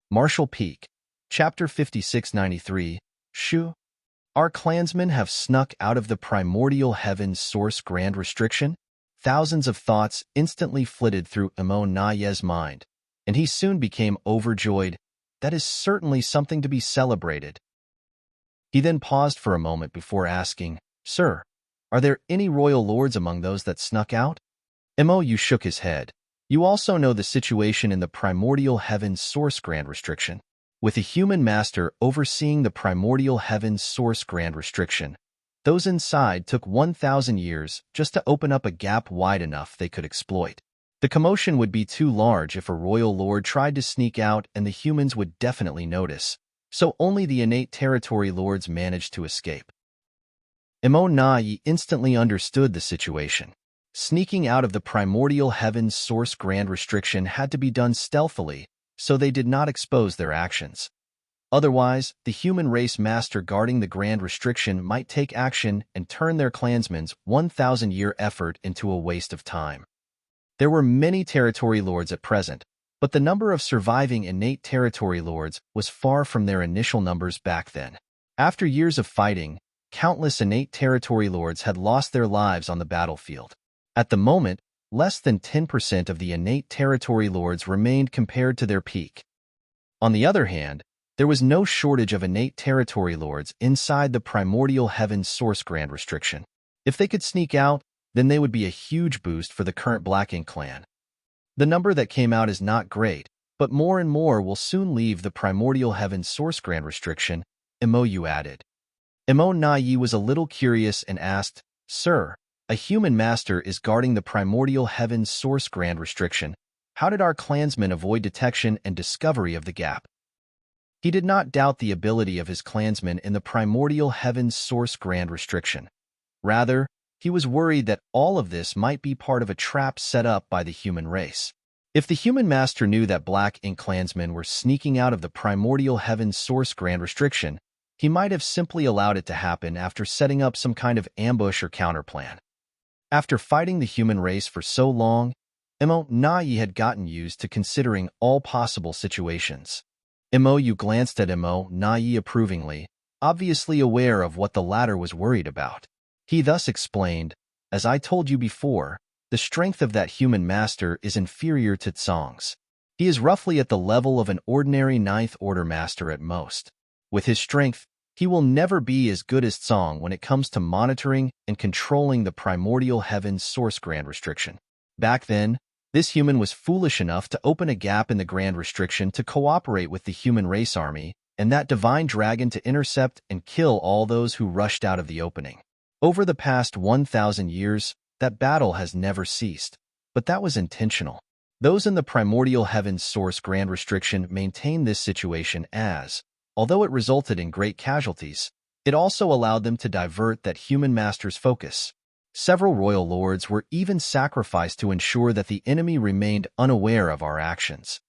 Marshall Peak, Chapter 5693, Shu. Our clansmen have snuck out of the primordial heaven's source grand restriction? Thousands of thoughts instantly flitted through Emo Naye's mind, and he soon became overjoyed. That is certainly something to be celebrated. He then paused for a moment before asking, Sir, are there any royal lords among those that snuck out? Emo Yu shook his head. You also know the situation in the primordial heaven's source grand restriction. With a human master overseeing the primordial heaven's source grand restriction, those inside took 1,000 years just to open up a gap wide enough they could exploit. The commotion would be too large if a royal lord tried to sneak out, and the humans would definitely notice, so only the innate territory lords managed to escape. Emo Nayi instantly understood the situation. Sneaking out of the primordial heaven's source grand restriction had to be done stealthily, so they did not expose their actions. Otherwise, the human race master guarding the grand restriction might take action and turn their clansmen's 1,000-year effort into a waste of time. There were many territory lords at present, but the number of surviving innate territory lords was far from their initial numbers back then. After years of fighting, countless innate territory lords had lost their lives on the battlefield. At the moment, less than 10% of the innate territory lords remained compared to their peak. On the other hand, there was no shortage of innate territory lords inside the primordial heaven's source grand restriction. If they could sneak out, then they would be a huge boost for the current Black Ink clan. The number that came out is not great, but more and more will soon leave the primordial heaven's source grand restriction, Emo Yu added. Emo Nayi was a little curious and asked, Sir, a human master is guarding the primordial heaven's source grand restriction. How did our clansmen avoid detection and discovery of the gap? He did not doubt the ability of his clansmen in the primordial heaven's source grand restriction. Rather, he was worried that all of this might be part of a trap set up by the human race. If the human master knew that Black Ink clansmen were sneaking out of the primordial heaven's source grand restriction, he might have simply allowed it to happen after setting up some kind of ambush or counterplan. After fighting the human race for so long, Emo Nayi had gotten used to considering all possible situations. Emo Yu glanced at Emo Nayi approvingly, obviously aware of what the latter was worried about. He thus explained, As I told you before, the strength of that human master is inferior to Tsong's. He is roughly at the level of an ordinary Ninth Order master at most. With his strength, he will never be as good as Tsong when it comes to monitoring and controlling the primordial heaven's source grand restriction. Back then, this human was foolish enough to open a gap in the grand restriction to cooperate with the human race army and that divine dragon to intercept and kill all those who rushed out of the opening. Over the past 1,000 years, that battle has never ceased, but that was intentional. Those in the primordial heaven's source grand restriction maintained this situation as, although it resulted in great casualties, it also allowed them to divert that human master's focus. Several royal lords were even sacrificed to ensure that the enemy remained unaware of our actions.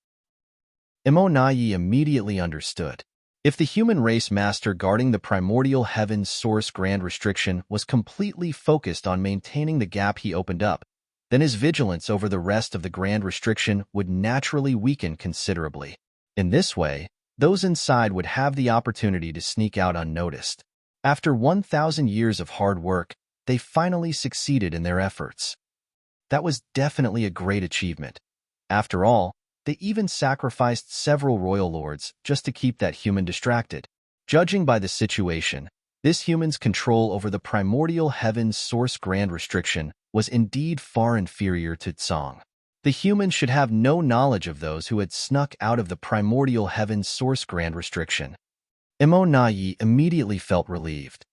Emo Nayi immediately understood. If the human race master guarding the primordial heaven's source grand restriction was completely focused on maintaining the gap he opened up, then his vigilance over the rest of the grand restriction would naturally weaken considerably. In this way, those inside would have the opportunity to sneak out unnoticed. After 1,000 years of hard work, they finally succeeded in their efforts. That was definitely a great achievement. After all, they even sacrificed several royal lords just to keep that human distracted. Judging by the situation, this human's control over the primordial heaven's source grand restriction was indeed far inferior to Tsong. The human should have no knowledge of those who had snuck out of the primordial heaven's source grand restriction. Emo Nayi immediately felt relieved.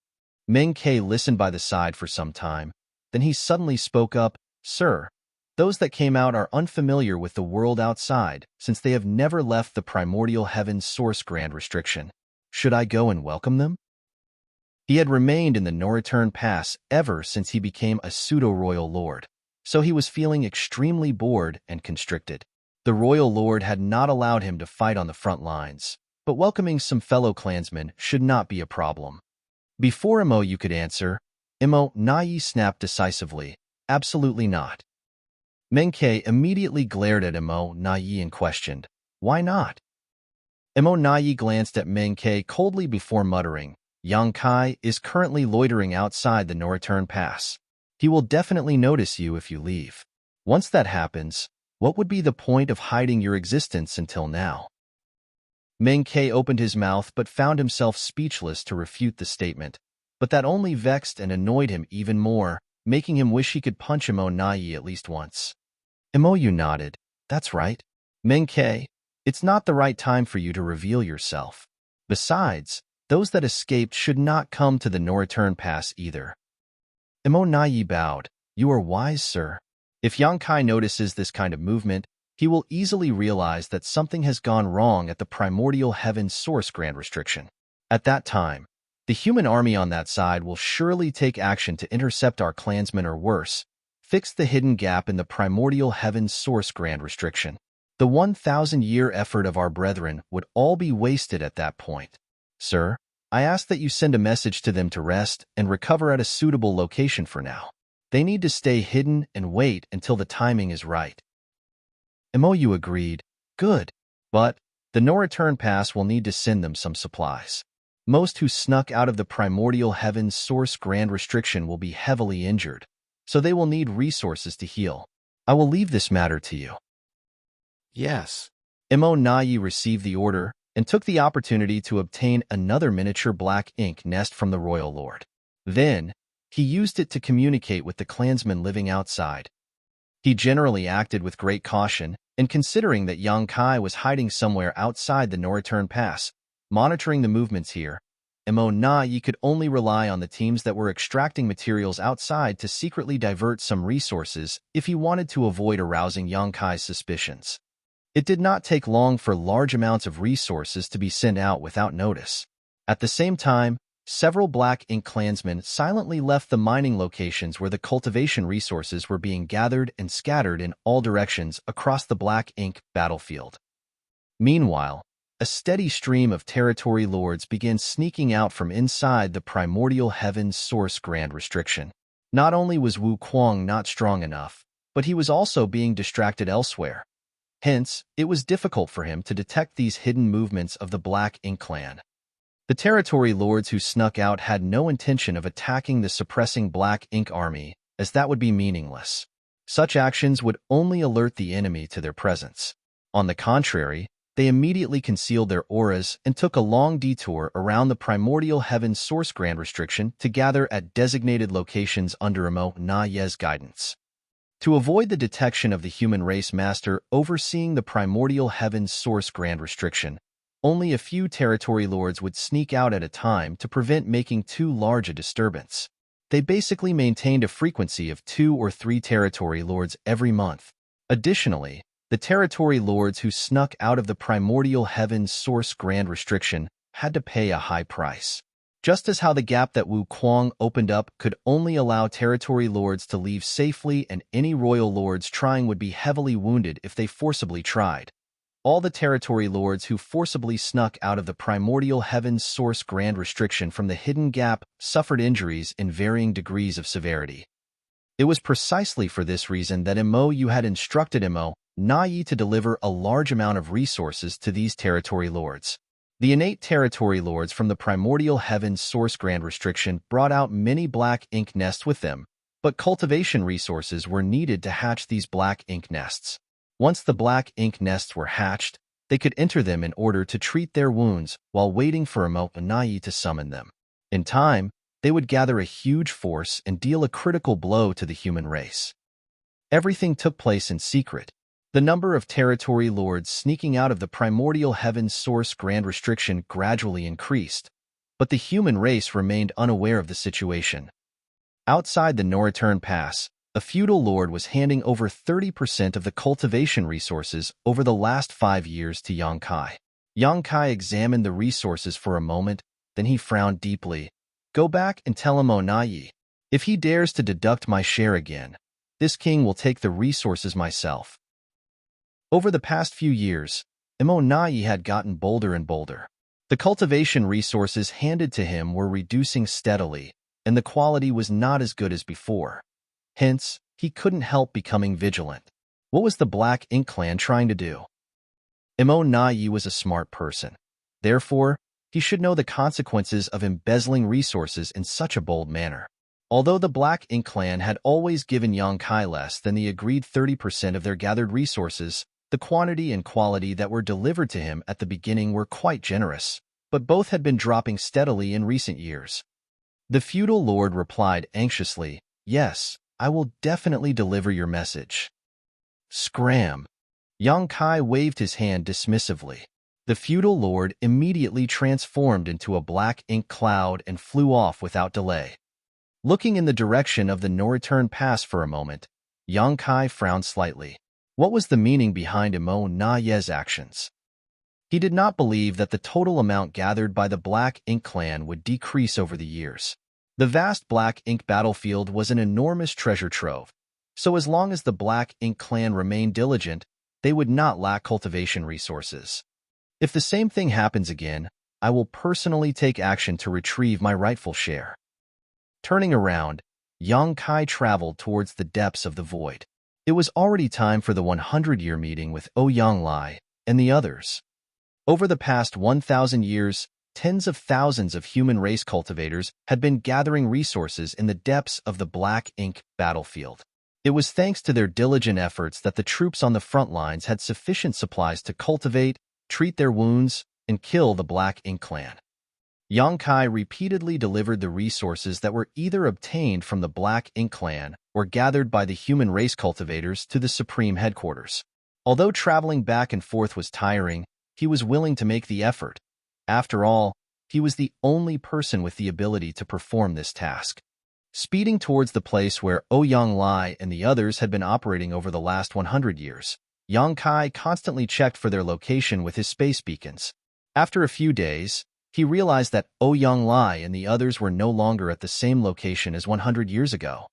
Meng Ke listened by the side for some time. Then he suddenly spoke up, Sir, those that came out are unfamiliar with the world outside since they have never left the primordial heaven's source grand restriction. Should I go and welcome them? He had remained in the no-return pass ever since he became a pseudo-royal lord, so he was feeling extremely bored and constricted. The royal lord had not allowed him to fight on the front lines, but welcoming some fellow clansmen should not be a problem. Before Emo Yu could answer, Emo Nayi snapped decisively, Absolutely not. Meng Ke immediately glared at Emo Nayi and questioned, Why not? Mo Nai glanced at Meng Ke coldly before muttering, Yang Kai is currently loitering outside the Norreturn Pass. He will definitely notice you if you leave. Once that happens, what would be the point of hiding your existence until now? Meng Ke opened his mouth but found himself speechless to refute the statement, but that only vexed and annoyed him even more, making him wish he could punch Mo Nai at least once. Mo nodded. That's right. Meng Ke, it's not the right time for you to reveal yourself. Besides, those that escaped should not come to the Norreturn Pass either. Mo Nai bowed. You are wise, sir. If Yang Kai notices this kind of movement, he will easily realize that something has gone wrong at the primordial heaven source grand restriction. At that time, the human army on that side will surely take action to intercept our clansmen or worse, fix the hidden gap in the primordial heaven source grand restriction. The 1,000-year effort of our brethren would all be wasted at that point. Sir, I ask that you send a message to them to rest and recover at a suitable location for now. They need to stay hidden and wait until the timing is right. Mou agreed. Good. But the Norreturn Pass will need to send them some supplies. Most who snuck out of the primordial heaven's source grand restriction will be heavily injured, so they will need resources to heal. I will leave this matter to you. Yes. Mo Nai received the order and took the opportunity to obtain another miniature black ink nest from the royal lord. Then, he used it to communicate with the clansmen living outside. He generally acted with great caution, and considering that Yang Kai was hiding somewhere outside the Norreturn Pass, monitoring the movements here, Mo Nai could only rely on the teams that were extracting materials outside to secretly divert some resources if he wanted to avoid arousing Yang Kai's suspicions. It did not take long for large amounts of resources to be sent out without notice. At the same time, several Black Ink clansmen silently left the mining locations where the cultivation resources were being gathered and scattered in all directions across the Black Ink battlefield. Meanwhile, a steady stream of territory lords began sneaking out from inside the primordial heaven's source grand restriction. Not only was Wu Kuang not strong enough, but he was also being distracted elsewhere. Hence, it was difficult for him to detect these hidden movements of the Black Ink clan. The territory lords who snuck out had no intention of attacking the suppressing Black Ink army, as that would be meaningless. Such actions would only alert the enemy to their presence. On the contrary, they immediately concealed their auras and took a long detour around the primordial heaven's source grand restriction to gather at designated locations under Mo Nai's guidance. To avoid the detection of the human race master overseeing the primordial heaven's source grand restriction, only a few territory lords would sneak out at a time to prevent making too large a disturbance. They basically maintained a frequency of 2 or 3 territory lords every month. Additionally, the territory lords who snuck out of the primordial heaven's source grand restriction had to pay a high price. Just as how the gap that Wu Kuang opened up could only allow territory lords to leave safely and any royal lords trying would be heavily wounded if they forcibly tried. All the territory lords who forcibly snuck out of the primordial heaven's source grand restriction from the hidden gap suffered injuries in varying degrees of severity. It was precisely for this reason that Mo had instructed Mo Nai to deliver a large amount of resources to these territory lords. The innate territory lords from the primordial heaven's source grand restriction brought out many Black Ink nests with them, but cultivation resources were needed to hatch these Black Ink nests. Once the Black Ink nests were hatched, they could enter them in order to treat their wounds while waiting for Mo Nai to summon them. In time, they would gather a huge force and deal a critical blow to the human race. Everything took place in secret. The number of territory lords sneaking out of the primordial heaven's source grand restriction gradually increased, but the human race remained unaware of the situation. Outside the Norreturn Pass, a feudal lord was handing over 30% of the cultivation resources over the last 5 years to Yang Kai. Yang Kai examined the resources for a moment, then he frowned deeply. Go back and tell Mo Nai. If he dares to deduct my share again, this king will take the resources myself. Over the past few years, Mo Nai had gotten bolder and bolder. The cultivation resources handed to him were reducing steadily, and the quality was not as good as before. Hence, he couldn't help becoming vigilant. What was the Black Ink clan trying to do? Mo Nai was a smart person. Therefore, he should know the consequences of embezzling resources in such a bold manner. Although the Black Ink clan had always given Yong-kai less than the agreed 30% of their gathered resources, the quantity and quality that were delivered to him at the beginning were quite generous, but both had been dropping steadily in recent years. The feudal lord replied anxiously, "Yes, I will definitely deliver your message." Scram! Yong-kai waved his hand dismissively. The feudal lord immediately transformed into a black ink cloud and flew off without delay. Looking in the direction of the no-return pass for a moment, Yong-kai frowned slightly. What was the meaning behind Imo Na-ye's actions? He did not believe that the total amount gathered by the Black Ink clan would decrease over the years. The vast Black Ink battlefield was an enormous treasure trove, so as long as the Black Ink clan remained diligent, they would not lack cultivation resources. If the same thing happens again, I will personally take action to retrieve my rightful share. Turning around, Yong-kai traveled towards the depths of the void. It was already time for the 100-year meeting with Ouyang-lai and the others. Over the past 1,000 years, tens of thousands of human race cultivators had been gathering resources in the depths of the Black Ink battlefield. It was thanks to their diligent efforts that the troops on the front lines had sufficient supplies to cultivate, treat their wounds, and kill the Black Ink clan. Yong-kai repeatedly delivered the resources that were either obtained from the Black Ink clan or gathered by the human race cultivators to the supreme headquarters. Although traveling back and forth was tiring, he was willing to make the effort. After all, he was the only person with the ability to perform this task. Speeding towards the place where Ouyang-lai and the others had been operating over the last 100 years, Yong-kai constantly checked for their location with his space beacons. After a few days, he realized that Ouyang-lai and the others were no longer at the same location as 100 years ago.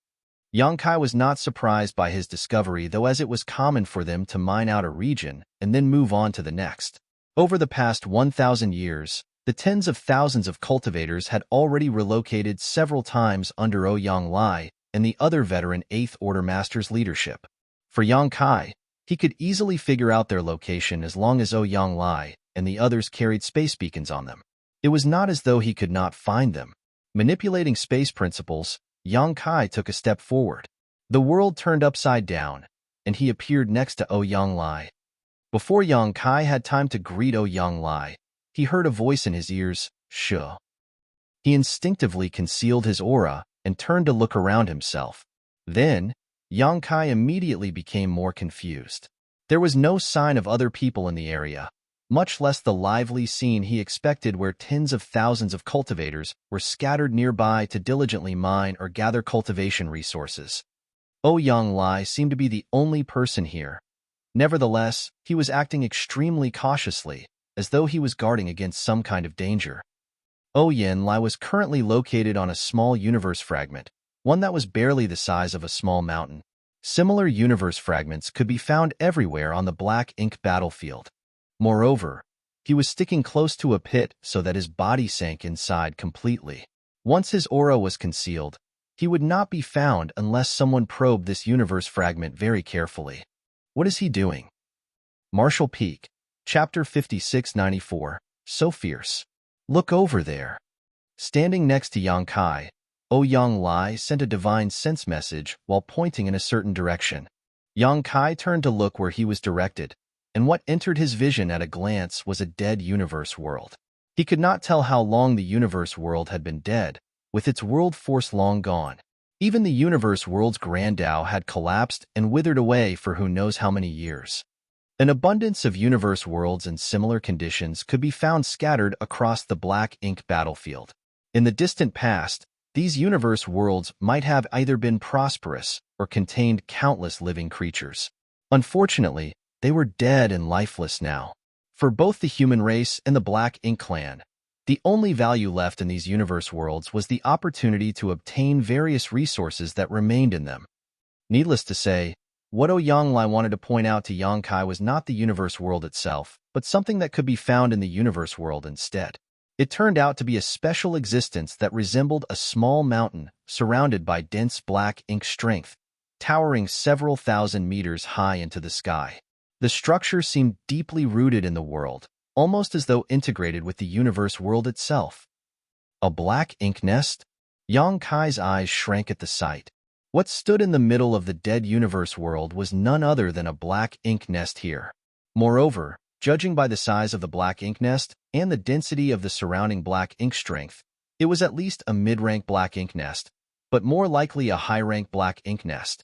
Yong-kai was not surprised by his discovery, though, as it was common for them to mine out a region and then move on to the next. Over the past 1,000 years, the tens of thousands of cultivators had already relocated several times under Ouyang-lai and the other veteran 8th Order Master's leadership. For Yong-kai, he could easily figure out their location as long as Ouyang-lai and the others carried space beacons on them. It was not as though he could not find them. Manipulating space principles, Yong-kai took a step forward. The world turned upside down, and he appeared next to Ouyang-lai. Before Yong-kai had time to greet Ouyang-lai, he heard a voice in his ears, "Shu." He instinctively concealed his aura and turned to look around himself. Then, Yong-kai immediately became more confused. There was no sign of other people in the area, much less the lively scene he expected where tens of thousands of cultivators were scattered nearby to diligently mine or gather cultivation resources. Ouyang-lai seemed to be the only person here. Nevertheless, he was acting extremely cautiously, as though he was guarding against some kind of danger. Ouyang-lai was currently located on a small universe fragment, one that was barely the size of a small mountain. Similar universe fragments could be found everywhere on the Black Ink battlefield. Moreover, he was sticking close to a pit so that his body sank inside completely. Once his aura was concealed, he would not be found unless someone probed this universe fragment very carefully. What is he doing? Martial Peak, Chapter 5694, So Fierce. Look over there. Standing next to Yong-kai, Ouyang-lai sent a divine sense message while pointing in a certain direction. Yong-kai turned to look where he was directed, and what entered his vision at a glance was a dead universe world. He could not tell how long the universe world had been dead, with its world force long gone. Even the universe world's Grand Tao had collapsed and withered away for who knows how many years. An abundance of universe worlds in similar conditions could be found scattered across the Black Ink battlefield. In the distant past, these universe worlds might have either been prosperous or contained countless living creatures. Unfortunately, they were dead and lifeless now. For both the human race and the Black Ink clan, the only value left in these universe worlds was the opportunity to obtain various resources that remained in them. Needless to say, what Ouyang-lai wanted to point out to Yong-kai was not the universe world itself, but something that could be found in the universe world instead. It turned out to be a special existence that resembled a small mountain surrounded by dense Black Ink strength, towering several thousand meters high into the sky. The structure seemed deeply rooted in the world, almost as though integrated with the universe world itself. A black ink nest? Yang Kai's eyes shrank at the sight. What stood in the middle of the dead universe world was none other than a black ink nest here. Moreover, judging by the size of the black ink nest and the density of the surrounding black ink strength, it was at least a mid-rank black ink nest, but more likely a high-rank black ink nest.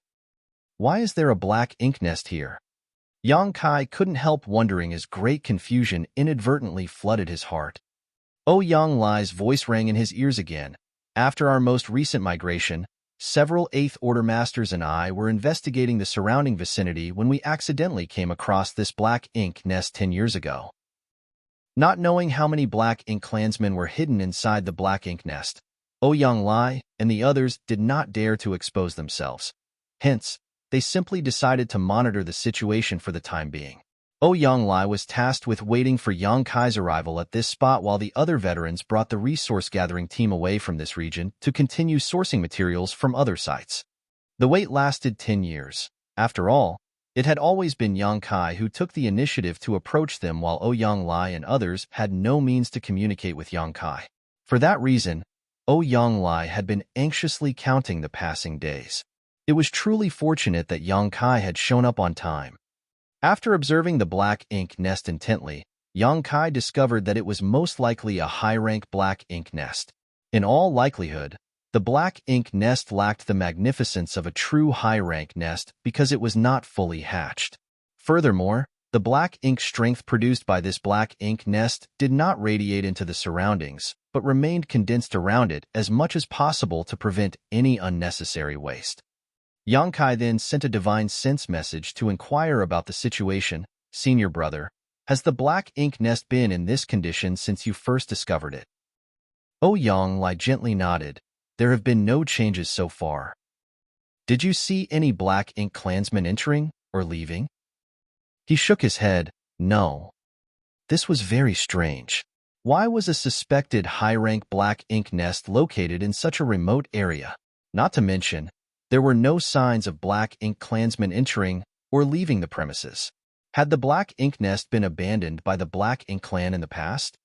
Why is there a black ink nest here? Yang Kai couldn't help wondering as great confusion inadvertently flooded his heart. Yang Lai's voice rang in his ears again. After our most recent migration, several 8th Order Masters and I were investigating the surrounding vicinity when we accidentally came across this black ink nest 10 years ago. Not knowing how many black ink clansmen were hidden inside the black ink nest, Yang Lai and the others did not dare to expose themselves. Hence, they simply decided to monitor the situation for the time being. Yang Lai was tasked with waiting for Yang Kai's arrival at this spot while the other veterans brought the resource-gathering team away from this region to continue sourcing materials from other sites. The wait lasted 10 years. After all, it had always been Yang Kai who took the initiative to approach them while Yang Lai and others had no means to communicate with Yang Kai. For that reason, Yang Lai had been anxiously counting the passing days. It was truly fortunate that Yang Kai had shown up on time. After observing the black ink nest intently, Yang Kai discovered that it was most likely a high-rank black ink nest. In all likelihood, the black ink nest lacked the magnificence of a true high-rank nest because it was not fully hatched. Furthermore, the black ink strength produced by this black ink nest did not radiate into the surroundings, but remained condensed around it as much as possible to prevent any unnecessary waste. Yang Kai then sent a divine sense message to inquire about the situation. Senior brother, has the black ink nest been in this condition since you first discovered it? Yang Lai gently nodded. There have been no changes so far. Did you see any black ink clansmen entering or leaving? He shook his head. No. This was very strange. Why was a suspected high-rank black ink nest located in such a remote area? Not to mention, there were no signs of black ink clansmen entering or leaving the premises. Had the black ink nest been abandoned by the black ink clan in the past?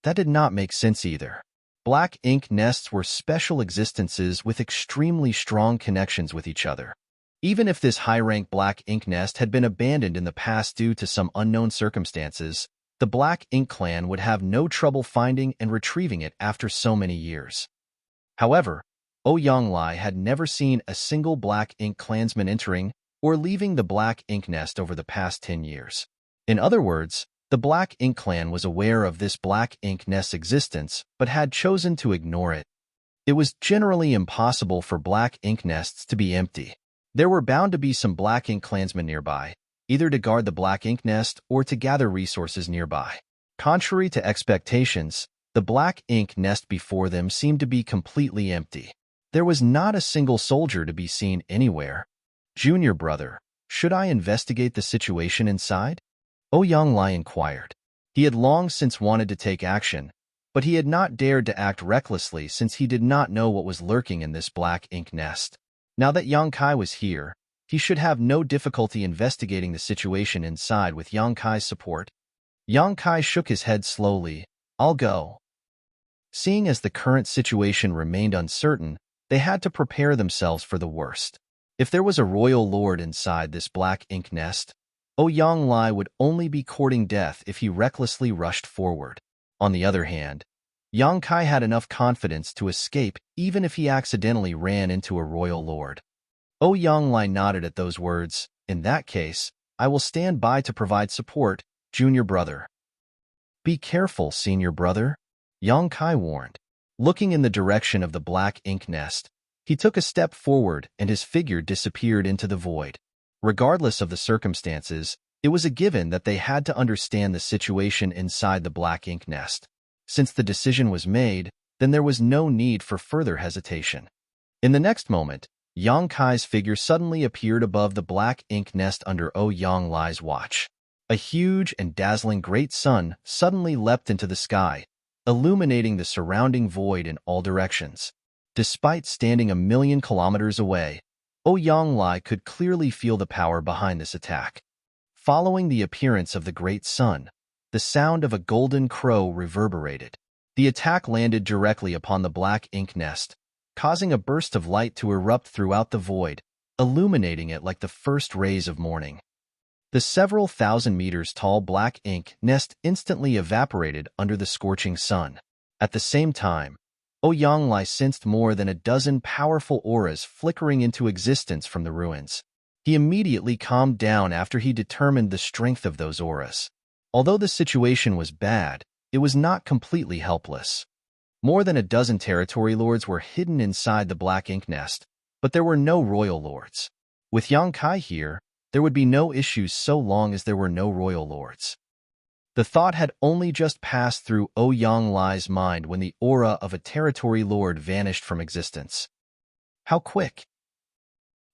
That did not make sense either. Black ink nests were special existences with extremely strong connections with each other. Even if this high-rank black ink nest had been abandoned in the past due to some unknown circumstances, the black ink clan would have no trouble finding and retrieving it after so many years. However, Yang Lai had never seen a single black ink clansman entering or leaving the black ink nest over the past 10 years. In other words, the black ink clan was aware of this black ink nest's existence but had chosen to ignore it. It was generally impossible for black ink nests to be empty. There were bound to be some black ink clansmen nearby, either to guard the black ink nest or to gather resources nearby. Contrary to expectations, the black ink nest before them seemed to be completely empty. There was not a single soldier to be seen anywhere. Junior brother, should I investigate the situation inside? Yang Lai inquired. He had long since wanted to take action, but he had not dared to act recklessly since he did not know what was lurking in this black ink nest. Now that Yang Kai was here, he should have no difficulty investigating the situation inside with Yang Kai's support. Yang Kai shook his head slowly. I'll go. Seeing as the current situation remained uncertain, they had to prepare themselves for the worst. If there was a royal lord inside this black ink nest, Yang Lai would only be courting death if he recklessly rushed forward. On the other hand, Yang Kai had enough confidence to escape even if he accidentally ran into a royal lord. Yang Lai nodded at those words. In that case, I will stand by to provide support, junior brother. Be careful, senior brother, Yang Kai warned. Looking in the direction of the black ink nest, he took a step forward and his figure disappeared into the void. Regardless of the circumstances, it was a given that they had to understand the situation inside the black ink nest. Since the decision was made, then there was no need for further hesitation. In the next moment, Yang Kai's figure suddenly appeared above the black ink nest under Yang Lai's watch. A huge and dazzling great sun suddenly leapt into the sky, illuminating the surrounding void in all directions. Despite standing 1,000,000 kilometers away, Yang Lai could clearly feel the power behind this attack. Following the appearance of the great sun, the sound of a golden crow reverberated. The attack landed directly upon the black ink nest, causing a burst of light to erupt throughout the void, illuminating it like the first rays of morning. The several thousand meters tall black ink nest instantly evaporated under the scorching sun. At the same time, Oyanglai sensed more than a dozen powerful auras flickering into existence from the ruins. He immediately calmed down after he determined the strength of those auras. Although the situation was bad, it was not completely helpless. More than a dozen territory lords were hidden inside the black ink nest, but there were no royal lords. With Yang Kai here, there would be no issues so long as there were no royal lords. The thought had only just passed through Oyanglai's mind when the aura of a territory lord vanished from existence. How quick!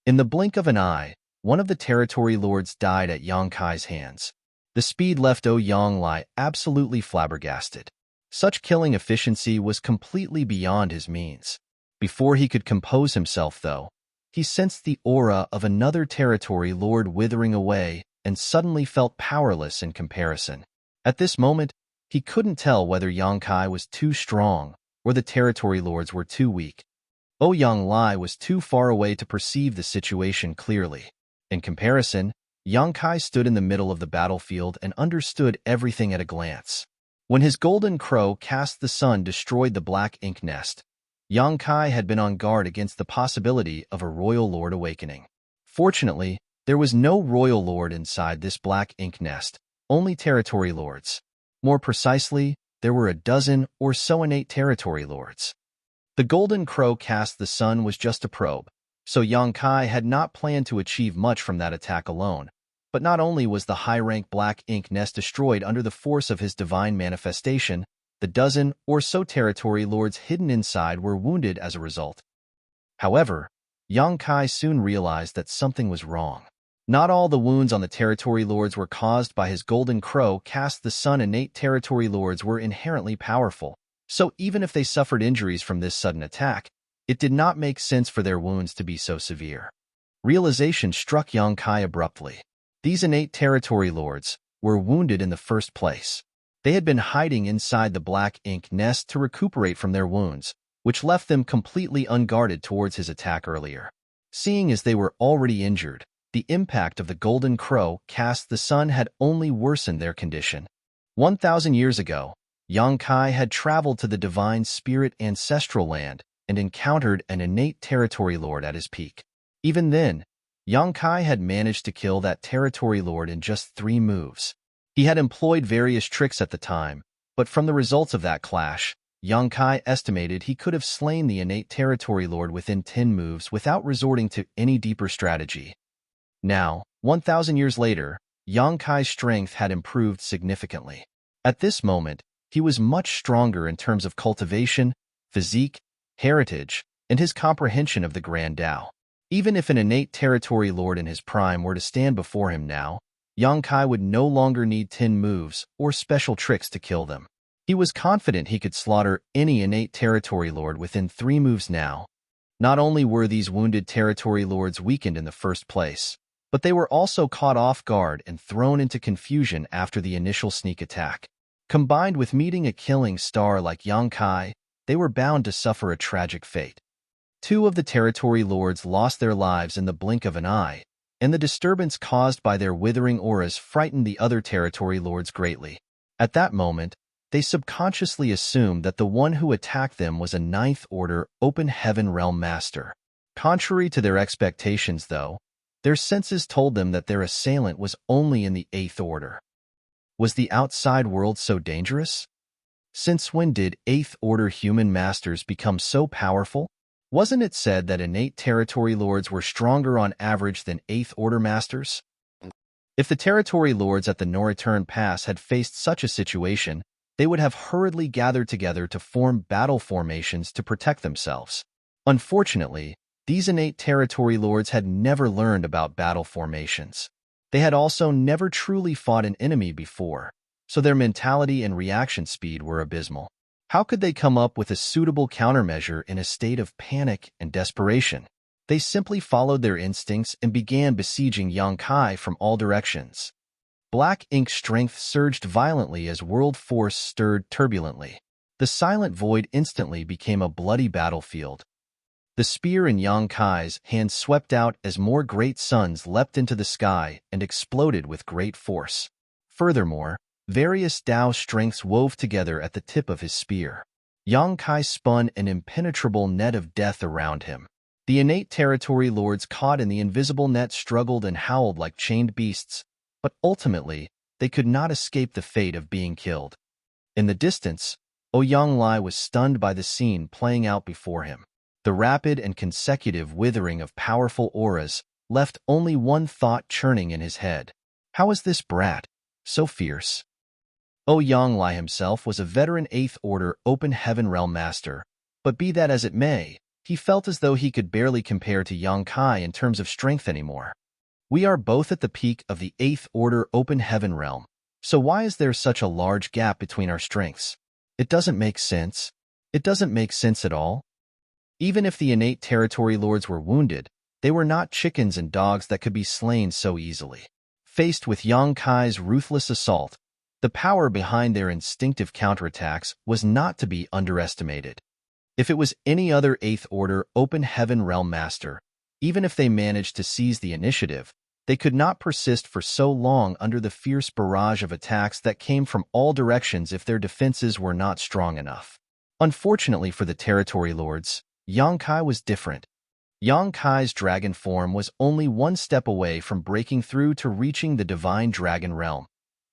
In the blink of an eye, one of the territory lords died at Yang Kai's hands. The speed left Oyanglai absolutely flabbergasted. Such killing efficiency was completely beyond his means. Before he could compose himself, though, he sensed the aura of another territory lord withering away and suddenly felt powerless in comparison. At this moment, he couldn't tell whether Yang Kai was too strong or the territory lords were too weak. Oyanglai was too far away to perceive the situation clearly. In comparison, Yang Kai stood in the middle of the battlefield and understood everything at a glance. When his golden crow cast the sun destroyed the black ink nest, Yang Kai had been on guard against the possibility of a royal lord awakening. Fortunately, there was no royal lord inside this black ink nest, only territory lords. More precisely, there were a dozen or so innate territory lords. The golden crow cast the sun was just a probe, so Yang Kai had not planned to achieve much from that attack alone. But not only was the high-rank black ink nest destroyed under the force of his divine manifestation, the dozen or so territory lords hidden inside were wounded as a result. However, Yang Kai soon realized that something was wrong. Not all the wounds on the territory lords were caused by his golden crow cast the sun. Innate territory lords were inherently powerful, so even if they suffered injuries from this sudden attack, it did not make sense for their wounds to be so severe. Realization struck Yang Kai abruptly. These innate territory lords were wounded in the first place. They had been hiding inside the black ink nest to recuperate from their wounds, which left them completely unguarded towards his attack earlier. Seeing as they were already injured, the impact of the golden crow cast the sun had only worsened their condition. 1,000 years ago, Yang Kai had traveled to the divine spirit ancestral land and encountered an innate territory lord at his peak. Even then, Yang Kai had managed to kill that territory lord in just 3 moves. He had employed various tricks at the time, but from the results of that clash, Yang Kai estimated he could have slain the innate territory lord within 10 moves without resorting to any deeper strategy. Now, 1,000 years later, Yang Kai's strength had improved significantly. At this moment, he was much stronger in terms of cultivation, physique, heritage, and his comprehension of the Grand Tao. Even if an innate territory lord in his prime were to stand before him now, Yang Kai would no longer need 10 moves or special tricks to kill them. He was confident he could slaughter any innate territory lord within 3 moves now. Not only were these wounded territory lords weakened in the first place, but they were also caught off guard and thrown into confusion after the initial sneak attack. Combined with meeting a killing star like Yang Kai, they were bound to suffer a tragic fate. 2 of the territory lords lost their lives in the blink of an eye, and the disturbance caused by their withering auras frightened the other territory lords greatly. At that moment, they subconsciously assumed that the one who attacked them was a 9th Order Open Heaven Realm Master. Contrary to their expectations, though, their senses told them that their assailant was only in the 8th Order. Was the outside world so dangerous? Since when did 8th Order human masters become so powerful? Wasn't it said that innate territory lords were stronger on average than 8th Order masters? If the territory lords at the No Return Pass had faced such a situation, they would have hurriedly gathered together to form battle formations to protect themselves. Unfortunately, these innate territory lords had never learned about battle formations. They had also never truly fought an enemy before, so their mentality and reaction speed were abysmal. How could they come up with a suitable countermeasure in a state of panic and desperation? They simply followed their instincts and began besieging Yang Kai from all directions. Black ink's strength surged violently as world force stirred turbulently. The silent void instantly became a bloody battlefield. The spear in Yang Kai's hand swept out as more great suns leapt into the sky and exploded with great force. Furthermore, various Tao strengths wove together at the tip of his spear. Yang Kai spun an impenetrable net of death around him. The innate territory lords caught in the invisible net struggled and howled like chained beasts, but ultimately, they could not escape the fate of being killed. In the distance, Ouyang Lai was stunned by the scene playing out before him. The rapid and consecutive withering of powerful auras left only one thought churning in his head. How is this brat so fierce? Ouyang Lai himself was a veteran 8th Order Open Heaven Realm Master, but be that as it may, he felt as though he could barely compare to Yang Kai in terms of strength anymore. We are both at the peak of the 8th Order Open Heaven Realm, so why is there such a large gap between our strengths? It doesn't make sense. It doesn't make sense at all. Even if the innate territory lords were wounded, they were not chickens and dogs that could be slain so easily. Faced with Yang Kai's ruthless assault, the power behind their instinctive counterattacks was not to be underestimated. If it was any other 8th Order Open Heaven Realm Master, even if they managed to seize the initiative, they could not persist for so long under the fierce barrage of attacks that came from all directions if their defenses were not strong enough. Unfortunately for the territory lords, Yang Kai was different. Yang Kai's dragon form was only one step away from breaking through to reaching the divine dragon realm.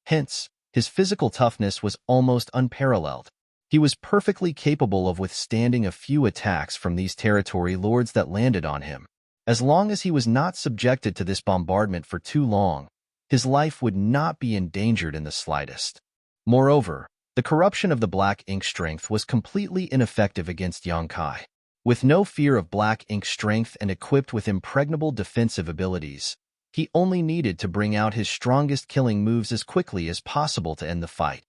Hence, his physical toughness was almost unparalleled. He was perfectly capable of withstanding a few attacks from these territory lords that landed on him. As long as he was not subjected to this bombardment for too long, his life would not be endangered in the slightest. Moreover, the corruption of the black ink strength was completely ineffective against Yang Kai. With no fear of black ink strength and equipped with impregnable defensive abilities, he only needed to bring out his strongest killing moves as quickly as possible to end the fight.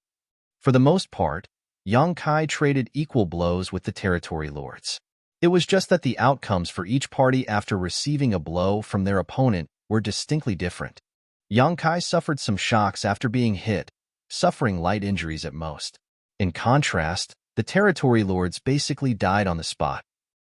For the most part, Yang Kai traded equal blows with the territory lords. It was just that the outcomes for each party after receiving a blow from their opponent were distinctly different. Yang Kai suffered some shocks after being hit, suffering light injuries at most. In contrast, the territory lords basically died on the spot.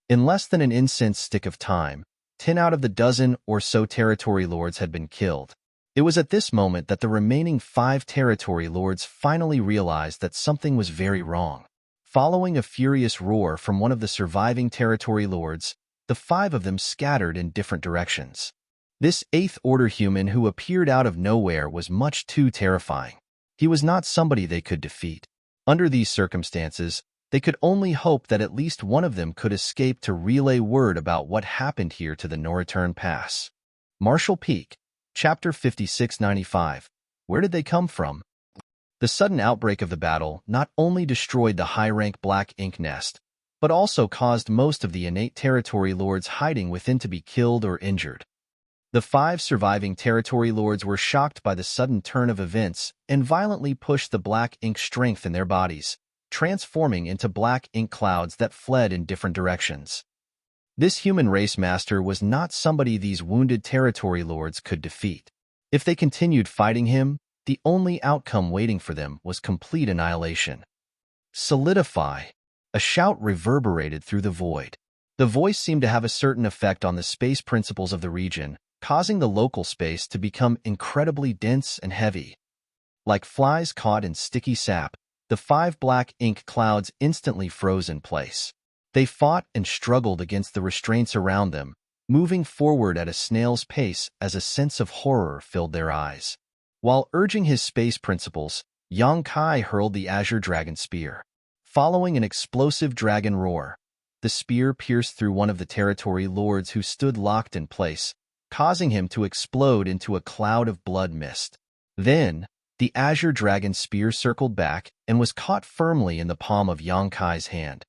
In less than an incense stick of time, 10 out of the dozen or so territory lords had been killed. It was at this moment that the remaining 5 territory lords finally realized that something was very wrong. Following a furious roar from one of the surviving territory lords, the 5 of them scattered in different directions. This 8th Order human who appeared out of nowhere was much too terrifying. He was not somebody they could defeat. Under these circumstances, they could only hope that at least one of them could escape to relay word about what happened here to the No-Return Pass. Marshall Peak, Chapter 5695. Where did they come from? The sudden outbreak of the battle not only destroyed the high-rank black ink nest, but also caused most of the innate territory lords hiding within to be killed or injured. The 5 surviving territory lords were shocked by the sudden turn of events and violently pushed the black ink strength in their bodies, transforming into black ink clouds that fled in different directions. This human race master was not somebody these wounded territory lords could defeat. If they continued fighting him, the only outcome waiting for them was complete annihilation. Solidify! A shout reverberated through the void. The voice seemed to have a certain effect on the space principles of the region, causing the local space to become incredibly dense and heavy. Like flies caught in sticky sap, the 5 black ink clouds instantly froze in place. They fought and struggled against the restraints around them, moving forward at a snail's pace as a sense of horror filled their eyes. While urging his space principles, Yang Kai hurled the Azure Dragon Spear. Following an explosive dragon roar, the spear pierced through one of the territory lords who stood locked in place, causing him to explode into a cloud of blood mist. Then, the Azure Dragon Spear circled back and was caught firmly in the palm of Yang Kai's hand.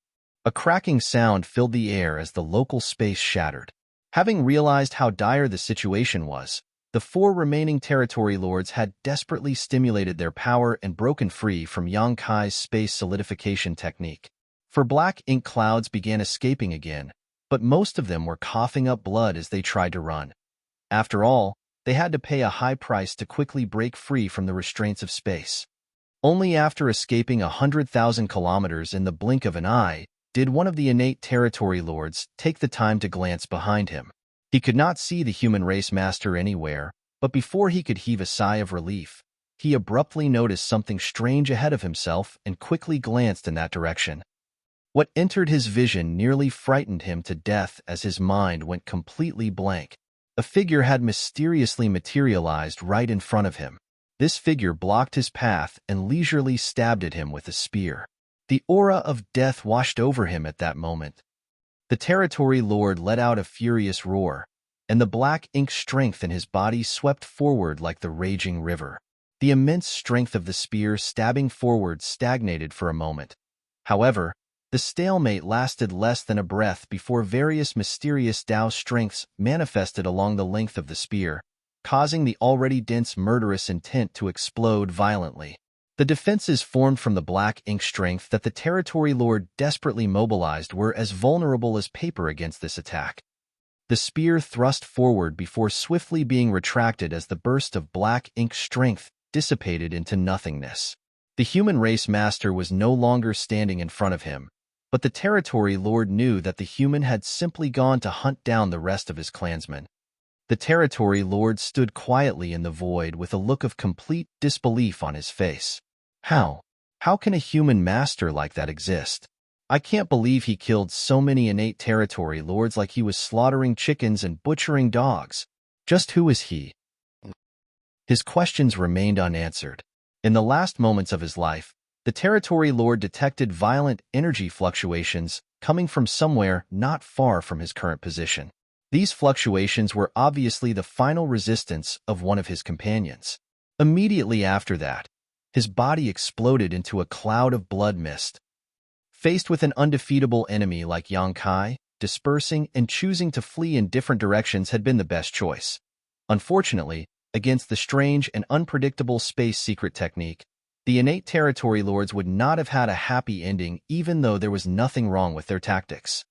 A cracking sound filled the air as the local space shattered. Having realized how dire the situation was, the 4 remaining territory lords had desperately stimulated their power and broken free from Yang Kai's space solidification technique. For black ink clouds began escaping again, but most of them were coughing up blood as they tried to run. After all, they had to pay a high price to quickly break free from the restraints of space. Only after escaping 100,000 kilometers in the blink of an eye did one of the innate territory lords take the time to glance behind him. He could not see the human race master anywhere, but before he could heave a sigh of relief, he abruptly noticed something strange ahead of himself and quickly glanced in that direction. What entered his vision nearly frightened him to death as his mind went completely blank. A figure had mysteriously materialized right in front of him. This figure blocked his path and leisurely stabbed at him with a spear. The aura of death washed over him at that moment. The territory lord let out a furious roar, and the black ink strength in his body swept forward like the raging river. The immense strength of the spear stabbing forward stagnated for a moment. However, the stalemate lasted less than a breath before various mysterious Tao strengths manifested along the length of the spear, causing the already dense murderous intent to explode violently. The defenses formed from the black ink strength that the territory lord desperately mobilized were as vulnerable as paper against this attack. The spear thrust forward before swiftly being retracted as the burst of black ink strength dissipated into nothingness. The human race master was no longer standing in front of him, but the territory lord knew that the human had simply gone to hunt down the rest of his clansmen. The territory lord stood quietly in the void with a look of complete disbelief on his face. How? How can a human master like that exist? I can't believe he killed so many innate territory lords like he was slaughtering chickens and butchering dogs. Just who is he? His questions remained unanswered. In the last moments of his life, the territory lord detected violent energy fluctuations coming from somewhere not far from his current position. These fluctuations were obviously the final resistance of one of his companions. Immediately after that, his body exploded into a cloud of blood mist. Faced with an undefeatable enemy like Yang Kai, dispersing and choosing to flee in different directions had been the best choice. Unfortunately, against the strange and unpredictable space secret technique, the innate territory lords would not have had a happy ending even though there was nothing wrong with their tactics.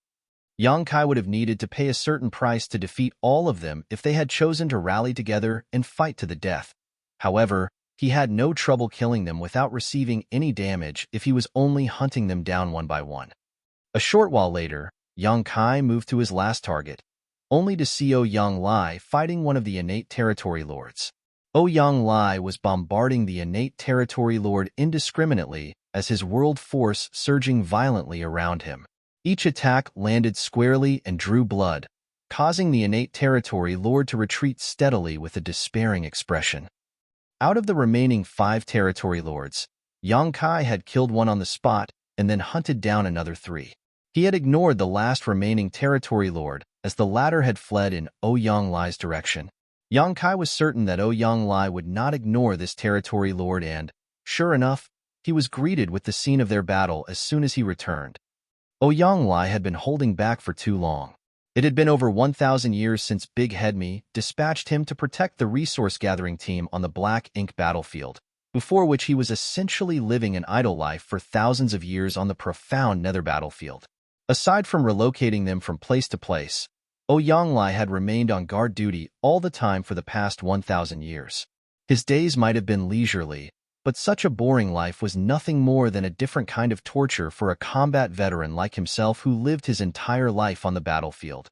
Yang Kai would have needed to pay a certain price to defeat all of them if they had chosen to rally together and fight to the death. However, he had no trouble killing them without receiving any damage if he was only hunting them down one by one. A short while later, Yang Kai moved to his last target, only to see Ouyang Lai fighting one of the innate territory lords. Ouyang Lai was bombarding the innate territory lord indiscriminately as his world force surging violently around him. Each attack landed squarely and drew blood, causing the innate territory lord to retreat steadily with a despairing expression. Out of the remaining 5 territory lords, Yang Kai had killed one on the spot and then hunted down another 3. He had ignored the last remaining territory lord as the latter had fled in Ouyang Lai's direction. Yang Kai was certain that Ouyang Lai would not ignore this territory lord and, sure enough, he was greeted with the scene of their battle as soon as he returned. Ouyang Lai had been holding back for too long. It had been over 1,000 years since Big Head Me dispatched him to protect the resource-gathering team on the Black Ink battlefield, before which he was essentially living an idle life for thousands of years on the profound Nether battlefield. Aside from relocating them from place to place, Ouyang Lai had remained on guard duty all the time for the past 1,000 years. His days might have been leisurely, but such a boring life was nothing more than a different kind of torture for a combat veteran like himself who lived his entire life on the battlefield.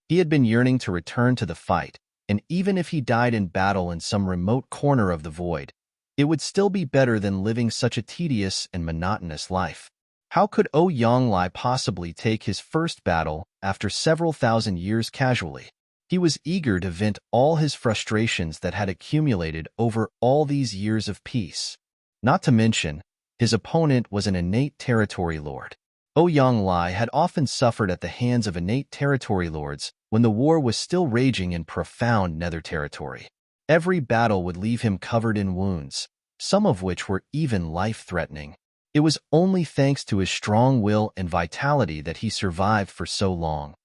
He had been yearning to return to the fight, and even if he died in battle in some remote corner of the void, it would still be better than living such a tedious and monotonous life. How could Ouyang Lai possibly take his first battle after several thousand years casually? He was eager to vent all his frustrations that had accumulated over all these years of peace. Not to mention, his opponent was an innate territory lord. Ouyang Lai had often suffered at the hands of innate territory lords when the war was still raging in profound Nether territory. Every battle would leave him covered in wounds, some of which were even life-threatening. It was only thanks to his strong will and vitality that he survived for so long.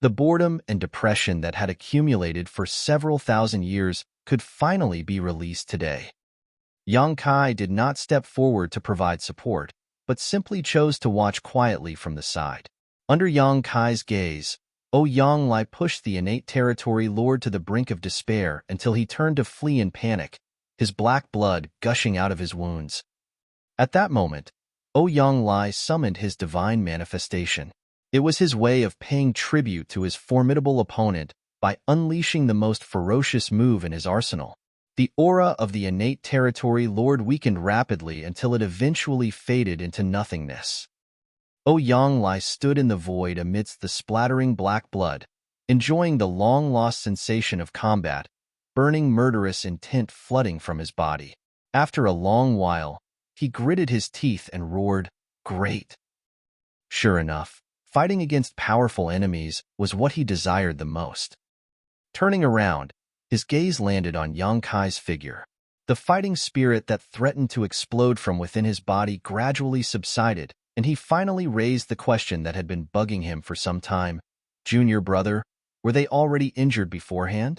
The boredom and depression that had accumulated for several thousand years could finally be released today. Yang Kai did not step forward to provide support, but simply chose to watch quietly from the side. Under Yang Kai's gaze, Yang Lai pushed the innate territory lord to the brink of despair until he turned to flee in panic, his black blood gushing out of his wounds. At that moment, Yang Lai summoned his divine manifestation. It was his way of paying tribute to his formidable opponent by unleashing the most ferocious move in his arsenal. The aura of the innate territory lord weakened rapidly until it eventually faded into nothingness. Yang Lai stood in the void amidst the splattering black blood, enjoying the long-lost sensation of combat, burning murderous intent flooding from his body. After a long while, he gritted his teeth and roared, "Great!" Sure enough, fighting against powerful enemies was what he desired the most. Turning around, his gaze landed on Yang Kai's figure. The fighting spirit that threatened to explode from within his body gradually subsided, and he finally raised the question that had been bugging him for some time. Junior brother, were they already injured beforehand?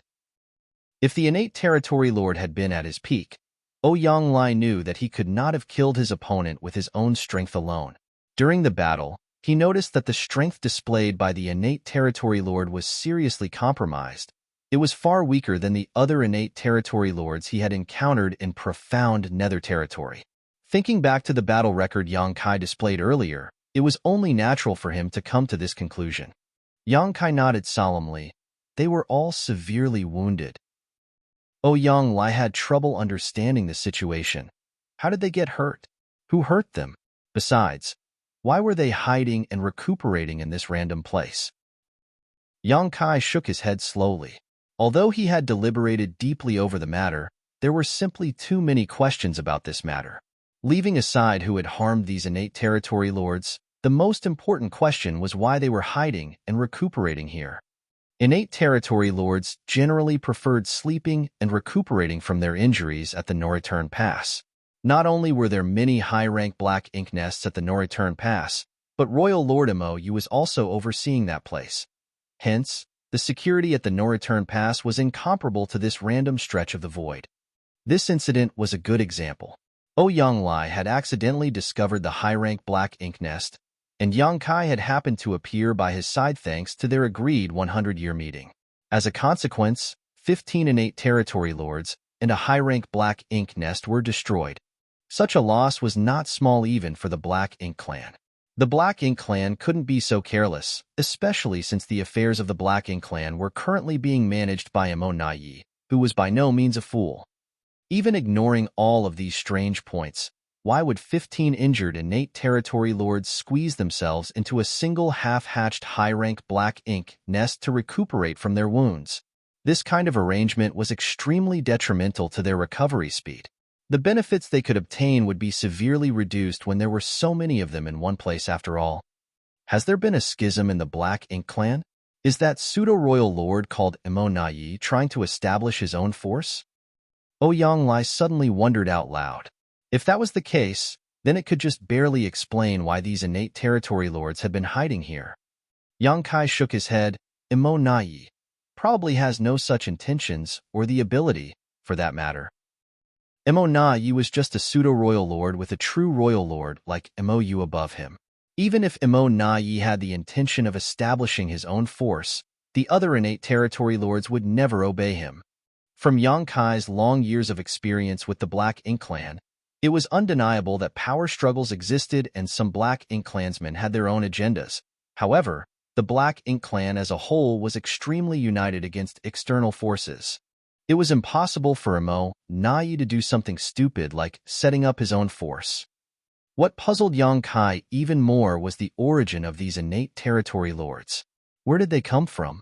If the innate territory lord had been at his peak, Yang Lai knew that he could not have killed his opponent with his own strength alone. During the battle, he noticed that the strength displayed by the innate territory lord was seriously compromised. It was far weaker than the other innate territory lords he had encountered in profound nether territory. Thinking back to the battle record Yang Kai displayed earlier, it was only natural for him to come to this conclusion. Yang Kai nodded solemnly. They were all severely wounded. Yang Lai had trouble understanding the situation. How did they get hurt? Who hurt them? Besides, why were they hiding and recuperating in this random place? Yang Kai shook his head slowly. Although he had deliberated deeply over the matter, there were simply too many questions about this matter. Leaving aside who had harmed these innate territory lords, the most important question was why they were hiding and recuperating here. Innate territory lords generally preferred sleeping and recuperating from their injuries at the Noriturn Pass. Not only were there many high-rank black ink nests at the Noriturn Pass, but Royal Lord Mo was also overseeing that place. Hence, the security at the Noriturn Pass was incomparable to this random stretch of the void. This incident was a good example. Yang Lai had accidentally discovered the high-rank black ink nest, and Yang Kai had happened to appear by his side thanks to their agreed 100-year meeting. As a consequence, 15 innate territory lords and a high-rank black ink nest were destroyed. Such a loss was not small even for the Black Ink Clan. The Black Ink Clan couldn't be so careless, especially since the affairs of the Black Ink Clan were currently being managed by Mo Nai, who was by no means a fool. Even ignoring all of these strange points, why would 15 injured innate territory lords squeeze themselves into a single half-hatched high-rank black ink nest to recuperate from their wounds? This kind of arrangement was extremely detrimental to their recovery speed. The benefits they could obtain would be severely reduced when there were so many of them in one place after all. Has there been a schism in the Black Ink Clan? Is that pseudo-royal lord called Mo Nai trying to establish his own force? Yang Lai suddenly wondered out loud. If that was the case, then it could just barely explain why these innate territory lords had been hiding here. Yang Kai shook his head. Mo Nai probably has no such intentions or the ability, for that matter. Mo Nai was just a pseudo-royal lord with a true royal lord like Mou above him. Even if Mo Nai had the intention of establishing his own force, the other innate territory lords would never obey him. From Yang Kai's long years of experience with the Black Ink Clan, it was undeniable that power struggles existed and some Black Ink Clansmen had their own agendas. However, the Black Ink Clan as a whole was extremely united against external forces. It was impossible for Mo Nai to do something stupid like setting up his own force. What puzzled Yang Kai even more was the origin of these innate territory lords. Where did they come from?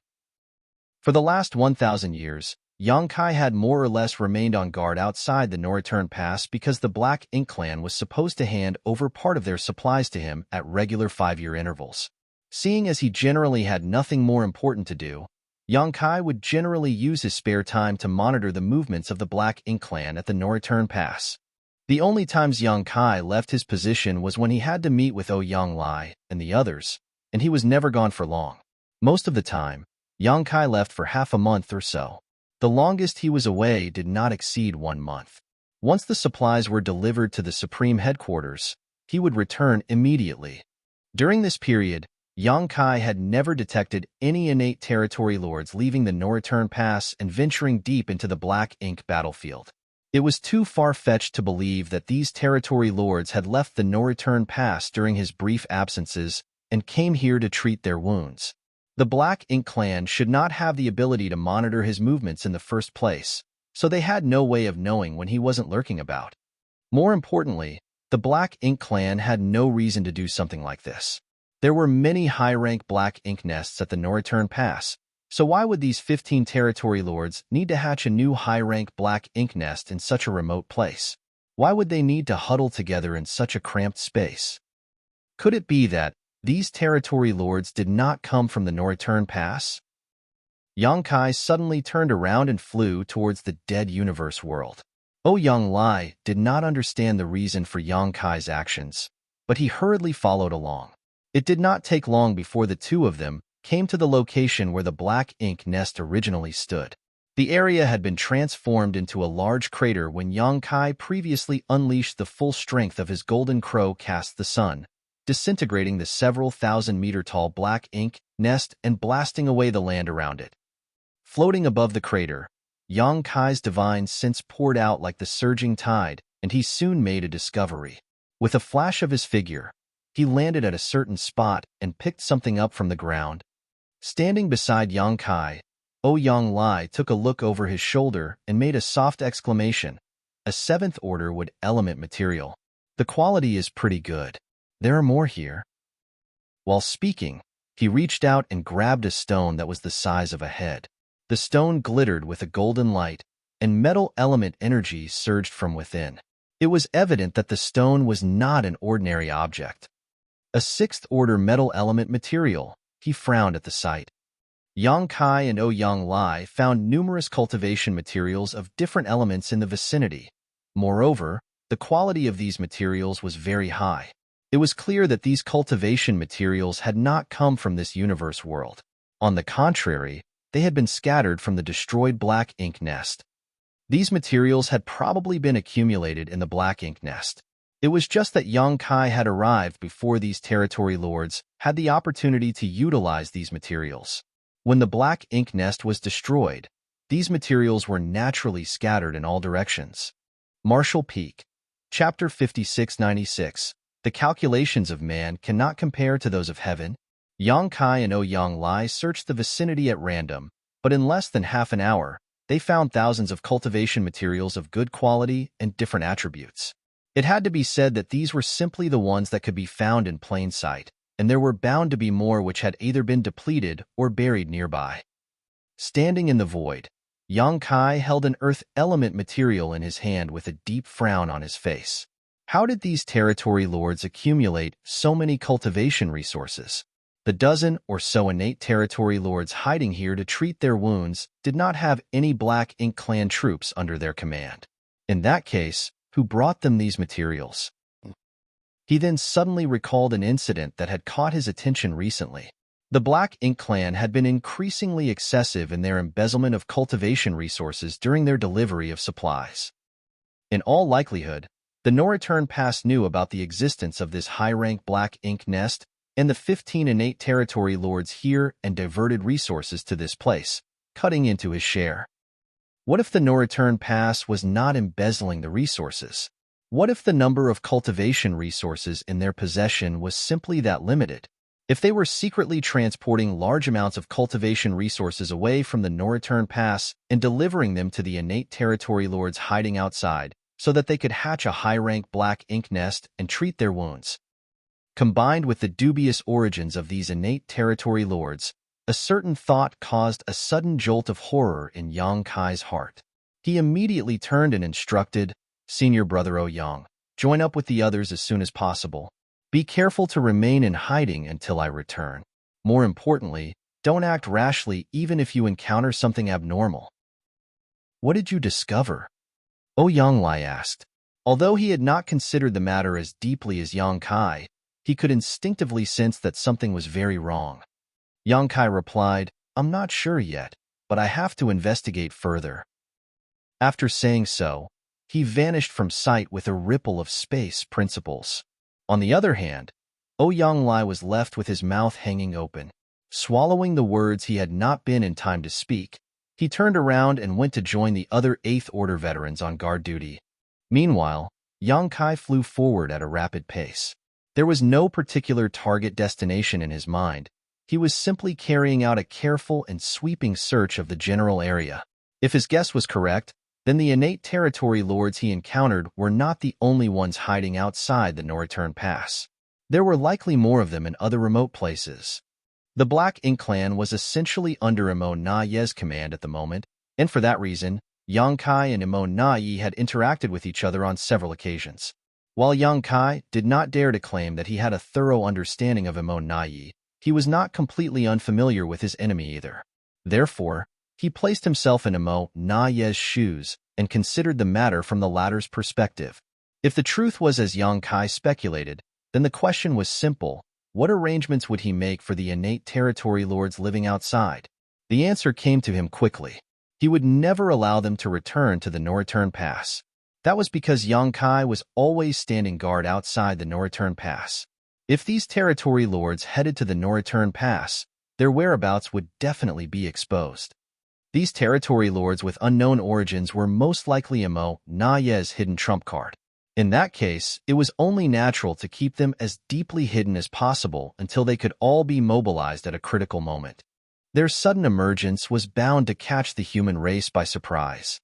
For the last 1,000 years, Yang Kai had more or less remained on guard outside the Noriturn Pass because the Black Ink Clan was supposed to hand over part of their supplies to him at regular 5-year intervals. Seeing as he generally had nothing more important to do, Yang Kai would generally use his spare time to monitor the movements of the Black Ink Clan at the Noriturn Pass. The only times Yang Kai left his position was when he had to meet with Yang Lai and the others, and he was never gone for long. Most of the time, Yang Kai left for half a month or so. The longest he was away did not exceed 1 month. Once the supplies were delivered to the Supreme Headquarters, he would return immediately. During this period, Yang Kai had never detected any innate territory lords leaving the no-return pass and venturing deep into the Black Ink battlefield. It was too far-fetched to believe that these territory lords had left the no-return pass during his brief absences and came here to treat their wounds. The Black Ink clan should not have the ability to monitor his movements in the first place, so they had no way of knowing when he wasn't lurking about. More importantly, the Black Ink clan had no reason to do something like this. There were many high-rank Black Ink nests at the no-return pass, so why would these 15 territory lords need to hatch a new high-rank Black Ink nest in such a remote place? Why would they need to huddle together in such a cramped space? Could it be that these territory lords did not come from the no-return pass? Yang Kai suddenly turned around and flew towards the dead universe world. Yang Lai did not understand the reason for Yang Kai's actions, but he hurriedly followed along. It did not take long before the two of them came to the location where the Black Ink nest originally stood. The area had been transformed into a large crater when Yang Kai previously unleashed the full strength of his golden crow cast the sun, disintegrating the several thousand-meter-tall Black Ink nest and blasting away the land around it. Floating above the crater, Yang Kai's divine sense poured out like the surging tide, and he soon made a discovery. With a flash of his figure, he landed at a certain spot and picked something up from the ground. Standing beside Yang Kai, Yang Lai took a look over his shoulder and made a soft exclamation. A 7th order wood element material. The quality is pretty good. There are more here. While speaking, he reached out and grabbed a stone that was the size of a head. The stone glittered with a golden light, and metal element energy surged from within. It was evident that the stone was not an ordinary object. A 6th order metal element material. He frowned at the sight. Yang Kai and Yang Lai found numerous cultivation materials of different elements in the vicinity. Moreover, the quality of these materials was very high. It was clear that these cultivation materials had not come from this universe world. On the contrary, they had been scattered from the destroyed Black Ink nest. These materials had probably been accumulated in the Black Ink nest. It was just that Yang Kai had arrived before these territory lords had the opportunity to utilize these materials. When the Black Ink nest was destroyed, these materials were naturally scattered in all directions. Martial Peak. Chapter 5696. The calculations of man cannot compare to those of heaven. Yang Kai and Yang Lai searched the vicinity at random, but in less than half an hour, they found thousands of cultivation materials of good quality and different attributes. It had to be said that these were simply the ones that could be found in plain sight, and there were bound to be more which had either been depleted or buried nearby. Standing in the void, Yang Kai held an earth element material in his hand with a deep frown on his face. How did these territory lords accumulate so many cultivation resources? The dozen or so innate territory lords hiding here to treat their wounds did not have any Black Ink clan troops under their command. In that case, who brought them these materials? He then suddenly recalled an incident that had caught his attention recently. The Black Ink clan had been increasingly excessive in their embezzlement of cultivation resources during their delivery of supplies. In all likelihood, the no-return pass knew about the existence of this high-rank Black Ink nest and the 15 innate territory lords here and diverted resources to this place, cutting into his share. What if the no-return pass was not embezzling the resources? What if the number of cultivation resources in their possession was simply that limited? If they were secretly transporting large amounts of cultivation resources away from the no-return pass and delivering them to the innate territory lords hiding outside so that they could hatch a high-rank Black Ink nest and treat their wounds? Combined with the dubious origins of these innate territory lords, a certain thought caused a sudden jolt of horror in Yang Kai's heart. He immediately turned and instructed, "Senior brother Yang, join up with the others as soon as possible. Be careful to remain in hiding until I return. More importantly, don't act rashly even if you encounter something abnormal." "What did you discover?" Yang Lai asked. Although he had not considered the matter as deeply as Yang Kai, he could instinctively sense that something was very wrong. Yang Kai replied, "I'm not sure yet, but I have to investigate further." After saying so, he vanished from sight with a ripple of space principles. On the other hand, Young Lai was left with his mouth hanging open. Swallowing the words he had not been in time to speak, he turned around and went to join the other Eighth Order veterans on guard duty. Meanwhile, Yang Kai flew forward at a rapid pace. There was no particular target destination in his mind. He was simply carrying out a careful and sweeping search of the general area. If his guess was correct, then the innate territory lords he encountered were not the only ones hiding outside the No-Return Pass. There were likely more of them in other remote places. The Black Ink clan was essentially under Imo Na Ye's command at the moment, and for that reason, Yang Kai and Imo Na Ye had interacted with each other on several occasions. While Yang Kai did not dare to claim that he had a thorough understanding of Imo Na Ye, he was not completely unfamiliar with his enemy either. Therefore, he placed himself in Imo Na Ye's shoes and considered the matter from the latter's perspective. If the truth was as Yang Kai speculated, then the question was simple: what arrangements would he make for the innate territory lords living outside? The answer came to him quickly. He would never allow them to return to the No-Return Pass. That was because Yang Kai was always standing guard outside the No-Return Pass. If these territory lords headed to the No-Return Pass, their whereabouts would definitely be exposed. These territory lords with unknown origins were most likely Imo Na Ye's hidden trump card. In that case, it was only natural to keep them as deeply hidden as possible until they could all be mobilized at a critical moment. Their sudden emergence was bound to catch the human race by surprise.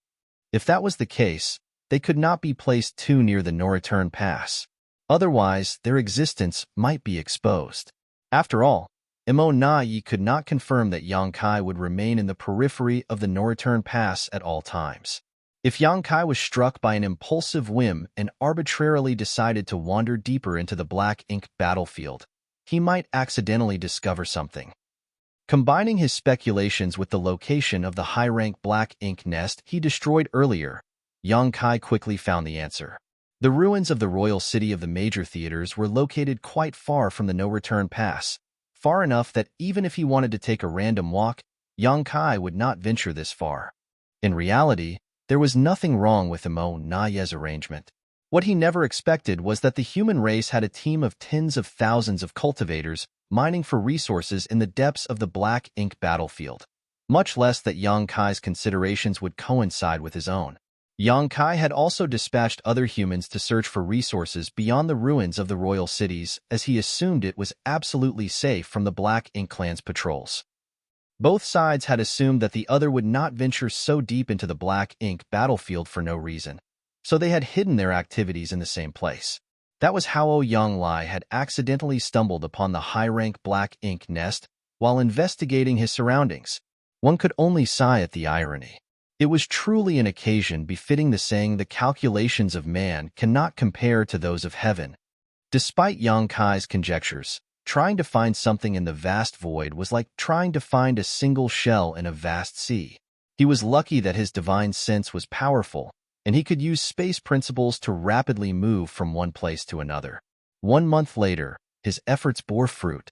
If that was the case, they could not be placed too near the No-Return Pass. Otherwise, their existence might be exposed. After all, Imo Na Ye could not confirm that Yang Kai would remain in the periphery of the No-Return Pass at all times. If Yang Kai was struck by an impulsive whim and arbitrarily decided to wander deeper into the Black Ink battlefield, he might accidentally discover something. Combining his speculations with the location of the high-rank Black Ink nest he destroyed earlier, Yang Kai quickly found the answer. The ruins of the royal city of the major theaters were located quite far from the No-Return Pass, far enough that even if he wanted to take a random walk, Yang Kai would not venture this far. In reality, there was nothing wrong with Imo Na Ye's arrangement. What he never expected was that the human race had a team of tens of thousands of cultivators mining for resources in the depths of the Black Ink battlefield, much less that Yang Kai's considerations would coincide with his own. Yang Kai had also dispatched other humans to search for resources beyond the ruins of the royal cities, as he assumed it was absolutely safe from the Black Ink clan's patrols. Both sides had assumed that the other would not venture so deep into the Black Ink battlefield for no reason, so they had hidden their activities in the same place. That was how Yang Lai had accidentally stumbled upon the high-rank Black Ink nest while investigating his surroundings. One could only sigh at the irony. It was truly an occasion befitting the saying, "The calculations of man cannot compare to those of heaven." Despite Yang Kai's conjectures, trying to find something in the vast void was like trying to find a single shell in a vast sea. He was lucky that his divine sense was powerful, and he could use space principles to rapidly move from one place to another. 1 month later, his efforts bore fruit.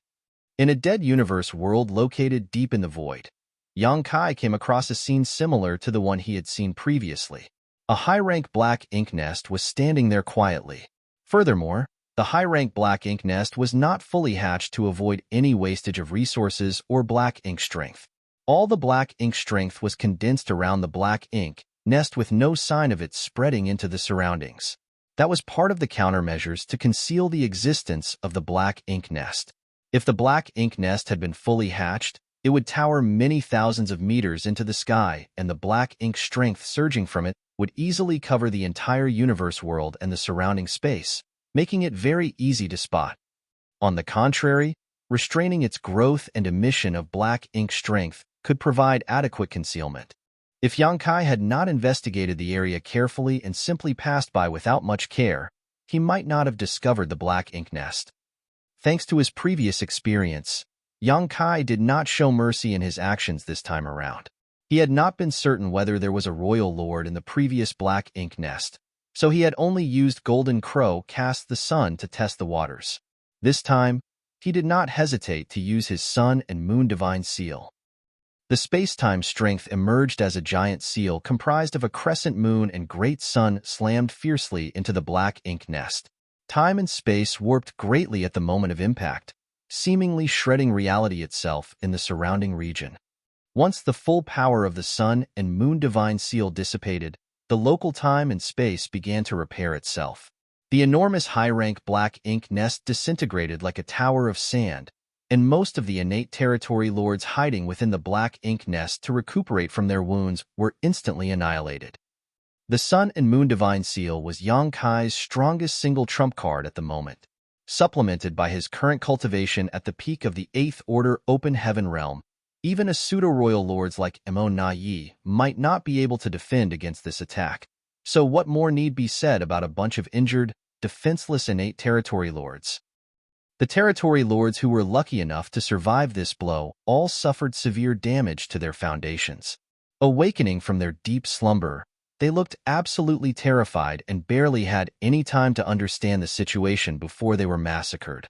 In a dead universe world located deep in the void, Yang Kai came across a scene similar to the one he had seen previously. A high-rank Black Ink nest was standing there quietly. Furthermore, the high-rank Black Ink nest was not fully hatched to avoid any wastage of resources or Black Ink strength. All the Black Ink strength was condensed around the Black Ink nest with no sign of it spreading into the surroundings. That was part of the countermeasures to conceal the existence of the Black Ink nest. If the Black Ink nest had been fully hatched, it would tower many thousands of meters into the sky, and the Black Ink strength surging from it would easily cover the entire universe world and the surrounding space, making it very easy to spot. On the contrary, restraining its growth and emission of Black Ink strength could provide adequate concealment. If Yang Kai had not investigated the area carefully and simply passed by without much care, he might not have discovered the Black Ink nest. Thanks to his previous experience, Yang Kai did not show mercy in his actions this time around. He had not been certain whether there was a royal lord in the previous Black Ink nest, so he had only used Golden Crow cast the sun to test the waters. This time, he did not hesitate to use his Sun and Moon Divine Seal. The space-time strength emerged as a giant seal comprised of a crescent moon and great sun slammed fiercely into the Black Ink nest. Time and space warped greatly at the moment of impact, seemingly shredding reality itself in the surrounding region. Once the full power of the sun and moon divine seal dissipated, the local time and space began to repair itself. The enormous high-rank black ink nest disintegrated like a tower of sand, and most of the innate territory lords hiding within the black ink nest to recuperate from their wounds were instantly annihilated. The sun and moon divine seal was Yang Kai's strongest single trump card at the moment, supplemented by his current cultivation at the peak of the 8th Order Open Heaven realm. Even a pseudo-royal lords like Emon Na Yi might not be able to defend against this attack. So what more need be said about a bunch of injured, defenseless innate territory lords? The territory lords who were lucky enough to survive this blow all suffered severe damage to their foundations. Awakening from their deep slumber, they looked absolutely terrified and barely had any time to understand the situation before they were massacred.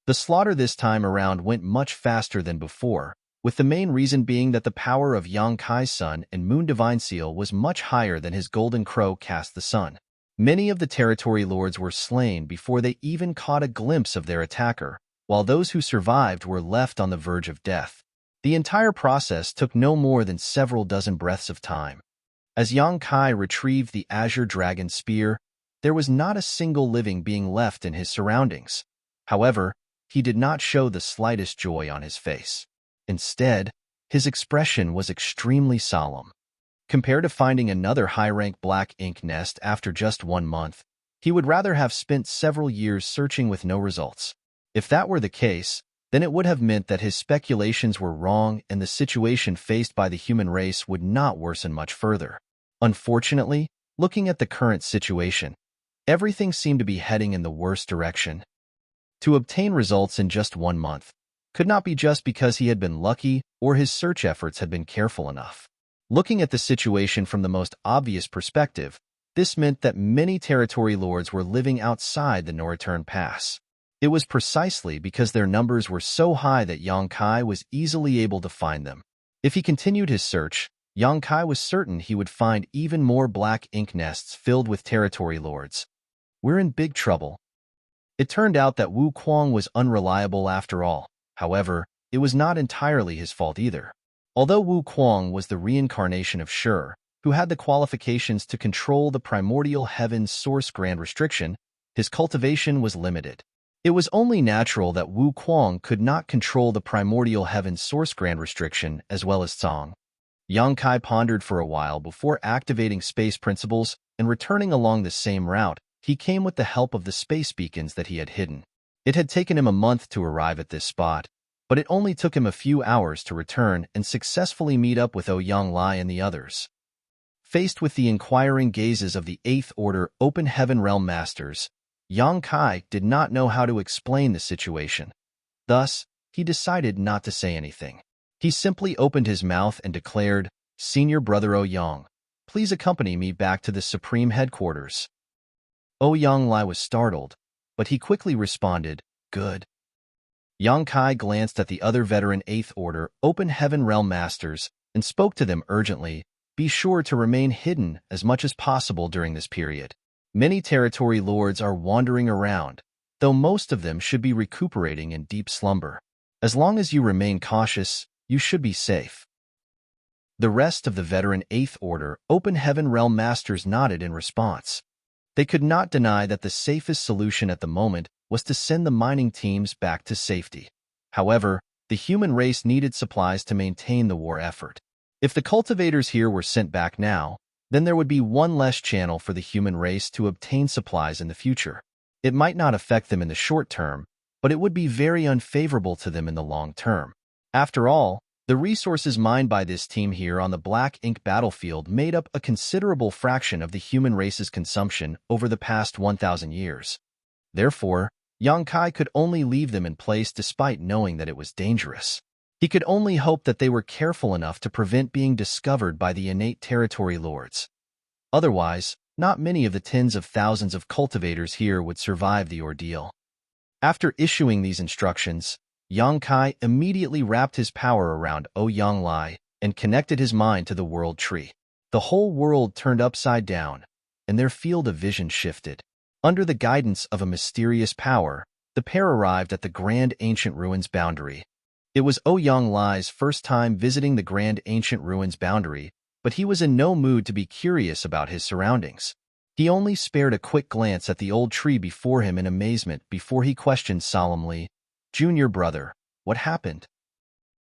The slaughter this time around went much faster than before, with the main reason being that the power of Yang Kai's sun and moon divine seal was much higher than his golden crow cast the sun. Many of the territory lords were slain before they even caught a glimpse of their attacker, while those who survived were left on the verge of death. The entire process took no more than several dozen breaths of time. As Yang Kai retrieved the azure dragon spear, there was not a single living being left in his surroundings. However, he did not show the slightest joy on his face. Instead, his expression was extremely solemn. Compared to finding another high-rank black ink nest after just 1 month, he would rather have spent several years searching with no results. If that were the case, then it would have meant that his speculations were wrong and the situation faced by the human race would not worsen much further. Unfortunately, looking at the current situation, everything seemed to be heading in the worst direction. To obtain results in just 1 month could not be just because he had been lucky or his search efforts had been careful enough. Looking at the situation from the most obvious perspective, this meant that many territory lords were living outside the no-return pass. It was precisely because their numbers were so high that Yang Kai was easily able to find them. If he continued his search, Yang Kai was certain he would find even more black ink nests filled with territory lords. We're in big trouble. It turned out that Wu Kuang was unreliable after all. However, it was not entirely his fault either. Although Wu Kuang was the reincarnation of Shi, who had the qualifications to control the primordial heaven's source grand restriction, his cultivation was limited. It was only natural that Wu Kuang could not control the primordial heaven's source grand restriction as well as Song. Yang Kai pondered for a while before activating space principles and returning along the same route. He came with the help of the space beacons that he had hidden. It had taken him a month to arrive at this spot, but it only took him a few hours to return and successfully meet up with Ouyang Lai and the others. Faced with the inquiring gazes of the 8th Order Open Heaven Realm Masters, Yang Kai did not know how to explain the situation. Thus, he decided not to say anything. He simply opened his mouth and declared, "Senior Brother Ouyang, please accompany me back to the Supreme Headquarters." Ouyang Lai was startled, but he quickly responded, "Good." Yang Kai glanced at the other veteran 8th Order Open Heaven Realm Masters and spoke to them urgently, "Be sure to remain hidden as much as possible during this period. Many territory lords are wandering around, though most of them should be recuperating in deep slumber. As long as you remain cautious, you should be safe." The rest of the veteran 8th Order Open Heaven Realm Masters nodded in response. They could not deny that the safest solution at the moment was to send the mining teams back to safety. However, the human race needed supplies to maintain the war effort. If the cultivators here were sent back now, then there would be one less channel for the human race to obtain supplies in the future. It might not affect them in the short term, but it would be very unfavorable to them in the long term. After all, the resources mined by this team here on the Black Ink battlefield made up a considerable fraction of the human race's consumption over the past 1,000 years. Therefore, Yang Kai could only leave them in place despite knowing that it was dangerous. He could only hope that they were careful enough to prevent being discovered by the innate territory lords. Otherwise, not many of the tens of thousands of cultivators here would survive the ordeal. After issuing these instructions, Yang Kai immediately wrapped his power around Ouyang Lai and connected his mind to the world tree. The whole world turned upside down, and their field of vision shifted. Under the guidance of a mysterious power, the pair arrived at the Grand Ancient Ruins boundary. It was Ouyang Lai's first time visiting the Grand Ancient Ruins boundary, but he was in no mood to be curious about his surroundings. He only spared a quick glance at the old tree before him in amazement before he questioned solemnly, "Junior brother, what happened?"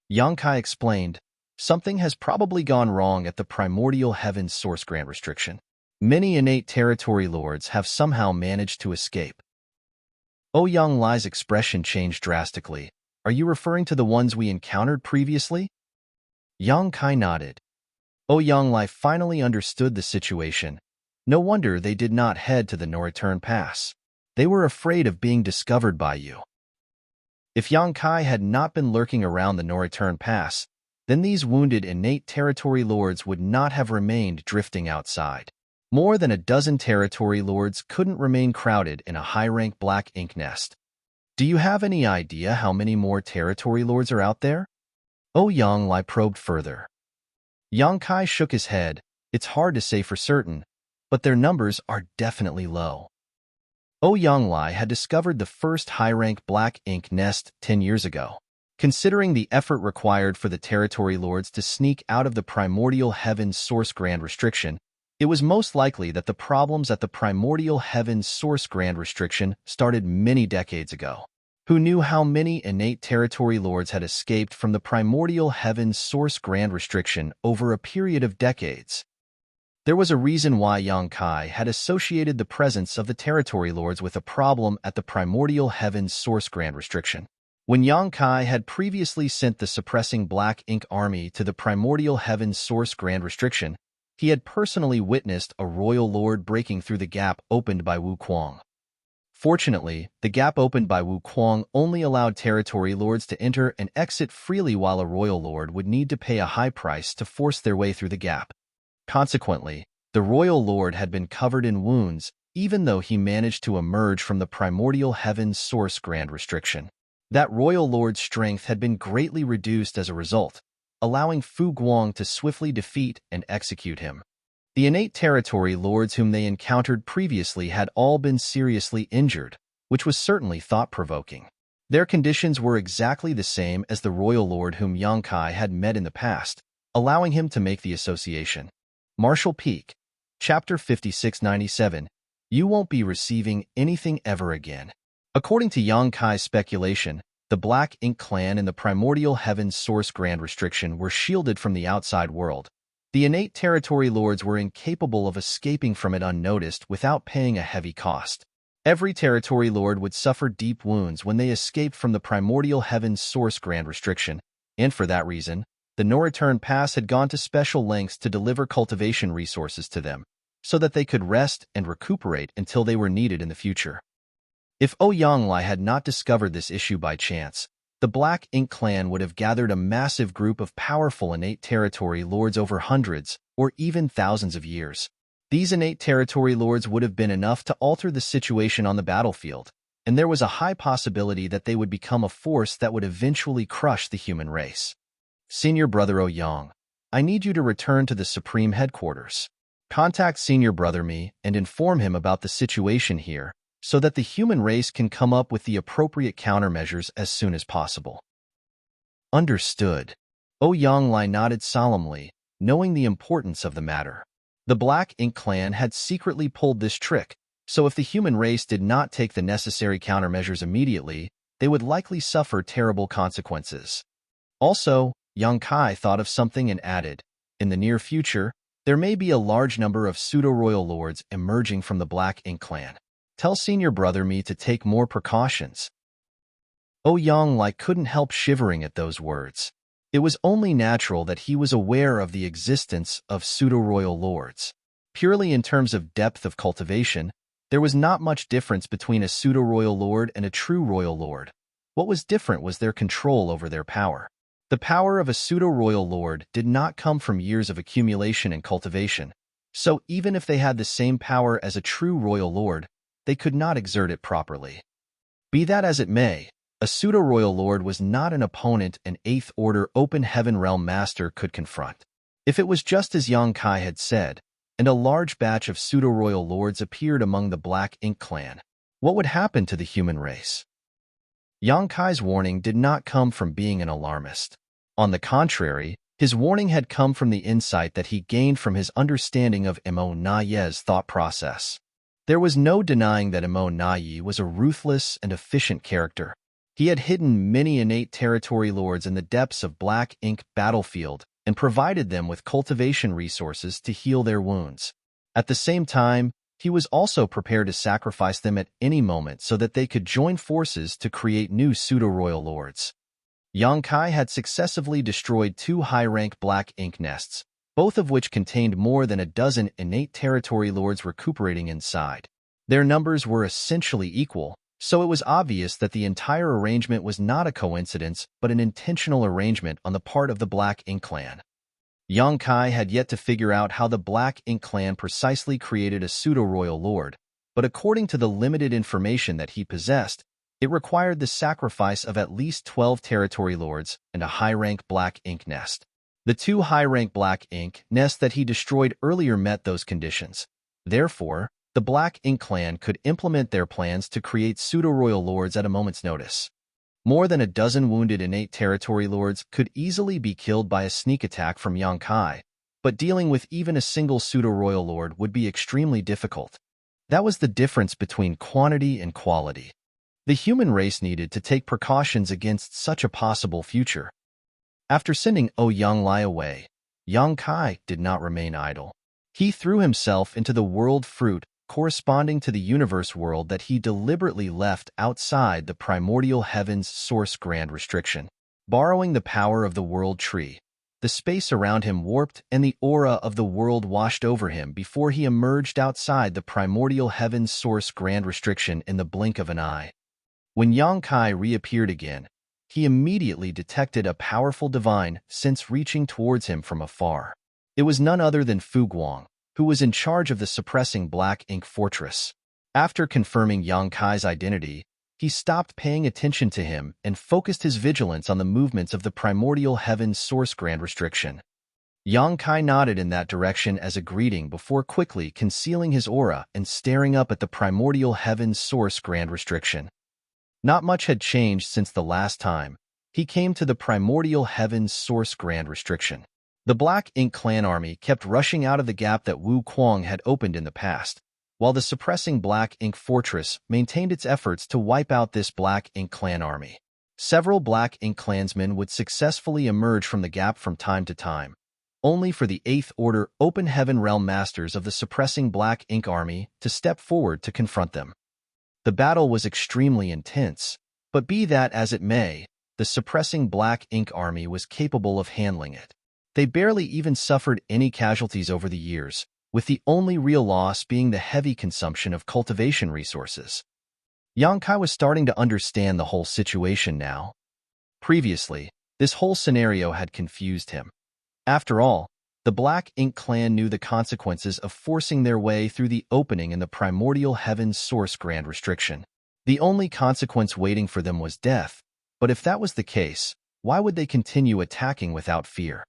Yang Kai explained, "Something has probably gone wrong at the primordial heaven's source grand restriction. Many innate territory lords have somehow managed to escape." Ouyang Lai's expression changed drastically. "Are you referring to the ones we encountered previously?" Yang Kai nodded. Ouyang Lai finally understood the situation. No wonder they did not head to the no-return pass. They were afraid of being discovered by you. If Yang Kai had not been lurking around the no-return pass, then these wounded innate territory lords would not have remained drifting outside. More than a dozen territory lords couldn't remain crowded in a high-rank black ink nest. "Do you have any idea how many more territory lords are out there?" Ouyang Lai probed further. Yang Kai shook his head. "It's hard to say for certain, but their numbers are definitely low." Ouyang Lai had discovered the first high-rank black ink nest 10 years ago. Considering the effort required for the territory lords to sneak out of the primordial heaven's source grand restriction, it was most likely that the problems at the primordial heaven's source grand restriction started many decades ago. Who knew how many innate territory lords had escaped from the primordial heaven's source grand restriction over a period of decades? There was a reason why Yang Kai had associated the presence of the territory lords with a problem at the primordial heaven's source grand restriction. When Yang Kai had previously sent the suppressing black ink army to the primordial heaven's source grand restriction, he had personally witnessed a royal lord breaking through the gap opened by Wu Kuang. Fortunately, the gap opened by Wu Kuang only allowed territory lords to enter and exit freely, while a royal lord would need to pay a high price to force their way through the gap. Consequently, the royal lord had been covered in wounds, even though he managed to emerge from the primordial heaven's source grand restriction. That royal lord's strength had been greatly reduced as a result, allowing Fu Guang to swiftly defeat and execute him. The innate territory lords whom they encountered previously had all been seriously injured, which was certainly thought-provoking. Their conditions were exactly the same as the royal lord whom Yang Kai had met in the past, allowing him to make the association. Martial Peak, Chapter 5697, "You won't be receiving anything ever again." According to Yang Kai's speculation, the Black Ink clan and the primordial heaven's source grand restriction were shielded from the outside world. The innate territory lords were incapable of escaping from it unnoticed without paying a heavy cost. Every territory lord would suffer deep wounds when they escaped from the primordial heaven's source grand restriction, and for that reason, the no-return pass had gone to special lengths to deliver cultivation resources to them, so that they could rest and recuperate until they were needed in the future. If Ouyang Lai had not discovered this issue by chance, the Black Ink clan would have gathered a massive group of powerful innate territory lords over hundreds, or even thousands of years. These innate territory lords would have been enough to alter the situation on the battlefield, and there was a high possibility that they would become a force that would eventually crush the human race. "Senior Brother Ouyang, I need you to return to the Supreme Headquarters. Contact Senior Brother Me and inform him about the situation here, so that the human race can come up with the appropriate countermeasures as soon as possible." Understood. Ouyang Lai nodded solemnly, knowing the importance of the matter. The Black Ink clan had secretly pulled this trick, so if the human race did not take the necessary countermeasures immediately, they would likely suffer terrible consequences. Also, Yang Kai thought of something and added, "In the near future, there may be a large number of pseudo-royal lords emerging from the Black Ink clan. Tell Senior Brother Me to take more precautions." Ouyang Lai couldn't help shivering at those words. It was only natural that he was aware of the existence of pseudo-royal lords. Purely in terms of depth of cultivation, there was not much difference between a pseudo-royal lord and a true royal lord. What was different was their control over their power. The power of a pseudo-royal lord did not come from years of accumulation and cultivation, so even if they had the same power as a true royal lord, they could not exert it properly. Be that as it may, a pseudo-royal lord was not an opponent an 8th Order Open Heaven Realm Master could confront. If it was just as Yang Kai had said, and a large batch of pseudo-royal lords appeared among the Black Ink clan. What would happen to the human race? Yang Kai's warning did not come from being an alarmist. On the contrary, his warning had come from the insight that he gained from his understanding of Emo Naye's thought process. There was no denying that Emo Naye was a ruthless and efficient character. He had hidden many innate territory lords in the depths of Black Ink battlefield and provided them with cultivation resources to heal their wounds. At the same time, he was also prepared to sacrifice them at any moment so that they could join forces to create new pseudo-royal lords. Yang Kai had successively destroyed 2 high-rank Black Ink nests, both of which contained more than a dozen innate territory lords recuperating inside. Their numbers were essentially equal, so it was obvious that the entire arrangement was not a coincidence but an intentional arrangement on the part of the Black Ink clan. Yang Kai had yet to figure out how the Black Ink clan precisely created a pseudo-royal lord, but according to the limited information that he possessed, it required the sacrifice of at least 12 territory lords and a high-rank Black Ink nest. The 2 high-rank Black Ink nests that he destroyed earlier met those conditions. Therefore, the Black Ink clan could implement their plans to create pseudo-royal lords at a moment's notice. More than a dozen wounded innate territory lords could easily be killed by a sneak attack from Yang Kai, but dealing with even a single pseudo-royal lord would be extremely difficult. That was the difference between quantity and quality. The human race needed to take precautions against such a possible future. After sending Yang Lai away, Yang Kai did not remain idle. He threw himself into the world fruit corresponding to the universe world that he deliberately left outside the primordial heaven's source grand restriction. Borrowing the power of the world tree, the space around him warped and the aura of the world washed over him before he emerged outside the primordial heaven's source grand restriction in the blink of an eye. When Yang Kai reappeared again, he immediately detected a powerful divine sense reaching towards him from afar. It was none other than Fu Guang, who was in charge of the suppressing Black Ink fortress. After confirming Yang Kai's identity, he stopped paying attention to him and focused his vigilance on the movements of the primordial heaven's source grand restriction. Yang Kai nodded in that direction as a greeting before quickly concealing his aura and staring up at the primordial heaven's source grand restriction. Not much had changed since the last time he came to the primordial heaven's source grand restriction. The Black Ink clan army kept rushing out of the gap that Wu Kuang had opened in the past, while the suppressing Black Ink fortress maintained its efforts to wipe out this Black Ink clan army. Several Black Ink clansmen would successfully emerge from the gap from time to time, only for the 8th Order Open Heaven Realm Masters of the suppressing Black Ink army to step forward to confront them. The battle was extremely intense, but be that as it may, the suppressing Black Ink army was capable of handling it. They barely even suffered any casualties over the years, with the only real loss being the heavy consumption of cultivation resources. Yang Kai was starting to understand the whole situation now. Previously, this whole scenario had confused him. After all, the Black Ink clan knew the consequences of forcing their way through the opening in the primordial heaven's source grand restriction. The only consequence waiting for them was death, but if that was the case, why would they continue attacking without fear?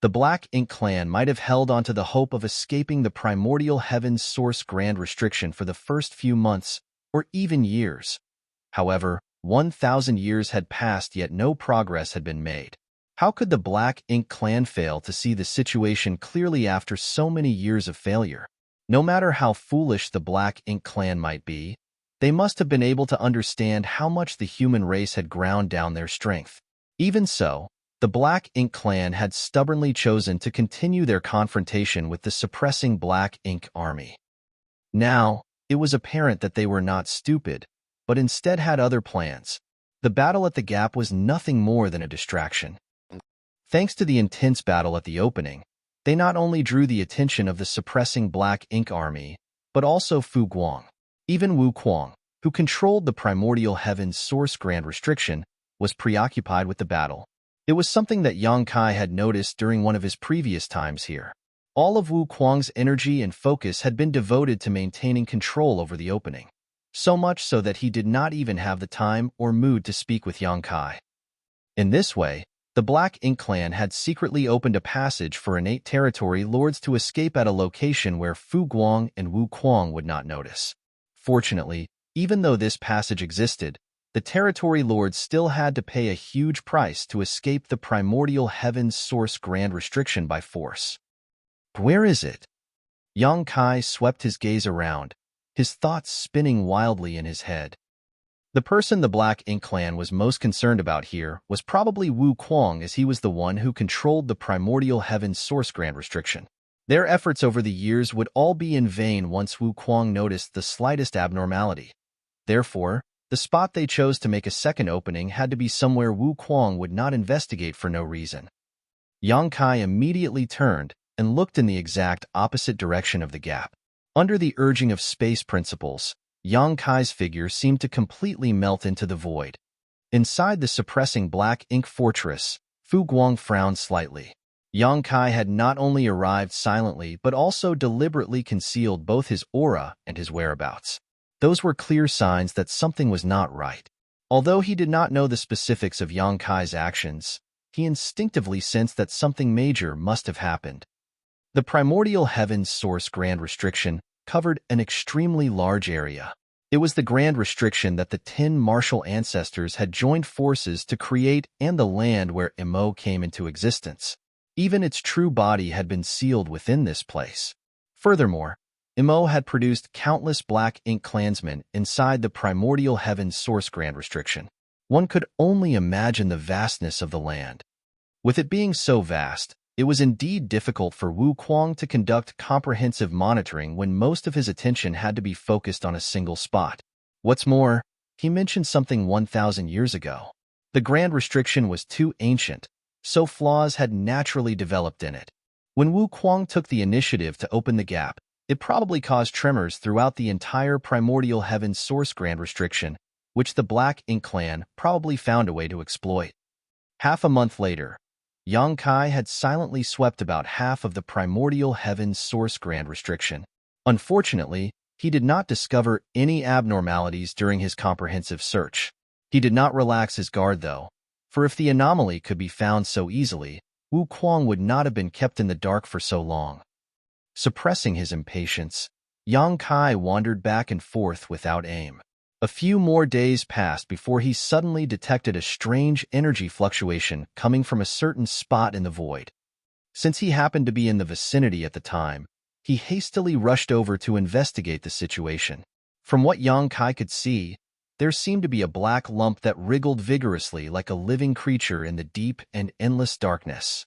The Black Ink clan might have held onto the hope of escaping the primordial heaven's source grand restriction for the first few months, or even years. However, 1,000 years had passed yet no progress had been made. How could the Black Ink clan fail to see the situation clearly after so many years of failure? No matter how foolish the Black Ink clan might be, they must have been able to understand how much the human race had ground down their strength. Even so, the Black Ink clan had stubbornly chosen to continue their confrontation with the suppressing Black Ink army. Now, it was apparent that they were not stupid, but instead had other plans. The battle at the gap was nothing more than a distraction. Thanks to the intense battle at the opening, they not only drew the attention of the suppressing Black Ink army, but also Fu Guang. Even Wu Kuang, who controlled the primordial heaven's source grand restriction, was preoccupied with the battle. It was something that Yang Kai had noticed during one of his previous times here. All of Wu Kuang's energy and focus had been devoted to maintaining control over the opening, so much so that he did not even have the time or mood to speak with Yang Kai. In this way, the The Black Ink clan had secretly opened a passage for innate territory lords to escape at a location where Fu Guang and Wu Kuang would not notice. Fortunately, even though this passage existed, the territory lords still had to pay a huge price to escape the primordial heaven's source grand restriction by force. Where is it? Yang Kai swept his gaze around, his thoughts spinning wildly in his head. The person the Black Ink clan was most concerned about here was probably Wu Kuang, as he was the one who controlled the primordial heaven's source grand restriction. Their efforts over the years would all be in vain once Wu Kuang noticed the slightest abnormality. Therefore, the spot they chose to make a second opening had to be somewhere Wu Kuang would not investigate for no reason. Yang Kai immediately turned and looked in the exact opposite direction of the gap. Under the urging of space principles, Yang Kai's figure seemed to completely melt into the void. Inside the suppressing Black Ink fortress, Fu Guang frowned slightly. Yang Kai had not only arrived silently but also deliberately concealed both his aura and his whereabouts. Those were clear signs that something was not right. Although he did not know the specifics of Yang Kai's actions, he instinctively sensed that something major must have happened. The primordial heaven's source grand restriction covered an extremely large area. It was the grand restriction that the 10 martial ancestors had joined forces to create and the land where Emo came into existence. Even its true body had been sealed within this place. Furthermore, Emo had produced countless Black Ink clansmen inside the primordial heaven's source grand restriction. One could only imagine the vastness of the land. With it being so vast, it was indeed difficult for Wu Kuang to conduct comprehensive monitoring when most of his attention had to be focused on a single spot. What's more, he mentioned something 1,000 years ago. The grand restriction was too ancient, so flaws had naturally developed in it. When Wu Kuang took the initiative to open the gap, it probably caused tremors throughout the entire primordial heaven's source grand restriction, which the Black Ink clan probably found a way to exploit. Half a month later, Yang Kai had silently swept about half of the primordial heaven's source grand restriction. Unfortunately, he did not discover any abnormalities during his comprehensive search. He did not relax his guard, though, for if the anomaly could be found so easily, Wu Kuang would not have been kept in the dark for so long. Suppressing his impatience, Yang Kai wandered back and forth without aim. A few more days passed before he suddenly detected a strange energy fluctuation coming from a certain spot in the void. Since he happened to be in the vicinity at the time, he hastily rushed over to investigate the situation. From what Yang Kai could see, there seemed to be a black lump that wriggled vigorously like a living creature in the deep and endless darkness.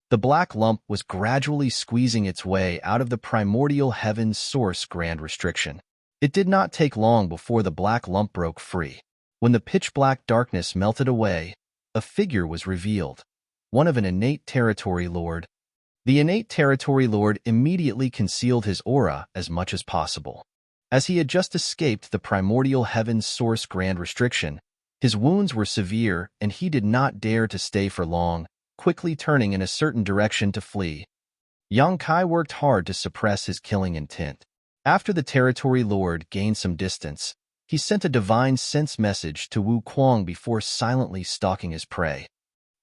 The black lump was gradually squeezing its way out of the primordial heaven's source grand restriction. It did not take long before the black lump broke free. When the pitch-black darkness melted away, a figure was revealed, one of an innate territory lord. The innate territory lord immediately concealed his aura as much as possible. As he had just escaped the primordial heaven's source grand restriction, his wounds were severe and he did not dare to stay for long, quickly turning in a certain direction to flee. Yang Kai worked hard to suppress his killing intent. After the territory lord gained some distance, he sent a divine sense message to Wu Kuang before silently stalking his prey.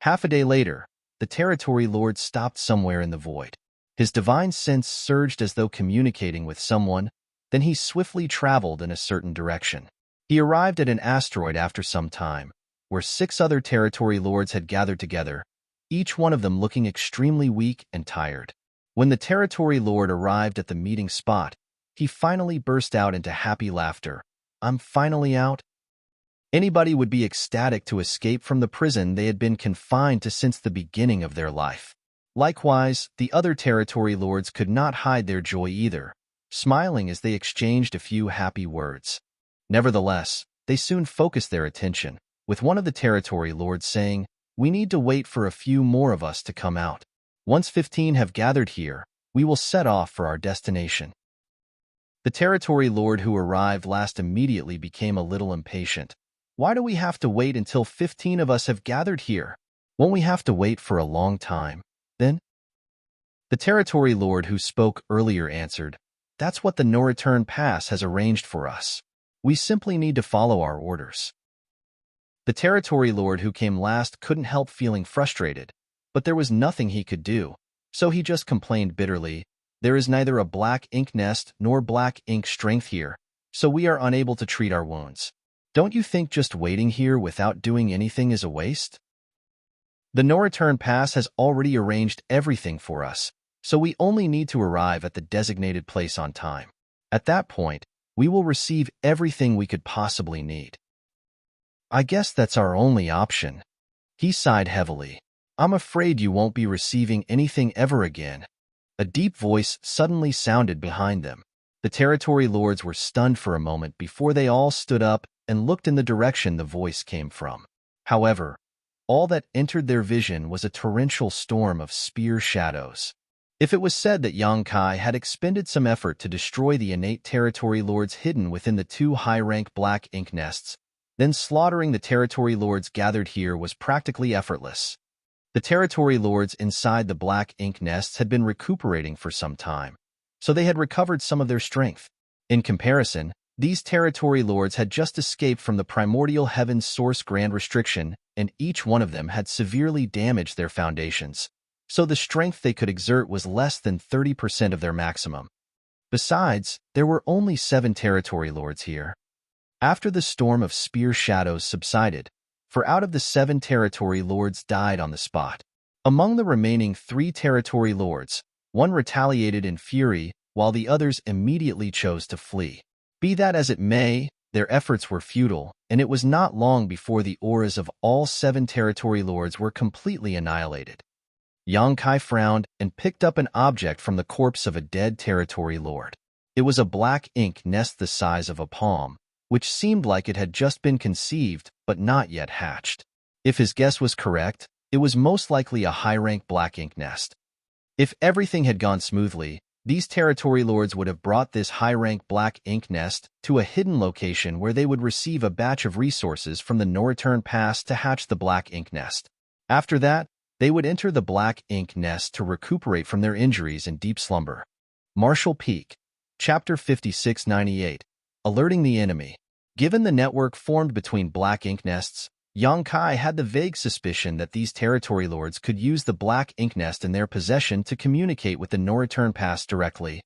Half a day later, the territory lord stopped somewhere in the void. His divine sense surged as though communicating with someone, then he swiftly traveled in a certain direction. He arrived at an asteroid after some time, where 6 other territory lords had gathered together, each one of them looking extremely weak and tired. When the territory lord arrived at the meeting spot, he finally burst out into happy laughter. "I'm finally out?" Anybody would be ecstatic to escape from the prison they had been confined to since the beginning of their life. Likewise, the other territory lords could not hide their joy either, smiling as they exchanged a few happy words. Nevertheless, they soon focused their attention, with one of the territory lords saying, "We need to wait for a few more of us to come out. Once 15 have gathered here, we will set off for our destination." The territory lord who arrived last immediately became a little impatient. "Why do we have to wait until 15 of us have gathered here? Won't we have to wait for a long time, then?" The territory lord who spoke earlier answered, "That's what the no-return pass has arranged for us. We simply need to follow our orders." The territory lord who came last couldn't help feeling frustrated, but there was nothing he could do, so he just complained bitterly, "There is neither a black ink nest nor black ink strength here, so we are unable to treat our wounds. Don't you think just waiting here without doing anything is a waste? The no-return pass has already arranged everything for us, so we only need to arrive at the designated place on time. At that point, we will receive everything we could possibly need." "I guess that's our only option." He sighed heavily. "I'm afraid you won't be receiving anything ever again." A deep voice suddenly sounded behind them. The territory lords were stunned for a moment before they all stood up and looked in the direction the voice came from. However, all that entered their vision was a torrential storm of spear shadows. If it was said that Yang Kai had expended some effort to destroy the innate territory lords hidden within the two high-rank black ink nests, then slaughtering the territory lords gathered here was practically effortless. The territory lords inside the black ink nests had been recuperating for some time, so they had recovered some of their strength. In comparison, these territory lords had just escaped from the primordial heaven's source grand restriction, and each one of them had severely damaged their foundations, so the strength they could exert was less than 30% of their maximum. Besides, there were only 7 territory lords here. After the storm of spear shadows subsided, 4 out of the 7 territory lords died on the spot. Among the remaining 3 territory lords, 1 retaliated in fury, while the others immediately chose to flee. Be that as it may, their efforts were futile, and it was not long before the auras of all 7 territory lords were completely annihilated. Yang Kai frowned and picked up an object from the corpse of a dead territory lord. It was a black ink nest the size of a palm, which seemed like it had just been conceived but not yet hatched. If his guess was correct, it was most likely a high-rank black ink nest. If everything had gone smoothly, these territory lords would have brought this high-rank black ink nest to a hidden location where they would receive a batch of resources from the no-return pass to hatch the black ink nest. After that, they would enter the black ink nest to recuperate from their injuries in deep slumber. Marshall Peak, Chapter 5698, Alerting the Enemy. Given the network formed between black ink nests, Yang Kai had the vague suspicion that these territory lords could use the black ink nest in their possession to communicate with the no-return pass directly.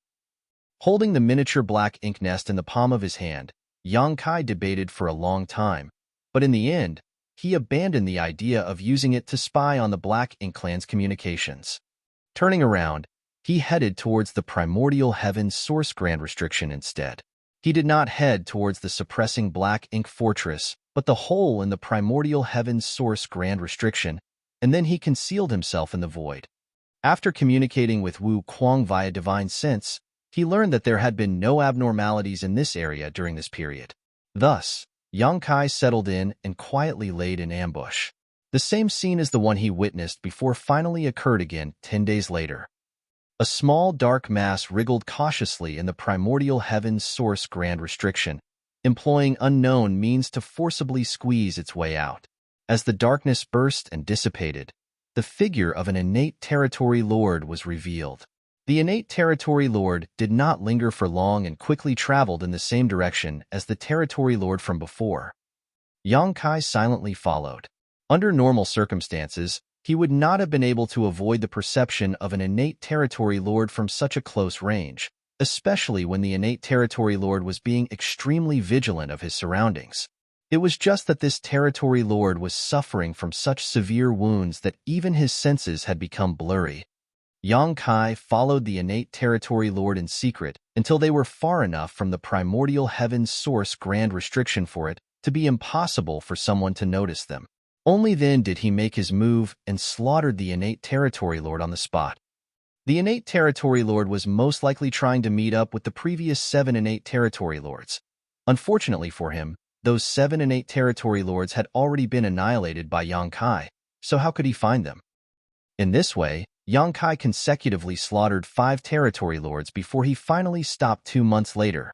Holding the miniature black ink nest in the palm of his hand, Yang Kai debated for a long time, but in the end, he abandoned the idea of using it to spy on the Black Ink clan's communications. Turning around, he headed towards the primordial heaven's source grand restriction instead. He did not head towards the suppressing Black Ink fortress, but the hole in the primordial heaven's source grand restriction, and then he concealed himself in the void. After communicating with Wu Kuang via divine sense, he learned that there had been no abnormalities in this area during this period. Thus, Yang Kai settled in and quietly laid in ambush. The same scene as the one he witnessed before finally occurred again 10 days later. A small dark mass wriggled cautiously in the primordial heaven's source grand restriction, employing unknown means to forcibly squeeze its way out. As the darkness burst and dissipated, the figure of an innate territory lord was revealed. The innate territory lord did not linger for long and quickly traveled in the same direction as the territory lord from before. Yang Kai silently followed. Under normal circumstances, he would not have been able to avoid the perception of an innate territory lord from such a close range, especially when the innate territory lord was being extremely vigilant of his surroundings. It was just that this territory lord was suffering from such severe wounds that even his senses had become blurry. Yang Kai followed the innate territory lord in secret until they were far enough from the primordial heaven's source grand restriction for it to be impossible for someone to notice them. Only then did he make his move and slaughtered the innate territory lord on the spot. The innate territory lord was most likely trying to meet up with the previous 7 innate territory lords. Unfortunately for him, those 7 innate territory lords had already been annihilated by Yang Kai, so how could he find them? In this way, Yang Kai consecutively slaughtered 5 territory lords before he finally stopped 2 months later.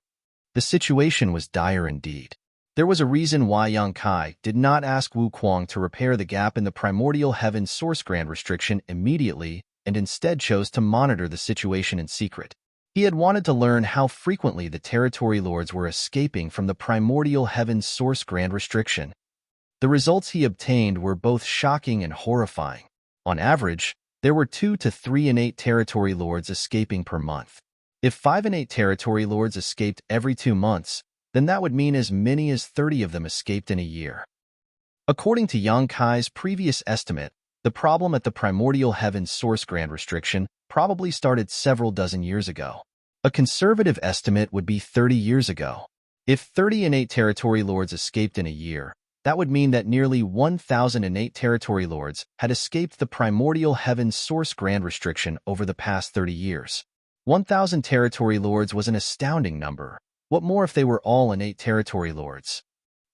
The situation was dire indeed. There was a reason why Yang Kai did not ask Wu Kuang to repair the gap in the primordial heaven source grand restriction immediately and instead chose to monitor the situation in secret. He had wanted to learn how frequently the territory lords were escaping from the primordial heaven source grand restriction. The results he obtained were both shocking and horrifying. On average, there were 2 to 3 innate territory lords escaping per month. If 5 innate territory lords escaped every 2 months, then that would mean as many as 30 of them escaped in a year. According to Yang Kai's previous estimate, the problem at the primordial heavens source grand restriction probably started several dozen years ago. A conservative estimate would be 30 years ago. If 30 innate territory lords escaped in a year, that would mean that nearly 1,000 innate territory lords had escaped the primordial heavens source grand restriction over the past 30 years. 1,000 territory lords was an astounding number. What more if they were all innate territory lords?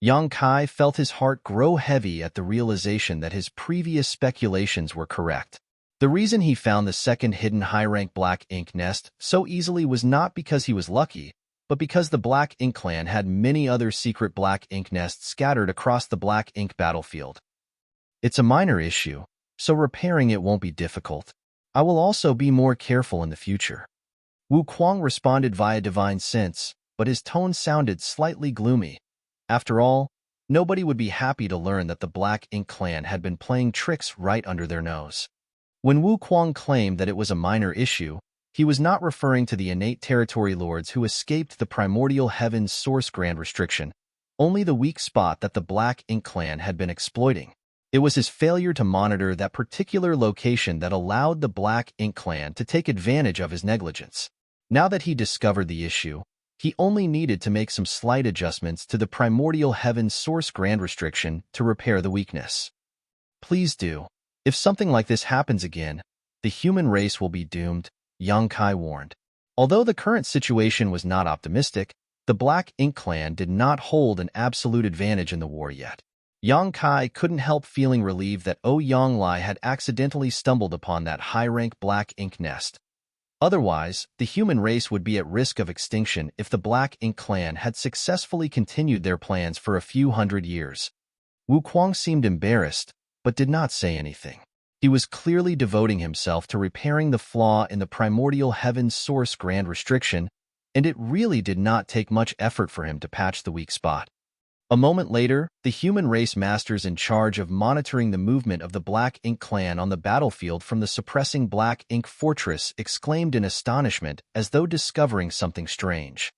Yang Kai felt his heart grow heavy at the realization that his previous speculations were correct. The reason he found the second hidden high-rank black ink nest so easily was not because he was lucky, but because the Black Ink clan had many other secret black ink nests scattered across the black ink battlefield. It's a minor issue, so repairing it won't be difficult. I will also be more careful in the future. Wu Kuang responded via divine sense, but his tone sounded slightly gloomy. After all, nobody would be happy to learn that the Black Ink clan had been playing tricks right under their nose. When Wu Kuang claimed that it was a minor issue, he was not referring to the innate territory lords who escaped the primordial heavens source grand restriction, only the weak spot that the Black Ink clan had been exploiting. It was his failure to monitor that particular location that allowed the Black Ink clan to take advantage of his negligence. Now that he discovered the issue, he only needed to make some slight adjustments to the primordial heavens source grand restriction to repair the weakness. Please do. If something like this happens again, the human race will be doomed, Yang Kai warned. Although the current situation was not optimistic, the Black Ink clan did not hold an absolute advantage in the war yet. Yang Kai couldn't help feeling relieved that Yang Lai had accidentally stumbled upon that high-rank black ink nest. Otherwise, the human race would be at risk of extinction if the Black Ink clan had successfully continued their plans for a few hundred years. Wu Kuang seemed embarrassed, but did not say anything. He was clearly devoting himself to repairing the flaw in the primordial heavens source grand restriction, and it really did not take much effort for him to patch the weak spot. A moment later, the human race masters in charge of monitoring the movement of the Black Ink clan on the battlefield from the suppressing Black Ink fortress exclaimed in astonishment as though discovering something strange.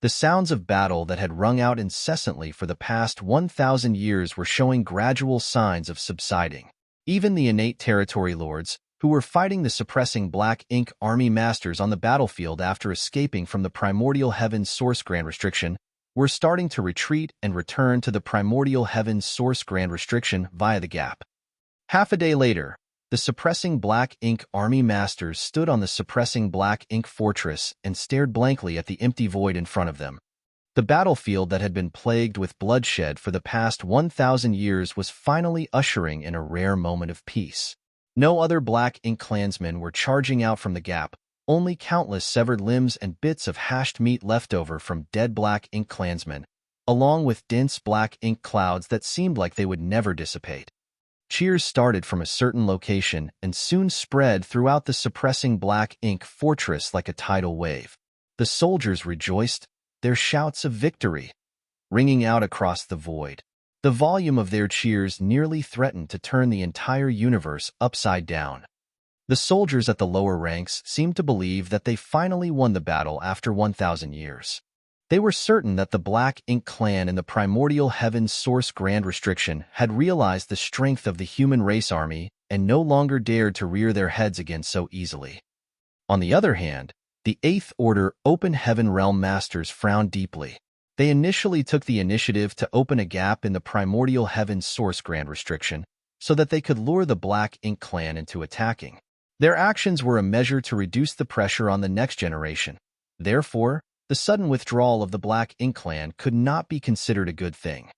The sounds of battle that had rung out incessantly for the past 1,000 years were showing gradual signs of subsiding. Even the innate territory lords, who were fighting the suppressing Black Ink army masters on the battlefield after escaping from the primordial heavens source grand restriction, were starting to retreat and return to the primordial heavens source grand restriction via the gap. Half a day later, the suppressing Black Ink army masters stood on the suppressing Black Ink fortress and stared blankly at the empty void in front of them. The battlefield that had been plagued with bloodshed for the past 1,000 years was finally ushering in a rare moment of peace. No other Black Ink clansmen were charging out from the gap, only countless severed limbs and bits of hashed meat left over from dead Black Ink clansmen, along with dense black ink clouds that seemed like they would never dissipate. Cheers started from a certain location and soon spread throughout the suppressing Black Ink fortress like a tidal wave. The soldiers rejoiced, their shouts of victory ringing out across the void. The volume of their cheers nearly threatened to turn the entire universe upside down. The soldiers at the lower ranks seemed to believe that they finally won the battle after 1,000 years. They were certain that the Black Ink clan and the primordial heavens source grand restriction had realized the strength of the human race army and no longer dared to rear their heads again so easily. On the other hand, the Eighth Order Open Heaven Realm Masters frowned deeply. They initially took the initiative to open a gap in the primordial heavens source grand restriction so that they could lure the Black Ink clan into attacking. Their actions were a measure to reduce the pressure on the next generation. Therefore, the sudden withdrawal of the Black Ink clan could not be considered a good thing.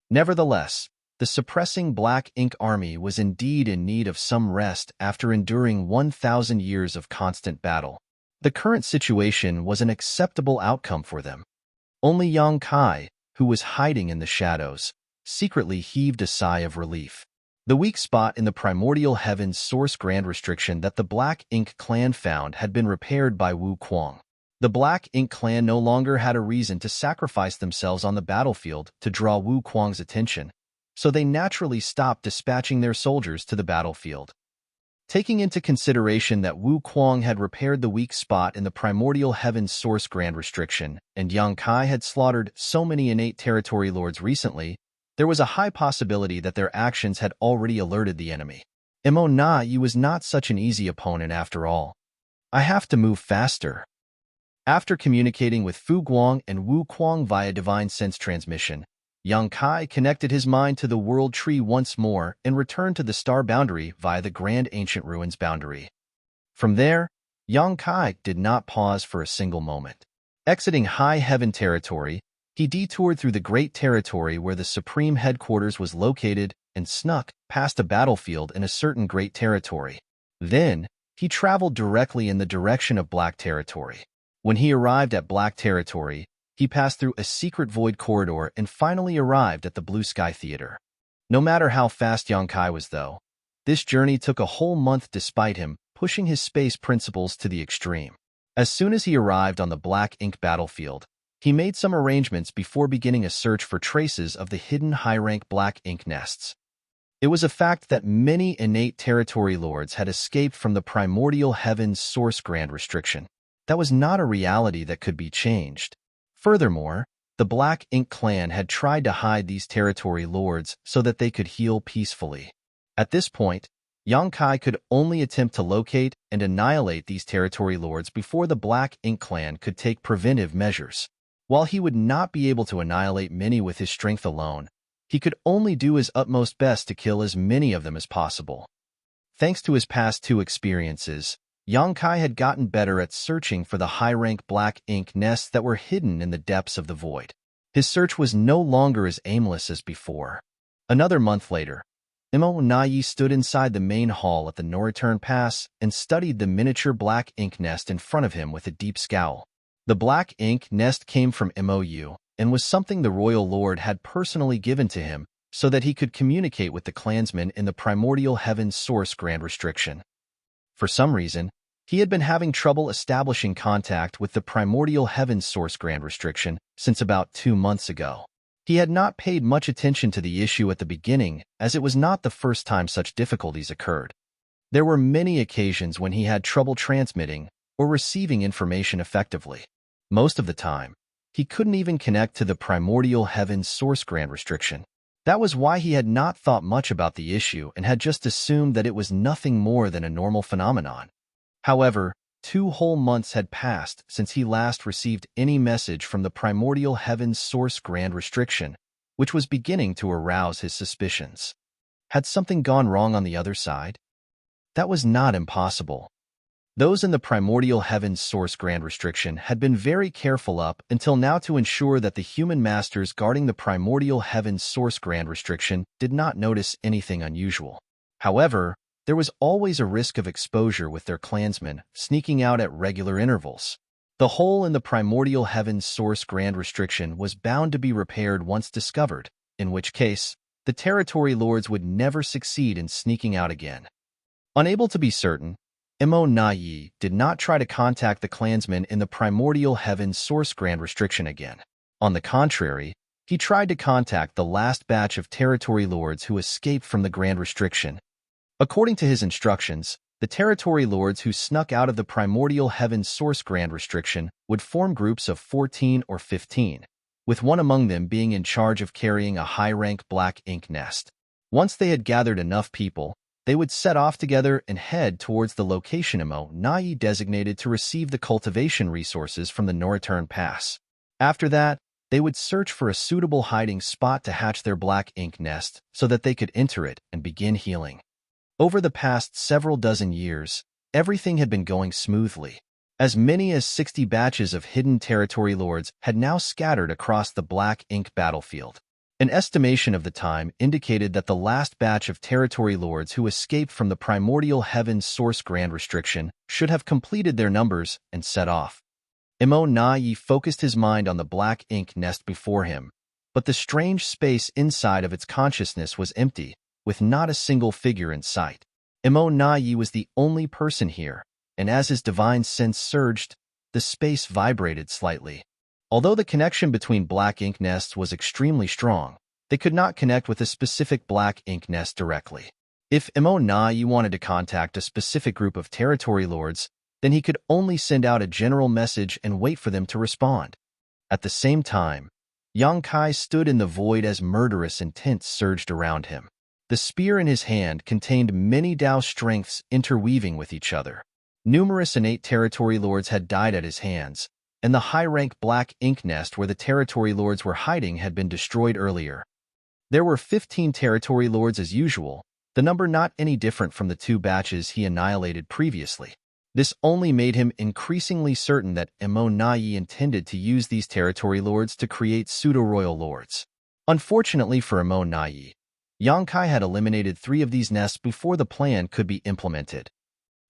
Nevertheless, the suppressing Black Ink army was indeed in need of some rest after enduring 1,000 years of constant battle. The current situation was an acceptable outcome for them. Only Yang Kai, who was hiding in the shadows, secretly heaved a sigh of relief. The weak spot in the primordial heavens source grand restriction that the Black Ink clan found had been repaired by Wu Kuang. The Black Ink clan no longer had a reason to sacrifice themselves on the battlefield to draw Wu Kuang's attention, so they naturally stopped dispatching their soldiers to the battlefield. Taking into consideration that Wu Kuang had repaired the weak spot in the primordial heaven's source grand restriction, and Yang Kai had slaughtered so many innate territory lords recently, there was a high possibility that their actions had already alerted the enemy. Mo Na Yi was not such an easy opponent after all. I have to move faster. After communicating with Fu Guang and Wu Kuang via divine sense transmission, Yang Kai connected his mind to the world tree once more and returned to the star boundary via the grand ancient ruins boundary. From there, Yang Kai did not pause for a single moment. Exiting high heaven territory, he detoured through the great territory where the supreme headquarters was located and snuck past a battlefield in a certain great territory. Then, he traveled directly in the direction of Black Territory. When he arrived at Black Territory, he passed through a secret void corridor and finally arrived at the Blue Sky Theater. No matter how fast Yang Kai was, though, this journey took a whole month despite him pushing his space principles to the extreme. As soon as he arrived on the Black Ink battlefield, he made some arrangements before beginning a search for traces of the hidden high-rank Black Ink nests. It was a fact that many innate territory lords had escaped from the primordial heaven's source grand restriction. That was not a reality that could be changed. Furthermore, the Black Ink clan had tried to hide these territory lords so that they could heal peacefully. At this point, Yang Kai could only attempt to locate and annihilate these territory lords before the Black Ink clan could take preventive measures. While he would not be able to annihilate many with his strength alone, he could only do his utmost best to kill as many of them as possible. Thanks to his past two experiences, Yang Kai had gotten better at searching for the high-rank Black Ink nests that were hidden in the depths of the void. His search was no longer as aimless as before. Another month later, Mo Na Yi stood inside the main hall at the No-Return Pass and studied the miniature Black Ink nest in front of him with a deep scowl. The Black Ink nest came from Mou and was something the Royal Lord had personally given to him so that he could communicate with the clansmen in the primordial heaven's source grand restriction. For some reason, he had been having trouble establishing contact with the primordial heaven's source grand restriction since about 2 months ago. He had not paid much attention to the issue at the beginning, as it was not the first time such difficulties occurred. There were many occasions when he had trouble transmitting or receiving information effectively. Most of the time, he couldn't even connect to the primordial heaven's source grand restriction. That was why he had not thought much about the issue and had just assumed that it was nothing more than a normal phenomenon. However, 2 whole months had passed since he last received any message from the primordial heaven's source grand restriction, which was beginning to arouse his suspicions. Had something gone wrong on the other side? That was not impossible. Those in the primordial heaven's source grand restriction had been very careful up until now to ensure that the human masters guarding the primordial heaven's source grand restriction did not notice anything unusual. However, there was always a risk of exposure with their clansmen sneaking out at regular intervals. The hole in the primordial heaven's source grand restriction was bound to be repaired once discovered, in which case, the territory lords would never succeed in sneaking out again. Unable to be certain, Mo Na Yi did not try to contact the clansmen in the primordial heaven's source grand restriction again. On the contrary, he tried to contact the last batch of territory lords who escaped from the grand restriction. According to his instructions, the territory lords who snuck out of the primordial heaven's source grand restriction would form groups of 14 or 15, with one among them being in charge of carrying a high-rank Black Ink nest. Once they had gathered enough people, they would set off together and head towards the location Mo Na Yi designated to receive the cultivation resources from the No-Return Pass. After that, they would search for a suitable hiding spot to hatch their Black Ink nest so that they could enter it and begin healing. Over the past several dozen years, everything had been going smoothly. As many as 60 batches of hidden territory lords had now scattered across the Black Ink battlefield. An estimation of the time indicated that the last batch of territory lords who escaped from the primordial heaven's source grand restriction should have completed their numbers and set off. Mo Na Yi focused his mind on the Black Ink nest before him, but the strange space inside of its consciousness was empty, with not a single figure in sight. Mo Na Yi was the only person here, and as his divine sense surged, the space vibrated slightly. Although the connection between Black Ink nests was extremely strong, They could not connect with a specific black ink nest directly. If Embark wanted to contact a specific group of territory lords, then he could only send out a general message and wait for them to respond. At the same time, Yang Kai stood in the void as murderous intent surged around him. The spear in his hand contained many Dao strengths interweaving with each other. Numerous innate territory lords had died at his hands, and the high-rank black ink nest where the territory lords were hiding had been destroyed earlier. There were 15 territory lords as usual, the number not any different from the 2 batches he annihilated previously. This only made him increasingly certain that Embark intended to use these territory lords to create pseudo-royal lords. Unfortunately for Embark, Yang Kai had eliminated 3 of these nests before the plan could be implemented.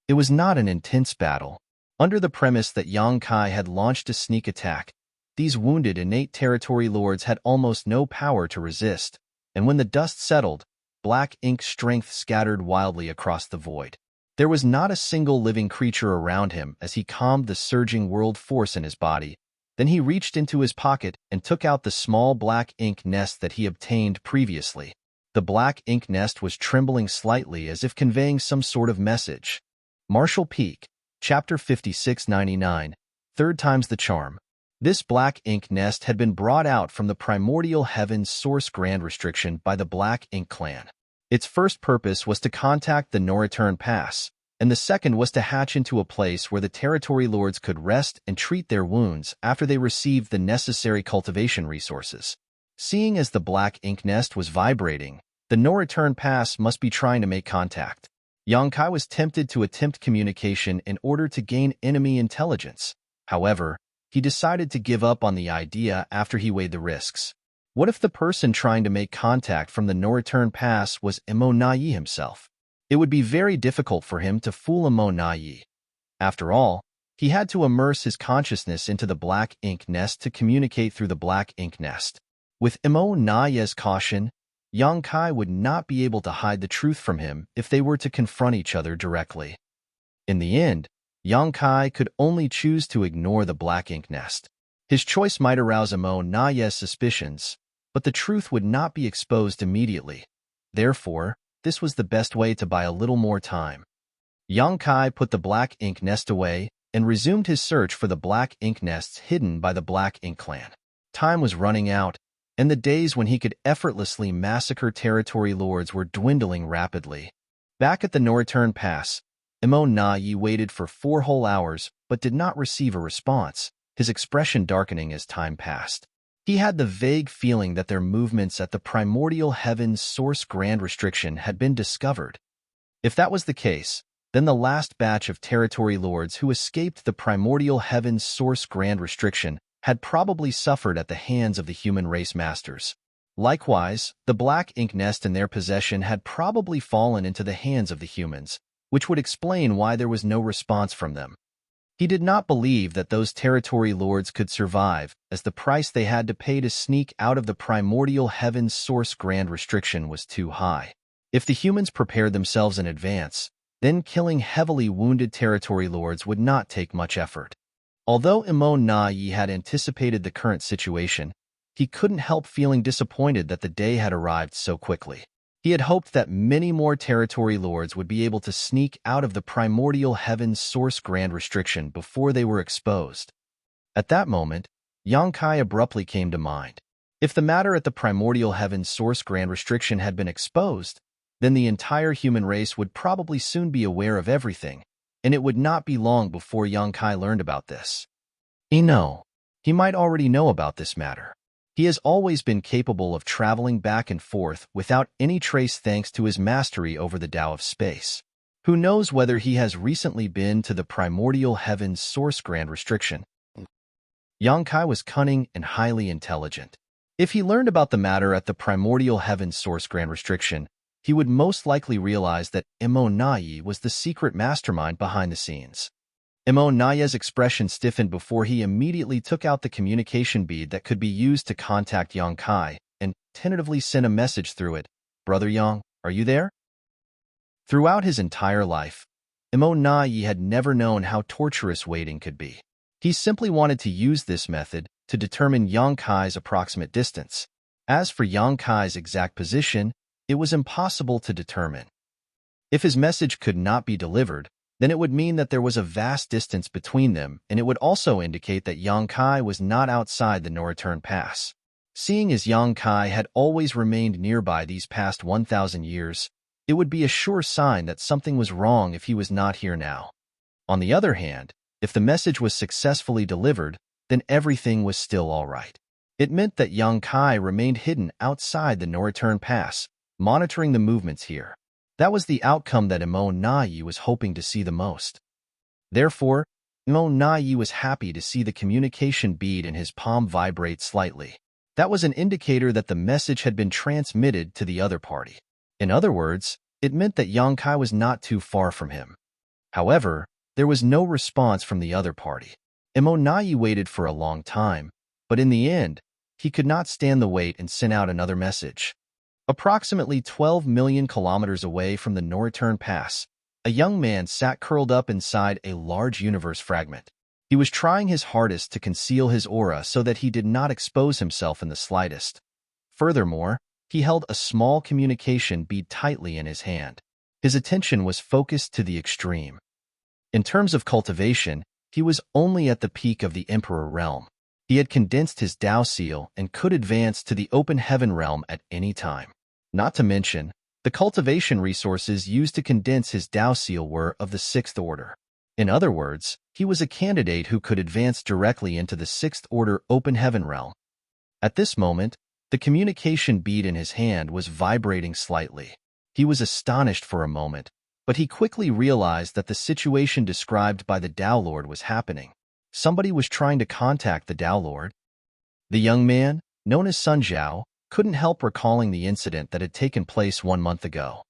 It was not an intense battle. Under the premise that Yang Kai had launched a sneak attack, these wounded innate territory lords had almost no power to resist, and when the dust settled, black ink strength scattered wildly across the void. There was not a single living creature around him as he calmed the surging world force in his body. Then he reached into his pocket and took out the small black ink nest that he obtained previously. The black ink nest was trembling slightly as if conveying some sort of message. Martial Peak, Chapter 5699, Third Time's the Charm. This black ink nest had been brought out from the primordial heaven's source grand restriction by the Black Ink clan. Its first purpose was to contact the no-return pass, and the second was to hatch into a place where the territory lords could rest and treat their wounds after they received the necessary cultivation resources. Seeing as the black ink nest was vibrating, the no-return pass must be trying to make contact. Yang Kai was tempted to attempt communication in order to gain enemy intelligence. However, he decided to give up on the idea after he weighed the risks. What if the person trying to make contact from the no-return pass was Embark himself? It would be very difficult for him to fool Embark. After all, he had to immerse his consciousness into the black ink nest to communicate through the black ink nest. With Embark's caution, Yang Kai would not be able to hide the truth from him if they were to confront each other directly. In the end, Yang Kai could only choose to ignore the black ink nest. His choice might arouse Embark's suspicions, but the truth would not be exposed immediately. Therefore, this was the best way to buy a little more time. Yang Kai put the black ink nest away and resumed his search for the black ink nests hidden by the Black Ink clan. Time was running out, and the days when he could effortlessly massacre territory lords were dwindling rapidly. Back at the no-return pass, Embark waited for 4 whole hours but did not receive a response, his expression darkening as time passed. He had the vague feeling that their movements at the primordial heaven's source grand restriction had been discovered. If that was the case, then the last batch of territory lords who escaped the primordial heaven's source grand restriction had probably suffered at the hands of the human race masters. Likewise, the black ink nest in their possession had probably fallen into the hands of the humans, which would explain why there was no response from them. He did not believe that those territory lords could survive, as the price they had to pay to sneak out of the primordial heaven's source grand restriction was too high. If the humans prepared themselves in advance, then killing heavily wounded territory lords would not take much effort. Although Embark had anticipated the current situation, he couldn't help feeling disappointed that the day had arrived so quickly. He had hoped that many more territory lords would be able to sneak out of the primordial heaven's source grand restriction before they were exposed. At that moment, Yang Kai abruptly came to mind. If the matter at the primordial heaven's source grand restriction had been exposed, then the entire human race would probably soon be aware of everything, and it would not be long before Yang Kai learned about this. He might already know about this matter. He has always been capable of traveling back and forth without any trace thanks to his mastery over the Tao of space. Who knows whether he has recently been to the primordial heaven's source grand restriction? Yang Kai was cunning and highly intelligent. If he learned about the matter at the primordial heaven's source grand restriction, he would most likely realize that Embark was the secret mastermind behind the scenes. Embark's expression stiffened before he immediately took out the communication bead that could be used to contact Yang Kai and tentatively sent a message through it. "Brother Yang, are you there?" Throughout his entire life, Embark had never known how torturous waiting could be. He simply wanted to use this method to determine Yang Kai's approximate distance. As for Yang Kai's exact position, it was impossible to determine. If his message could not be delivered, then it would mean that there was a vast distance between them, and it would also indicate that Yang Kai was not outside the no-return pass. Seeing as Yang Kai had always remained nearby these past 1,000 years, it would be a sure sign that something was wrong if he was not here now. On the other hand, if the message was successfully delivered, then everything was still all right. It meant that Yang Kai remained hidden outside the no-return pass, monitoring the movements here. That was the outcome that Imo Nai was hoping to see the most. Therefore, Imo Nai was happy to see the communication bead in his palm vibrate slightly. That was an indicator that the message had been transmitted to the other party. In other words, it meant that Yang Kai was not too far from him. However, there was no response from the other party. Imo Nai waited for a long time, but in the end, he could not stand the wait and sent out another message. Approximately 12 million kilometers away from the no-return pass, a young man sat curled up inside a large universe fragment. He was trying his hardest to conceal his aura so that he did not expose himself in the slightest. Furthermore, he held a small communication bead tightly in his hand. His attention was focused to the extreme. In terms of cultivation, he was only at the peak of the Emperor realm. He had condensed his Dao seal and could advance to the open heaven realm at any time. Not to mention, the cultivation resources used to condense his Dao seal were of the 6th order. In other words, he was a candidate who could advance directly into the 6th order open heaven realm. At this moment, the communication bead in his hand was vibrating slightly. He was astonished for a moment, but he quickly realized that the situation described by the Dao Lord was happening. Somebody was trying to contact the Dao Lord. The young man, known as Sun Zhao, couldn't help recalling the incident that had taken place 1 month ago.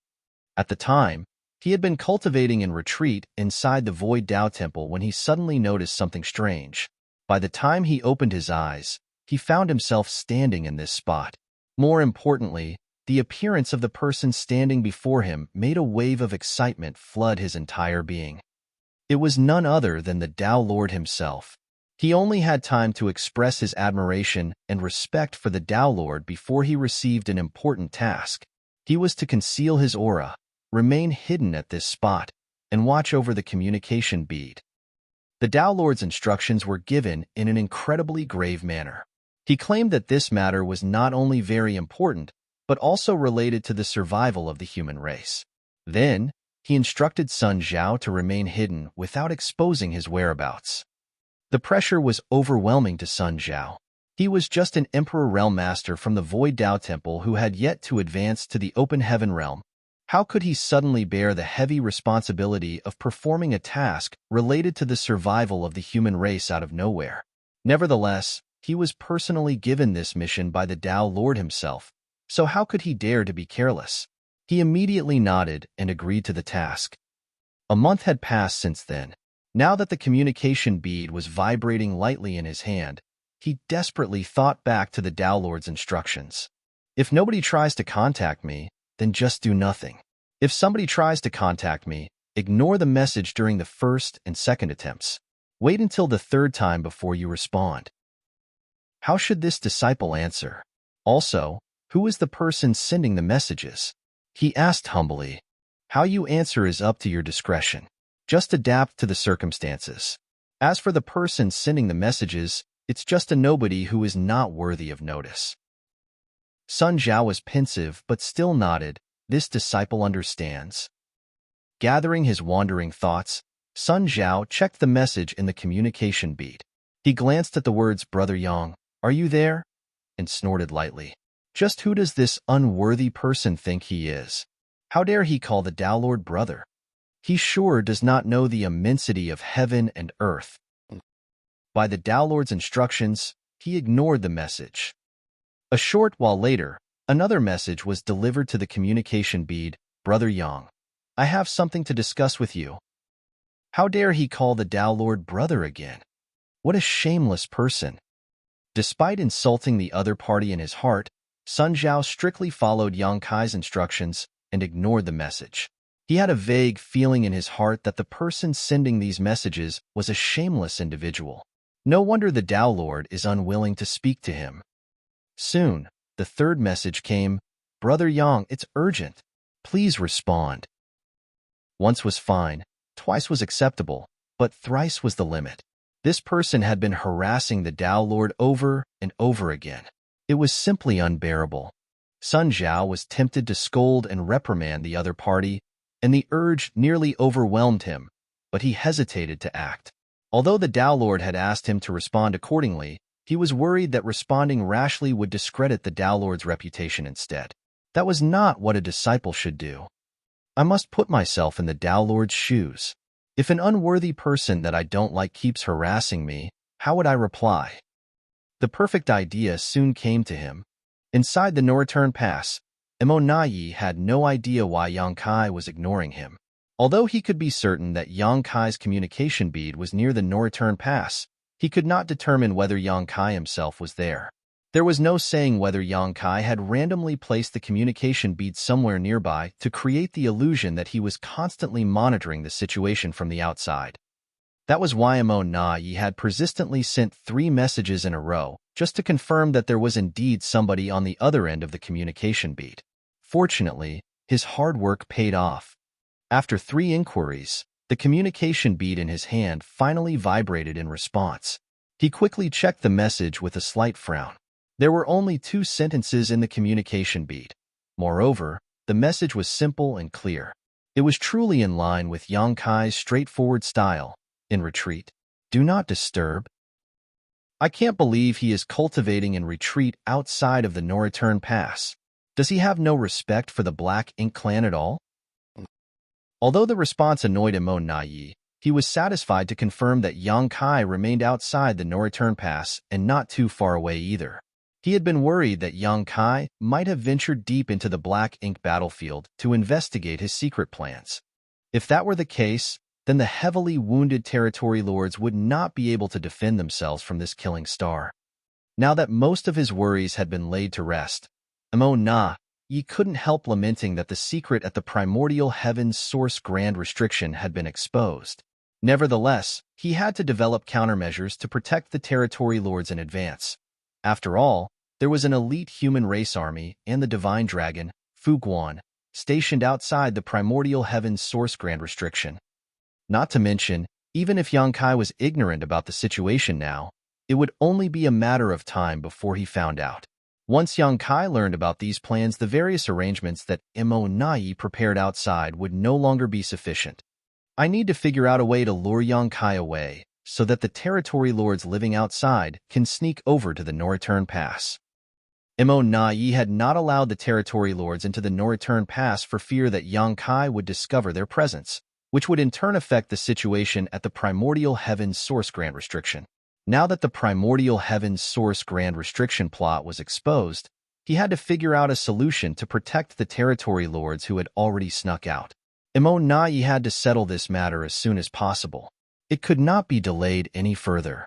At the time, he had been cultivating in retreat inside the Void Dao Temple when he suddenly noticed something strange. By the time he opened his eyes, he found himself standing in this spot. More importantly, the appearance of the person standing before him made a wave of excitement flood his entire being. It was none other than the Dao Lord himself. He only had time to express his admiration and respect for the Dao Lord before he received an important task. He was to conceal his aura, remain hidden at this spot, and watch over the communication bead. The Dao Lord's instructions were given in an incredibly grave manner. He claimed that this matter was not only very important, but also related to the survival of the human race. Then, he instructed Sun Zhao to remain hidden without exposing his whereabouts. The pressure was overwhelming to Sun Zhao. He was just an Emperor Realm Master from the Void Dao Temple who had yet to advance to the Open Heaven Realm. How could he suddenly bear the heavy responsibility of performing a task related to the survival of the human race out of nowhere? Nevertheless, he was personally given this mission by the Dao Lord himself, so how could he dare to be careless? He immediately nodded and agreed to the task. A month had passed since then. Now that the communication bead was vibrating lightly in his hand, he desperately thought back to the Dao Lord's instructions. If nobody tries to contact me, then just do nothing. If somebody tries to contact me, ignore the message during the first and second attempts. Wait until the third time before you respond. How should this disciple answer? Also, who is the person sending the messages? He asked humbly. How you answer is up to your discretion. Just adapt to the circumstances. As for the person sending the messages, it's just a nobody who is not worthy of notice. Sun Zhao was pensive but still nodded. This disciple understands. Gathering his wandering thoughts, Sun Zhao checked the message in the communication bead. He glanced at the words, "Brother Yang, are you there?" and snorted lightly. Just who does this unworthy person think he is? How dare he call the Dao Lord brother? He sure does not know the immensity of heaven and earth. By the Dao Lord's instructions, he ignored the message. A short while later, another message was delivered to the communication bead, "Brother Yang, I have something to discuss with you." How dare he call the Dao Lord brother again? What a shameless person. Despite insulting the other party in his heart, Sun Zhao strictly followed Yang Kai's instructions and ignored the message. He had a vague feeling in his heart that the person sending these messages was a shameless individual. No wonder the Dao Lord is unwilling to speak to him. Soon, The third message came, "Brother Yang, it's urgent. Please respond." Once was fine, twice was acceptable, but thrice was the limit. This person had been harassing the Tao Lord over and over again. It was simply unbearable. Sun Zhao was tempted to scold and reprimand the other party, and the urge nearly overwhelmed him, but he hesitated to act. Although the Tao Lord had asked him to respond accordingly, he was worried that responding rashly would discredit the Tao Lord's reputation instead. That was not what a disciple should do. I must put myself in the Tao Lord's shoes. If an unworthy person that I don't like keeps harassing me, how would I reply? The perfect idea soon came to him. Inside the no-return pass, Mo Naiyi had no idea why Yang Kai was ignoring him. Although he could be certain that Yang Kai's communication bead was near the no-return pass, he could not determine whether Yang Kai himself was there. There was no saying whether Yang Kai had randomly placed the communication bead somewhere nearby to create the illusion that he was constantly monitoring the situation from the outside. That was why Mo Naiyi had persistently sent 3 messages in a row, just to confirm that there was indeed somebody on the other end of the communication bead. Fortunately, his hard work paid off. After 3 inquiries, the communication bead in his hand finally vibrated in response. He quickly checked the message with a slight frown. There were only 2 sentences in the communication bead. Moreover, the message was simple and clear. It was truly in line with Yang Kai's straightforward style. In retreat. Do not disturb. I can't believe he is cultivating in retreat outside of the no-return pass. Does he have no respect for the Black Ink clan at all? Although the response annoyed Mo Naiyi, he was satisfied to confirm that Yang Kai remained outside the no-return pass and not too far away either. He had been worried that Yang Kai might have ventured deep into the Black Ink battlefield to investigate his secret plans. If that were the case, then the heavily wounded territory lords would not be able to defend themselves from this killing star. Now that most of his worries had been laid to rest, Mo Naiyi couldn't help lamenting that the secret at the primordial heaven's source grand restriction had been exposed. Nevertheless, he had to develop countermeasures to protect the territory lords in advance. After all, there was an elite human race army and the divine dragon, Fu Guan, stationed outside the primordial heaven's source grand restriction. Not to mention, even if Yang Kai was ignorant about the situation now, it would only be a matter of time before he found out. Once Yang Kai learned about these plans, the various arrangements that Mo Naiyi prepared outside would no longer be sufficient. I need to figure out a way to lure Yang Kai away, so that the territory lords living outside can sneak over to the no-return pass. Mo Naiyi had not allowed the territory lords into the no-return pass for fear that Yang Kai would discover their presence, which would in turn affect the situation at the primordial heaven's source grand restriction. Now that the primordial heaven's source grand restriction plot was exposed, he had to figure out a solution to protect the territory lords who had already snuck out. Mo Naiyi had to settle this matter as soon as possible. It could not be delayed any further.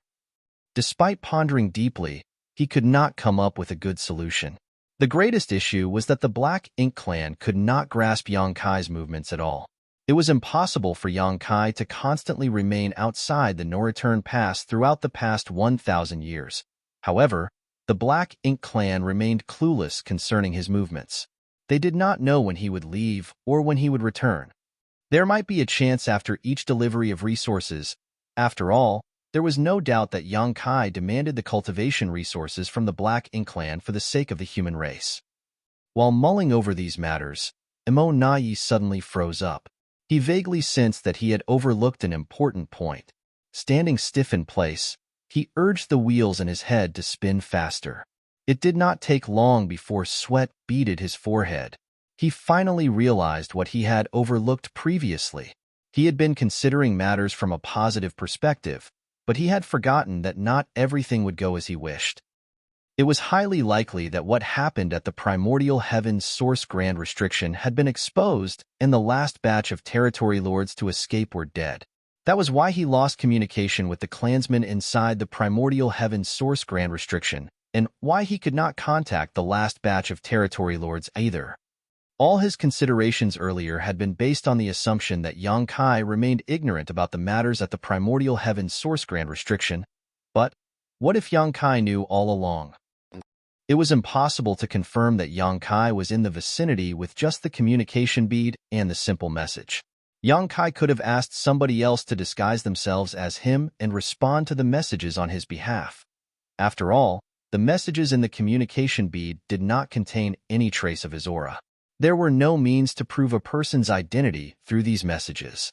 Despite pondering deeply, he could not come up with a good solution. The greatest issue was that the Black Ink clan could not grasp Yang Kai's movements at all. It was impossible for Yang Kai to constantly remain outside the no-return pass throughout the past 1,000 years. However, the Black Ink clan remained clueless concerning his movements. They did not know when he would leave or when he would return. There might be a chance after each delivery of resources. After all, there was no doubt that Yang Kai demanded the cultivation resources from the Black Ink clan for the sake of the human race. While mulling over these matters, Mo Naiyi suddenly froze up. He vaguely sensed that he had overlooked an important point. Standing stiff in place, he urged the wheels in his head to spin faster. It did not take long before sweat beaded his forehead. He finally realized what he had overlooked previously. He had been considering matters from a positive perspective, but he had forgotten that not everything would go as he wished. It was highly likely that what happened at the primordial heaven's source grand restriction had been exposed and the last batch of territory lords to escape were dead. That was why he lost communication with the clansmen inside the primordial heaven's source grand restriction, and why he could not contact the last batch of territory lords either. All his considerations earlier had been based on the assumption that Yang Kai remained ignorant about the matters at the primordial heaven's source grand restriction. But what if Yang Kai knew all along? It was impossible to confirm that Yang Kai was in the vicinity with just the communication bead and the simple message. Yang Kai could have asked somebody else to disguise themselves as him and respond to the messages on his behalf. After all, the messages in the communication bead did not contain any trace of his aura. There were no means to prove a person's identity through these messages.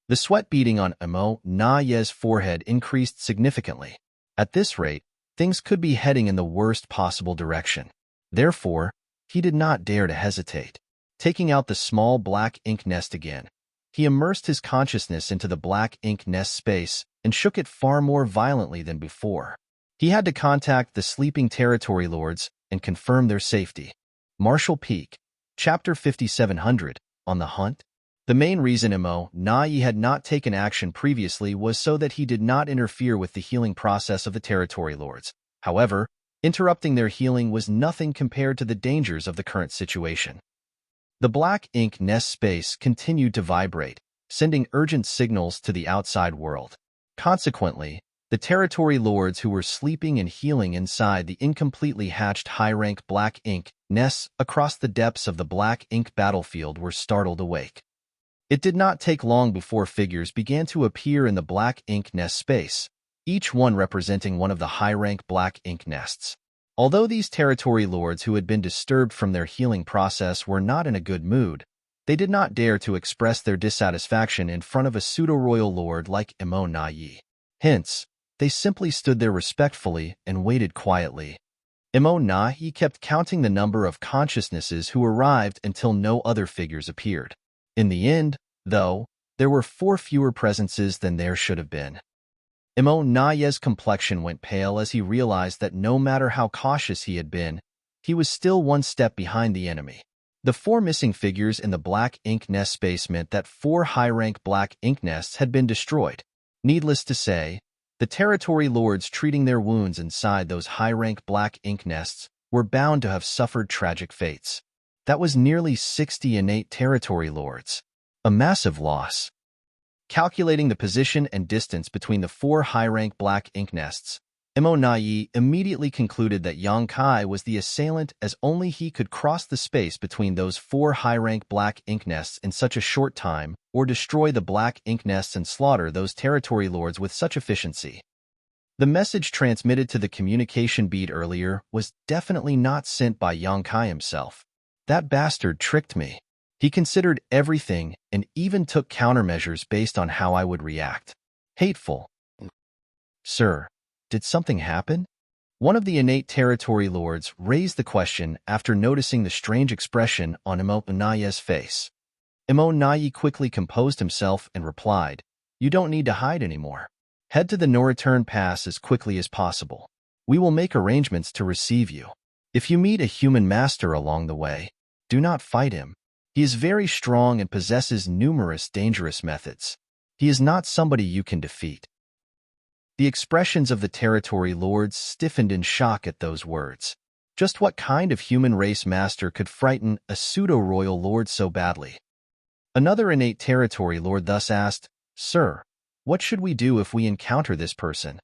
The sweat beading on Emo Na Ye's forehead increased significantly. At this rate, things could be heading in the worst possible direction. Therefore, he did not dare to hesitate. Taking out the small black ink nest again, he immersed his consciousness into the black ink nest space and shook it far more violently than before. He had to contact the sleeping territory lords and confirm their safety. Marshall Peak, Chapter 5700, On the Hunt. The main reason Emo Na Ye had not taken action previously was so that he did not interfere with the healing process of the territory lords. However, interrupting their healing was nothing compared to the dangers of the current situation. The black ink nest space continued to vibrate, sending urgent signals to the outside world. Consequently, the territory lords who were sleeping and healing inside the incompletely hatched high-rank black ink nests across the depths of the black ink battlefield were startled awake. It did not take long before figures began to appear in the black ink nest space, each one representing one of the high-rank black ink nests. Although these territory lords who had been disturbed from their healing process were not in a good mood, they did not dare to express their dissatisfaction in front of a pseudo-royal lord like Emo Na Ye. Hence, they simply stood there respectfully and waited quietly. Emo Na Ye kept counting the number of consciousnesses who arrived until no other figures appeared. In the end, though, there were 4 fewer presences than there should have been. Emo Na Ye's complexion went pale as he realized that no matter how cautious he had been, he was still one step behind the enemy. The 4 missing figures in the black ink nest space meant that 4 high-rank black ink nests had been destroyed. Needless to say, the territory lords treating their wounds inside those high-rank black ink nests were bound to have suffered tragic fates. That was nearly 60 innate territory lords. A massive loss. Calculating the position and distance between the 4 high-rank black ink nests, Emo Na Ye immediately concluded that Yang Kai was the assailant, as only he could cross the space between those 4 high-rank black ink nests in such a short time, or destroy the black ink nests and slaughter those territory lords with such efficiency. The message transmitted to the communication bead earlier was definitely not sent by Yang Kai himself. That bastard tricked me. He considered everything and even took countermeasures based on how I would react. Hateful. Sir, did something happen? One of the innate territory lords raised the question after noticing the strange expression on Emo Na Ye's face. Emo Na Ye quickly composed himself and replied, "You don't need to hide anymore. Head to the no-return pass as quickly as possible. We will make arrangements to receive you. If you meet a human master along the way, do not fight him. He is very strong and possesses numerous dangerous methods. He is not somebody you can defeat." The expressions of the territory lords stiffened in shock at those words. Just what kind of human race master could frighten a pseudo-royal lord so badly? Another innate territory lord thus asked, "Sir, what should we do if we encounter this person?"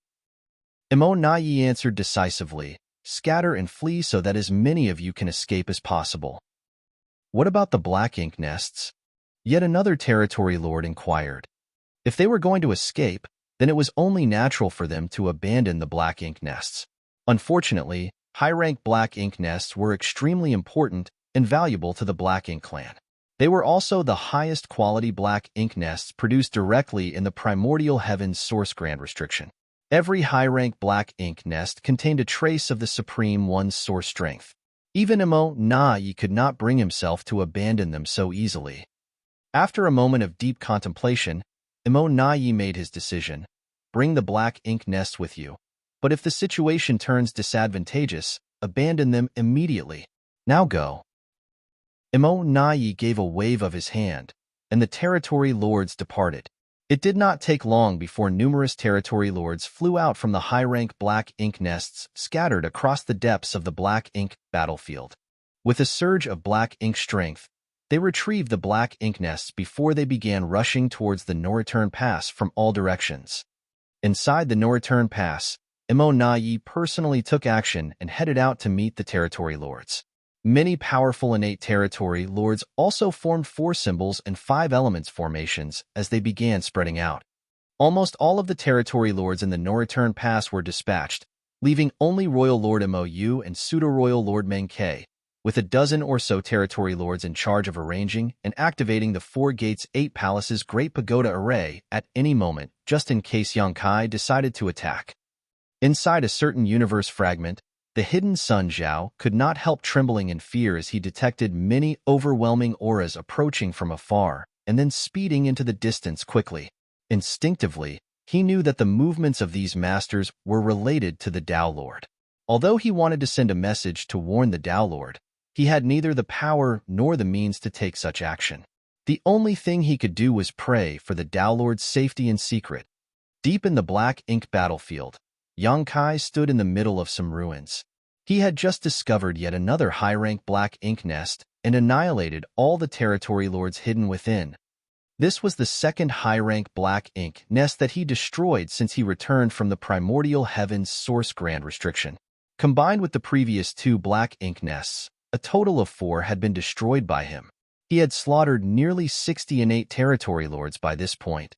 Emo Na Ye answered decisively, "Scatter and flee so that as many of you can escape as possible." What about the black ink nests? Yet another territory lord inquired. If they were going to escape, then it was only natural for them to abandon the black ink nests. Unfortunately, high-rank black ink nests were extremely important and valuable to the black ink clan. They were also the highest quality black ink nests produced directly in the primordial heavens source grand restriction. Every high-rank black ink nest contained a trace of the Supreme One's source strength. Even Emo Na Ye could not bring himself to abandon them so easily. After a moment of deep contemplation, Emo Na Ye made his decision. Bring the black ink nests with you. But if the situation turns disadvantageous, abandon them immediately. Now go. Emo Na Ye gave a wave of his hand, and the territory lords departed. It did not take long before numerous territory lords flew out from the high-rank black ink nests scattered across the depths of the black ink battlefield. With a surge of black ink strength, they retrieved the black ink nests before they began rushing towards the no-return pass from all directions. Inside the no-return pass, Imo personally took action and headed out to meet the territory lords. Many powerful innate territory lords also formed 4 symbols and 5 elements formations as they began spreading out. Almost all of the territory lords in the No-Return Pass were dispatched, leaving only Royal Lord Mou and Pseudo-Royal Lord Meng Ke, with a dozen or so territory lords in charge of arranging and activating the 4 gates 8 palaces Great Pagoda array at any moment, just in case Yang Kai decided to attack. Inside a certain universe fragment, the hidden Sun Zhao could not help trembling in fear as he detected many overwhelming auras approaching from afar and then speeding into the distance quickly. Instinctively, he knew that the movements of these masters were related to the Tao Lord. Although he wanted to send a message to warn the Tao Lord, he had neither the power nor the means to take such action. The only thing he could do was pray for the Tao Lord's safety in secret. Deep in the black ink battlefield, Yang Kai stood in the middle of some ruins. He had just discovered yet another high-rank black ink nest and annihilated all the territory lords hidden within. This was the second high-rank black ink nest that he destroyed since he returned from the primordial heavens source grand restriction. Combined with the previous 2 black ink nests, a total of 4 had been destroyed by him. He had slaughtered nearly 60 innate territory lords by this point.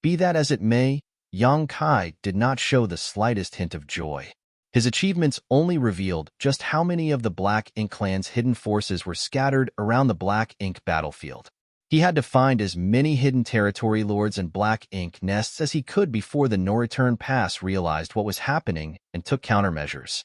Be that as it may, Yang Kai did not show the slightest hint of joy. His achievements only revealed just how many of the Black Ink clan's hidden forces were scattered around the Black Ink battlefield. He had to find as many hidden territory lords and Black Ink nests as he could before the No-Return Pass realized what was happening and took countermeasures.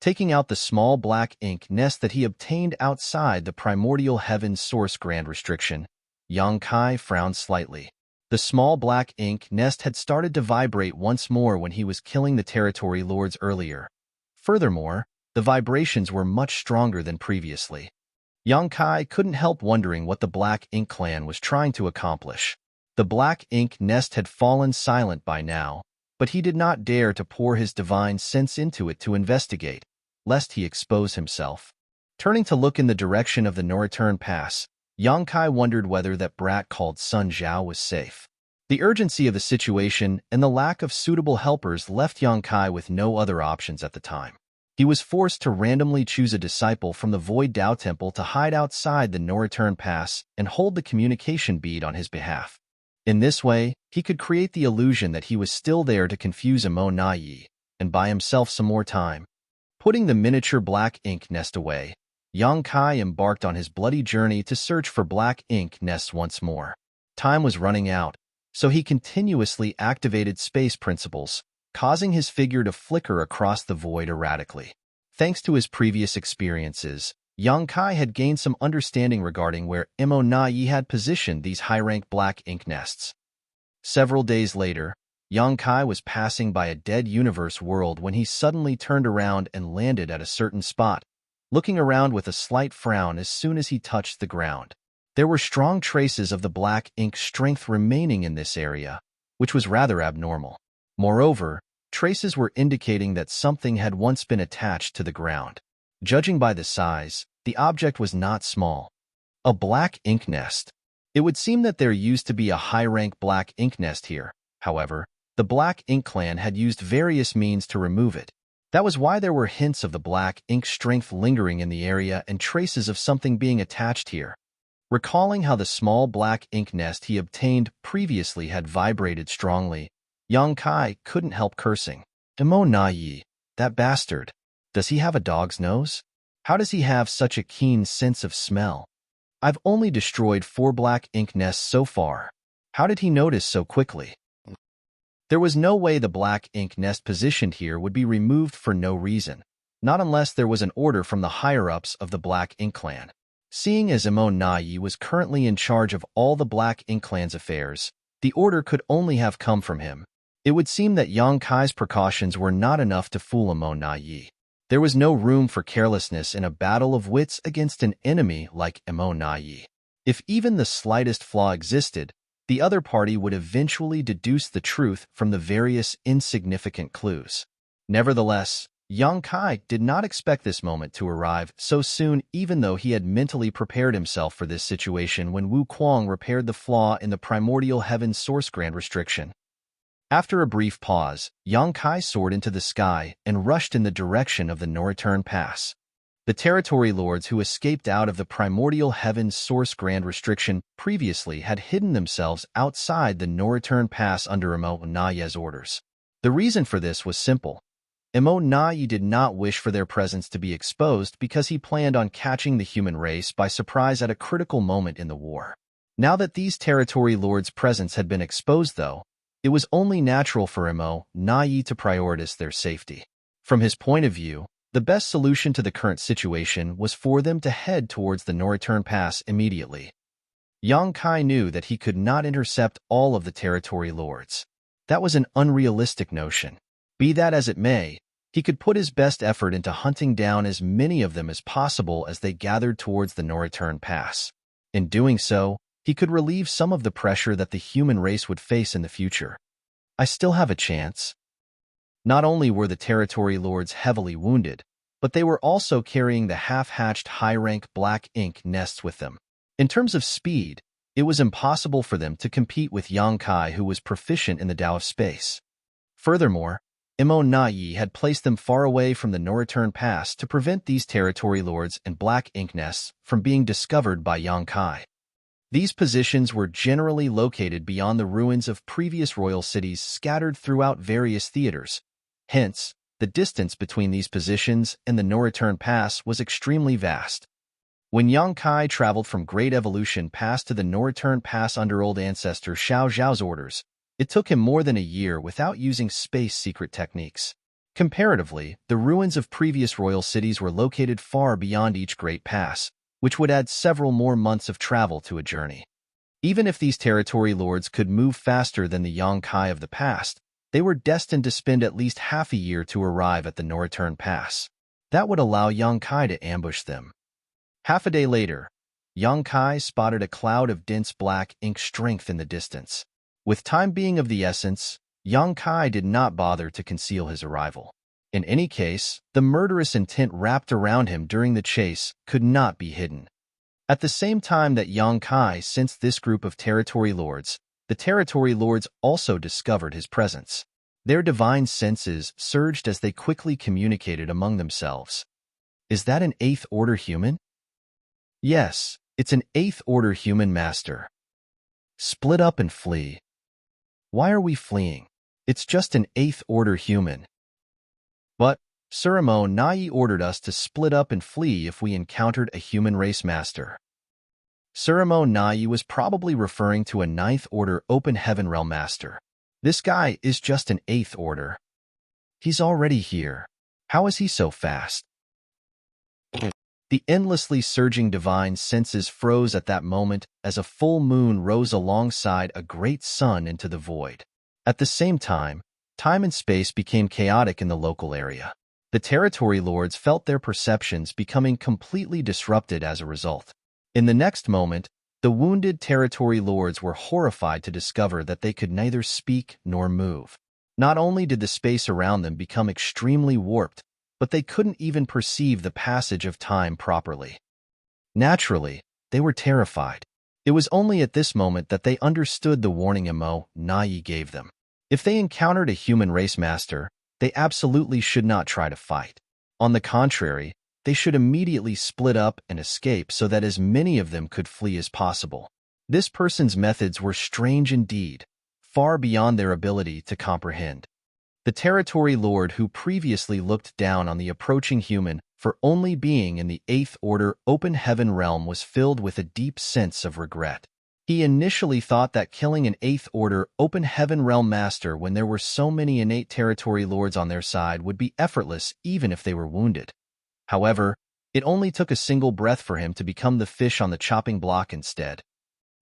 Taking out the small Black Ink nest that he obtained outside the primordial heavens source grand restriction, Yang Kai frowned slightly. The small black ink nest had started to vibrate once more when he was killing the territory lords earlier. Furthermore, the vibrations were much stronger than previously. Yang Kai couldn't help wondering what the Black Ink clan was trying to accomplish. The black ink nest had fallen silent by now, but he did not dare to pour his divine sense into it to investigate, lest he expose himself. Turning to look in the direction of the No-Return Pass, Yang Kai wondered whether that brat called Sun Zhao was safe. The urgency of the situation and the lack of suitable helpers left Yang Kai with no other options at the time. He was forced to randomly choose a disciple from the Void Dao Temple to hide outside the No-Return Pass and hold the communication bead on his behalf. In this way, he could create the illusion that he was still there to confuse Imo Nai and buy himself some more time. Putting the miniature black ink nest away, Yang Kai embarked on his bloody journey to search for black ink nests once more. Time was running out, so he continuously activated space principles, causing his figure to flicker across the void erratically. Thanks to his previous experiences, Yang Kai had gained some understanding regarding where Imo Nai had positioned these high-rank black ink nests. Several days later, Yang Kai was passing by a dead universe world when he suddenly turned around and landed at a certain spot, looking around with a slight frown as soon as he touched the ground. There were strong traces of the black ink strength remaining in this area, which was rather abnormal. Moreover, traces were indicating that something had once been attached to the ground. Judging by the size, the object was not small. A black ink nest. It would seem that there used to be a high-rank black ink nest here. However, the Black Ink clan had used various means to remove it. That was why there were hints of the black ink strength lingering in the area and traces of something being attached here. Recalling how the small black ink nest he obtained previously had vibrated strongly, Yang Kai couldn't help cursing. Imo Nai, that bastard. Does he have a dog's nose? How does he have such a keen sense of smell? I've only destroyed 4 black ink nests so far. How did he notice so quickly? There was no way the black ink nest positioned here would be removed for no reason, not unless there was an order from the higher-ups of the Black Ink clan. Seeing as Imo Nai was currently in charge of all the Black Ink clan's affairs, the order could only have come from him. It would seem that Yang Kai's precautions were not enough to fool Imo Nai. There was no room for carelessness in a battle of wits against an enemy like Imo Nai. If even the slightest flaw existed, the other party would eventually deduce the truth from the various insignificant clues. Nevertheless, Yang Kai did not expect this moment to arrive so soon, even though he had mentally prepared himself for this situation when Wu Kuang repaired the flaw in the primordial heaven source grand restriction. After a brief pause, Yang Kai soared into the sky and rushed in the direction of the no-return pass. The territory lords who escaped out of the primordial heaven's source grand restriction previously had hidden themselves outside the no-return pass under Emo Naye's orders. The reason for this was simple. Emo Naye did not wish for their presence to be exposed because he planned on catching the human race by surprise at a critical moment in the war. Now that these territory lords' presence had been exposed, though, it was only natural for Emo Naye to prioritize their safety. From his point of view, the best solution to the current situation was for them to head towards the no-return pass immediately. Yang Kai knew that he could not intercept all of the territory lords. That was an unrealistic notion. Be that as it may, he could put his best effort into hunting down as many of them as possible as they gathered towards the no-return pass. In doing so, he could relieve some of the pressure that the human race would face in the future. I still have a chance. Not only were the territory lords heavily wounded, but they were also carrying the half-hatched high-rank black ink nests with them. In terms of speed, it was impossible for them to compete with Yang Kai, who was proficient in the Tao of space. Furthermore, Emo Naye had placed them far away from the no-return pass to prevent these territory lords and black ink nests from being discovered by Yang Kai. These positions were generally located beyond the ruins of previous royal cities scattered throughout various theaters. Hence, the distance between these positions and the no-return pass was extremely vast. When Yang Kai traveled from Great Evolution Pass to the no-return pass under Old Ancestor Xiao Zhao's orders, it took him more than a year without using space secret techniques. Comparatively, the ruins of previous royal cities were located far beyond each great pass, which would add several more months of travel to a journey. Even if these territory lords could move faster than the Yang Kai of the past, they were destined to spend at least half a year to arrive at the no-return pass. That would allow Yang Kai to ambush them. Half a day later, Yang Kai spotted a cloud of dense black ink strength in the distance. With time being of the essence, Yang Kai did not bother to conceal his arrival. In any case, the murderous intent wrapped around him during the chase could not be hidden. At the same time that Yang Kai sensed this group of territory lords, the territory lords also discovered his presence. Their divine senses surged as they quickly communicated among themselves. Is that an 8th order human? Yes, it's an 8th order human, master. Split up and flee. Why are we fleeing? It's just an 8th order human. But Emo Naye ordered us to split up and flee if we encountered a human race, master. Emo Naye was probably referring to a 9th order open heaven realm master. This guy is just an 8th order. He's already here. How is he so fast? The endlessly surging divine senses froze at that moment as a full moon rose alongside a great sun into the void. At the same time, time and space became chaotic in the local area. The territory lords felt their perceptions becoming completely disrupted as a result. In the next moment, the wounded territory lords were horrified to discover that they could neither speak nor move. Not only did the space around them become extremely warped, but they couldn't even perceive the passage of time properly. Naturally, they were terrified. It was only at this moment that they understood the warning Emo Naye gave them. If they encountered a human race master, they absolutely should not try to fight. On the contrary, they should immediately split up and escape so that as many of them could flee as possible. This person's methods were strange indeed, far beyond their ability to comprehend. The territory lord who previously looked down on the approaching human for only being in the 8th order open heaven realm was filled with a deep sense of regret. He initially thought that killing an 8th order open heaven realm master when there were so many innate territory lords on their side would be effortless even if they were wounded. However, it only took a single breath for him to become the fish on the chopping block instead.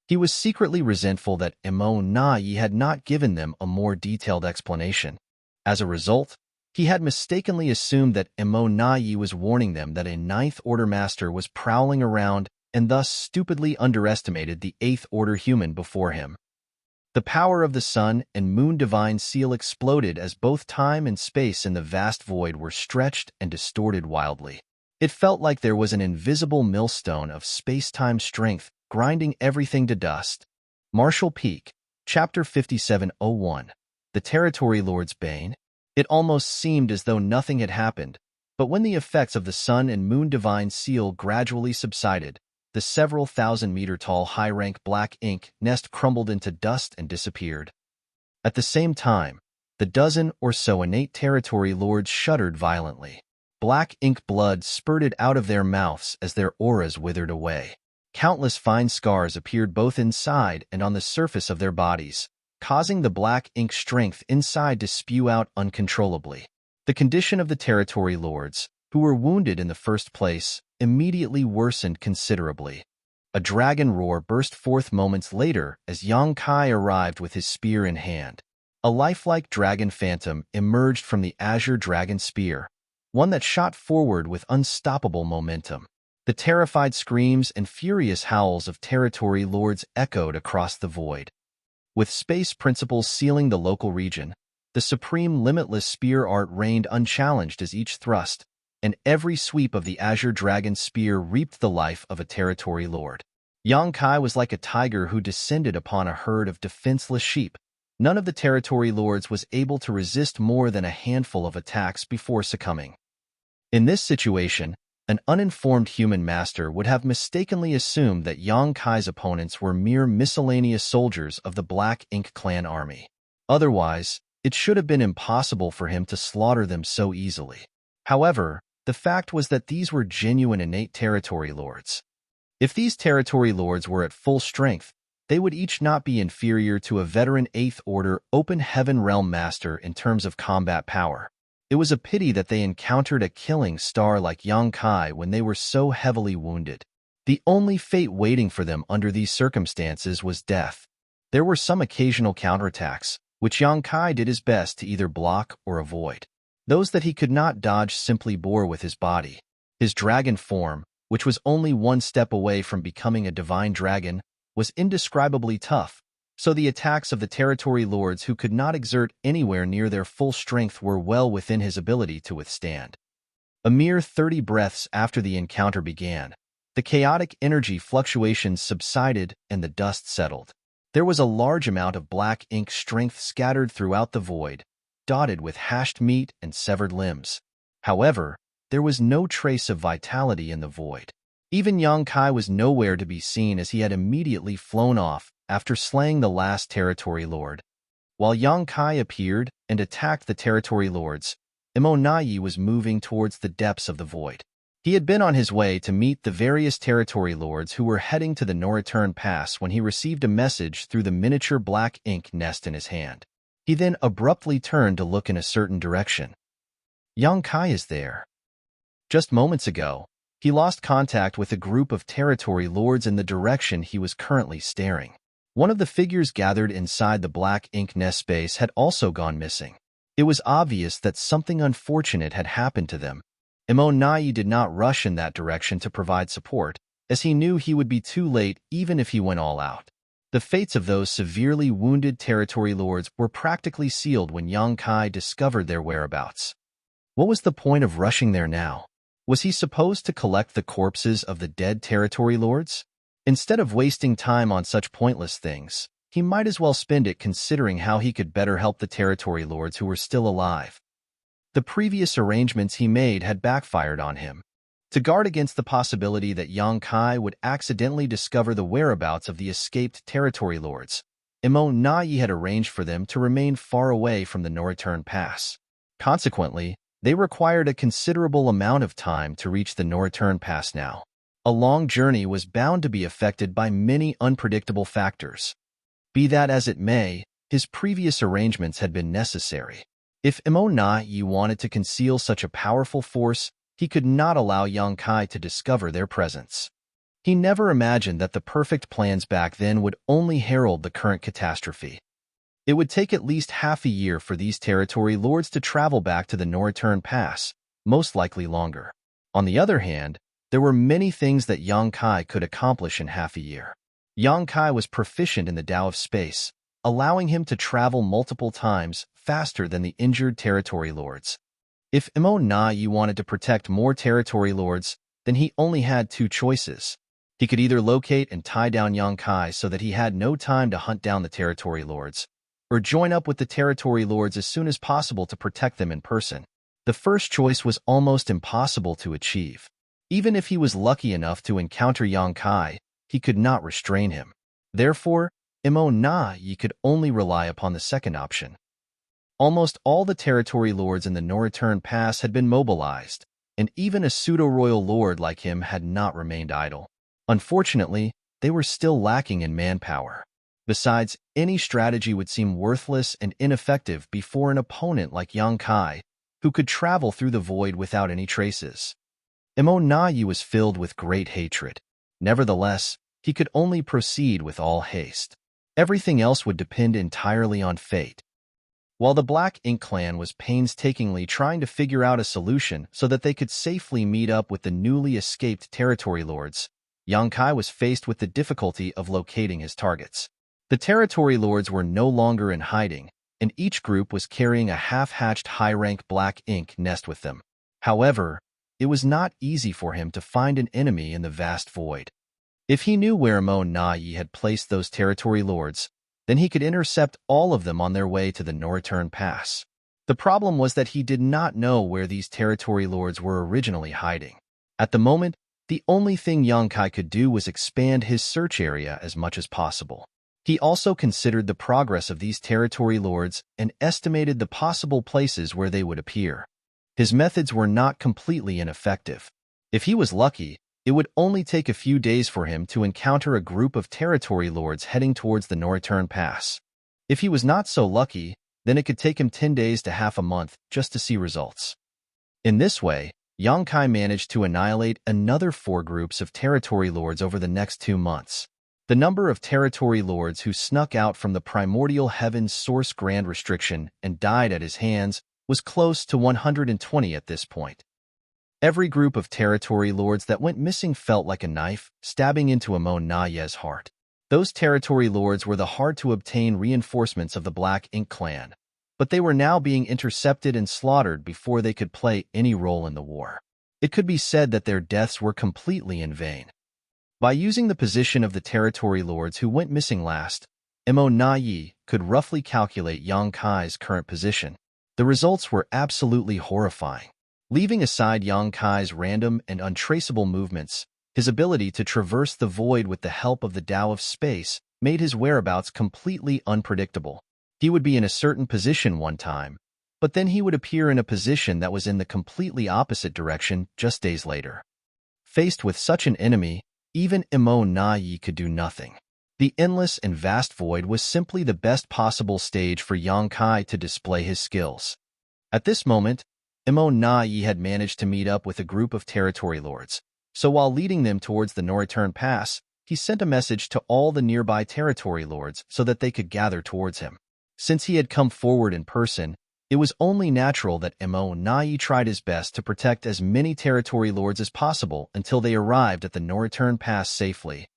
He was secretly resentful that Emo Naye had not given them a more detailed explanation. As a result, he had mistakenly assumed that Emo Naye was warning them that a 9th order master was prowling around and thus stupidly underestimated the 8th order human before him. The power of the sun and moon divine seal exploded as both time and space in the vast void were stretched and distorted wildly. It felt like there was an invisible millstone of space-time strength grinding everything to dust. Martial Peak, Chapter 5701. the territory lord's bane? It almost seemed as though nothing had happened, but when the effects of the sun and moon divine seal gradually subsided, the several thousand-meter-tall high-rank black ink nest crumbled into dust and disappeared. At the same time, the dozen or so innate territory lords shuddered violently. Black ink blood spurted out of their mouths as their auras withered away. Countless fine scars appeared both inside and on the surface of their bodies, causing the black ink strength inside to spew out uncontrollably. The condition of the territory lords, who were wounded in the first place, immediately worsened considerably. A dragon roar burst forth moments later as Yang Kai arrived with his spear in hand. A lifelike dragon phantom emerged from the azure dragon spear, one that shot forward with unstoppable momentum. The terrified screams and furious howls of territory lords echoed across the void. With space principles sealing the local region, the supreme limitless spear art reigned unchallenged as each thrust, and every sweep of the azure dragon spear reaped the life of a territory lord. Yang Kai was like a tiger who descended upon a herd of defenseless sheep. None of the territory lords was able to resist more than a handful of attacks before succumbing. In this situation, an uninformed human master would have mistakenly assumed that Yang Kai's opponents were mere miscellaneous soldiers of the Black Ink clan army. Otherwise, it should have been impossible for him to slaughter them so easily. However, the fact was that these were genuine innate territory lords. If these territory lords were at full strength, they would each not be inferior to a veteran 8th Order Open Heaven Realm Master in terms of combat power. It was a pity that they encountered a killing star like Yang Kai when they were so heavily wounded. The only fate waiting for them under these circumstances was death. There were some occasional counterattacks, which Yang Kai did his best to either block or avoid. Those that he could not dodge simply bore with his body. His dragon form, which was only one step away from becoming a divine dragon, was indescribably tough, so the attacks of the territory lords who could not exert anywhere near their full strength were well within his ability to withstand. A mere 30 breaths after the encounter began, the chaotic energy fluctuations subsided and the dust settled. There was a large amount of black ink strength scattered throughout the void, dotted with hashed meat and severed limbs. However, there was no trace of vitality in the void. Even Yang Kai was nowhere to be seen as he had immediately flown off after slaying the last territory lord. While Yang Kai appeared and attacked the territory lords, Imo was moving towards the depths of the void. He had been on his way to meet the various territory lords who were heading to the no-return pass when he received a message through the miniature black ink nest in his hand. He then abruptly turned to look in a certain direction. Yang Kai is there. Just moments ago, he lost contact with a group of territory lords in the direction he was currently staring. One of the figures gathered inside the black ink nest space had also gone missing. It was obvious that something unfortunate had happened to them. Imo did not rush in that direction to provide support, as he knew he would be too late even if he went all out. The fates of those severely wounded territory lords were practically sealed when Yang Kai discovered their whereabouts. What was the point of rushing there now? Was he supposed to collect the corpses of the dead territory lords? Instead of wasting time on such pointless things, he might as well spend it considering how he could better help the territory lords who were still alive. The previous arrangements he made had backfired on him. To guard against the possibility that Yang Kai would accidentally discover the whereabouts of the escaped territory lords, Imo had arranged for them to remain far away from the no-return pass. Consequently, they required a considerable amount of time to reach the no-return pass now. A long journey was bound to be affected by many unpredictable factors. Be that as it may, his previous arrangements had been necessary. If Imo wanted to conceal such a powerful force, he could not allow Yang Kai to discover their presence. He never imagined that the perfect plans back then would only herald the current catastrophe. It would take at least half a year for these territory lords to travel back to the no-return pass, most likely longer. On the other hand, there were many things that Yang Kai could accomplish in half a year. Yang Kai was proficient in the Tao of space, allowing him to travel multiple times faster than the injured territory lords. If Imo wanted to protect more territory lords, then he only had two choices. He could either locate and tie down Yang Kai so that he had no time to hunt down the territory lords, or join up with the territory lords as soon as possible to protect them in person. The first choice was almost impossible to achieve. Even if he was lucky enough to encounter Yang Kai, he could not restrain him. Therefore, Imo-Na-Yi could only rely upon the second option. Almost all the territory lords in the Norreturn Pass had been mobilized, and even a pseudo-royal lord like him had not remained idle. Unfortunately, they were still lacking in manpower. Besides, any strategy would seem worthless and ineffective before an opponent like Yang Kai, who could travel through the void without any traces. Imo-Na-Yi was filled with great hatred. Nevertheless, he could only proceed with all haste. Everything else would depend entirely on fate. While the Black Ink clan was painstakingly trying to figure out a solution so that they could safely meet up with the newly escaped territory lords, Yang Kai was faced with the difficulty of locating his targets. The territory lords were no longer in hiding, and each group was carrying a half-hatched high-rank Black Ink nest with them. However, it was not easy for him to find an enemy in the vast void. If he knew where Imo-Na-Yi had placed those territory lords, then he could intercept all of them on their way to the Norreturn Pass. The problem was that he did not know where these territory lords were originally hiding. At the moment, the only thing Yang Kai could do was expand his search area as much as possible. He also considered the progress of these territory lords and estimated the possible places where they would appear. His methods were not completely ineffective. If he was lucky, it would only take a few days for him to encounter a group of territory lords heading towards the Norreturn Pass. If he was not so lucky, then it could take him 10 days to half a month just to see results. In this way, Yang Kai managed to annihilate another 4 groups of territory lords over the next 2 months. The number of territory lords who snuck out from the primordial heaven's source grand restriction and died at his hands was close to 120 at this point. Every group of territory lords that went missing felt like a knife stabbing into Imo-Na-Yi's heart. Those territory lords were the hard-to-obtain reinforcements of the Black Ink clan, but they were now being intercepted and slaughtered before they could play any role in the war. It could be said that their deaths were completely in vain. By using the position of the territory lords who went missing last, Imo-Na-Yi could roughly calculate Yang Kai's current position. The results were absolutely horrifying. Leaving aside Yang Kai's random and untraceable movements, his ability to traverse the void with the help of the Tao of Space made his whereabouts completely unpredictable. He would be in a certain position one time, but then he would appear in a position that was in the completely opposite direction just days later. Faced with such an enemy, even Imo-Na-Yi could do nothing. The endless and vast void was simply the best possible stage for Yang Kai to display his skills. At this moment, Imo-Na-Yi had managed to meet up with a group of territory lords, so while leading them towards the Norreturn Pass, he sent a message to all the nearby territory lords so that they could gather towards him. Since he had come forward in person, it was only natural that Imo-Na-Yi tried his best to protect as many territory lords as possible until they arrived at the Norreturn Pass safely.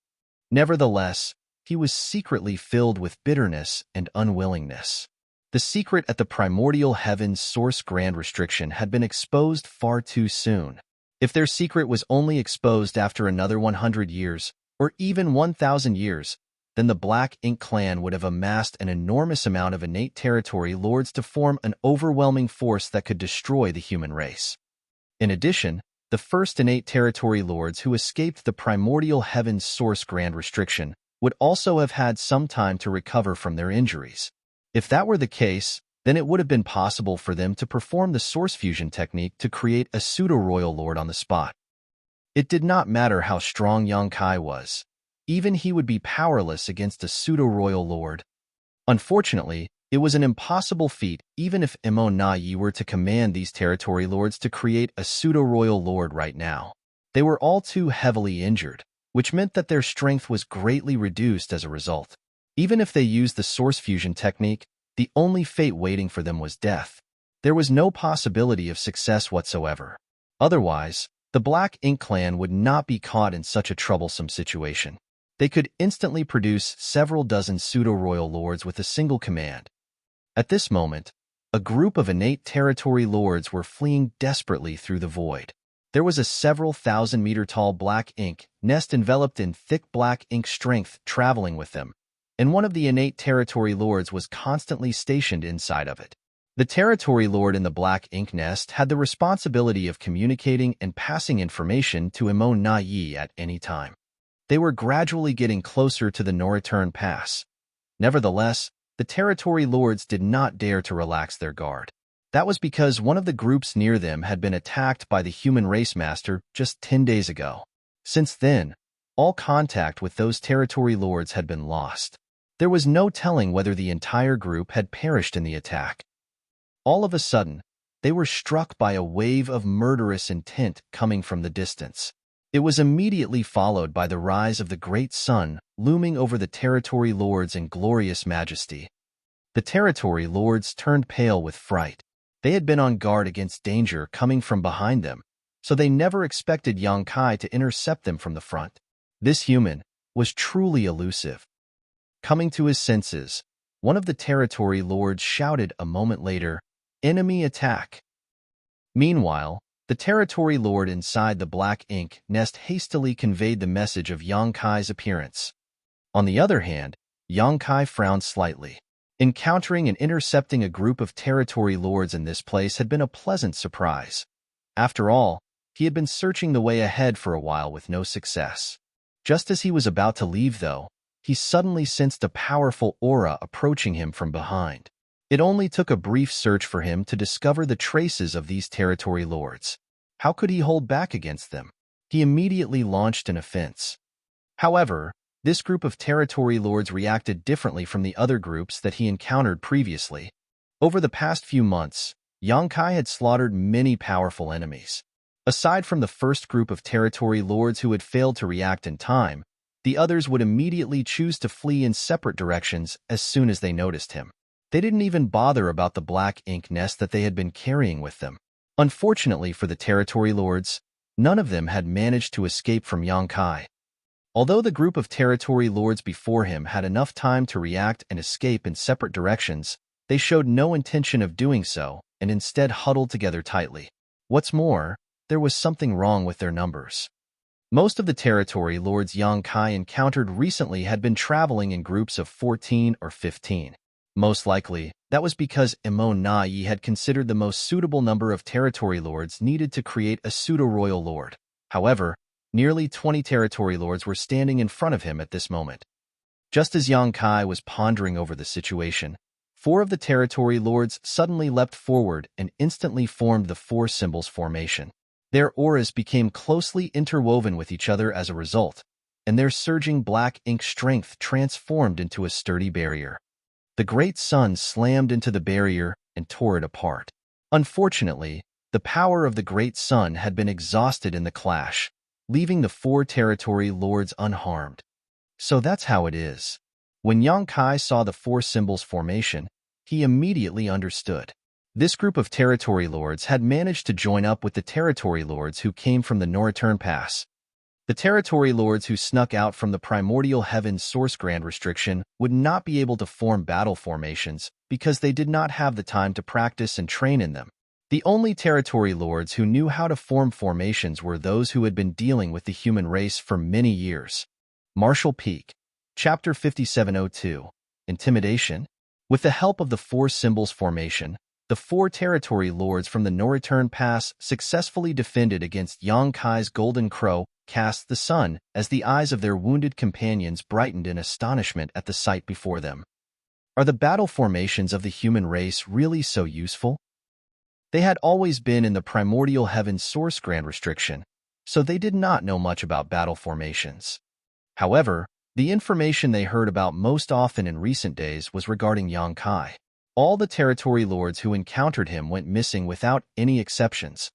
Nevertheless, he was secretly filled with bitterness and unwillingness. The secret at the primordial heaven's source grand restriction had been exposed far too soon. If their secret was only exposed after another 100 years, or even 1,000 years, then the Black Ink clan would have amassed an enormous amount of innate territory lords to form an overwhelming force that could destroy the human race. In addition, the first innate territory lords who escaped the primordial heaven's source grand restriction would also have had some time to recover from their injuries. If that were the case, then it would have been possible for them to perform the source fusion technique to create a pseudo-royal lord on the spot. It did not matter how strong Yang Kai was. Even he would be powerless against a pseudo-royal lord. Unfortunately, it was an impossible feat even if Imo-Na-Yi were to command these territory lords to create a pseudo-royal lord right now. They were all too heavily injured, which meant that their strength was greatly reduced as a result. Even if they used the source fusion technique, the only fate waiting for them was death. There was no possibility of success whatsoever. Otherwise, the Black Ink clan would not be caught in such a troublesome situation. They could instantly produce several dozen pseudo-royal lords with a single command. At this moment, a group of innate territory lords were fleeing desperately through the void. There was a several thousand-meter-tall Black Ink nest enveloped in thick Black Ink strength traveling with them, and one of the innate territory lords was constantly stationed inside of it. The territory lord in the black ink nest had the responsibility of communicating and passing information to Emon Na Yi at any time. They were gradually getting closer to the no-return pass. Nevertheless, the territory lords did not dare to relax their guard. That was because one of the groups near them had been attacked by the human race master just 10 days ago. Since then, all contact with those territory lords had been lost. There was no telling whether the entire group had perished in the attack. All of a sudden, they were struck by a wave of murderous intent coming from the distance. It was immediately followed by the rise of the great sun looming over the territory lords in glorious majesty. The territory lords turned pale with fright. They had been on guard against danger coming from behind them, so they never expected Yang Kai to intercept them from the front. This human was truly elusive. Coming to his senses, one of the territory lords shouted a moment later, "Enemy attack!" Meanwhile, the territory lord inside the black ink nest hastily conveyed the message of Yang Kai's appearance. On the other hand, Yang Kai frowned slightly. Encountering and intercepting a group of territory lords in this place had been a pleasant surprise. After all, he had been searching the way ahead for a while with no success. Just as he was about to leave, though, he suddenly sensed a powerful aura approaching him from behind. It only took a brief search for him to discover the traces of these territory lords. How could he hold back against them? He immediately launched an offense. However, this group of territory lords reacted differently from the other groups that he encountered previously. Over the past few months, Yang Kai had slaughtered many powerful enemies. Aside from the first group of territory lords who had failed to react in time, the others would immediately choose to flee in separate directions as soon as they noticed him. They didn't even bother about the black ink nest that they had been carrying with them. Unfortunately for the territory lords, none of them had managed to escape from Yang Kai. Although the group of territory lords before him had enough time to react and escape in separate directions, they showed no intention of doing so and instead huddled together tightly. What's more, there was something wrong with their numbers. Most of the territory lords Yang Kai encountered recently had been traveling in groups of 14 or 15. Most likely, that was because Emon Na Yi had considered the most suitable number of territory lords needed to create a pseudo-royal lord. However, nearly 20 territory lords were standing in front of him at this moment. Just as Yang Kai was pondering over the situation, 4 of the territory lords suddenly leapt forward and instantly formed the 4 symbols formation. Their auras became closely interwoven with each other as a result, and their surging black ink strength transformed into a sturdy barrier. The great sun slammed into the barrier and tore it apart. Unfortunately, the power of the great sun had been exhausted in the clash, leaving the 4 territory lords unharmed. So that's how it is. When Yang Kai saw the 4 symbols formation, he immediately understood. This group of territory lords had managed to join up with the territory lords who came from the no-return pass. The territory lords who snuck out from the primordial heaven's source grand restriction would not be able to form battle formations because they did not have the time to practice and train in them. The only territory lords who knew how to form formations were those who had been dealing with the human race for many years. Martial Peak, Chapter 5702, Intimidation. With the help of the 4 symbols formation, the 4 territory lords from the no-return pass successfully defended against Yang Kai's golden crow, cast the sun, as the eyes of their wounded companions brightened in astonishment at the sight before them. Are the battle formations of the human race really so useful? They had always been in the primordial heaven's source grand restriction, so they did not know much about battle formations. However, the information they heard about most often in recent days was regarding Yang Kai. All the territory lords who encountered him went missing without any exceptions.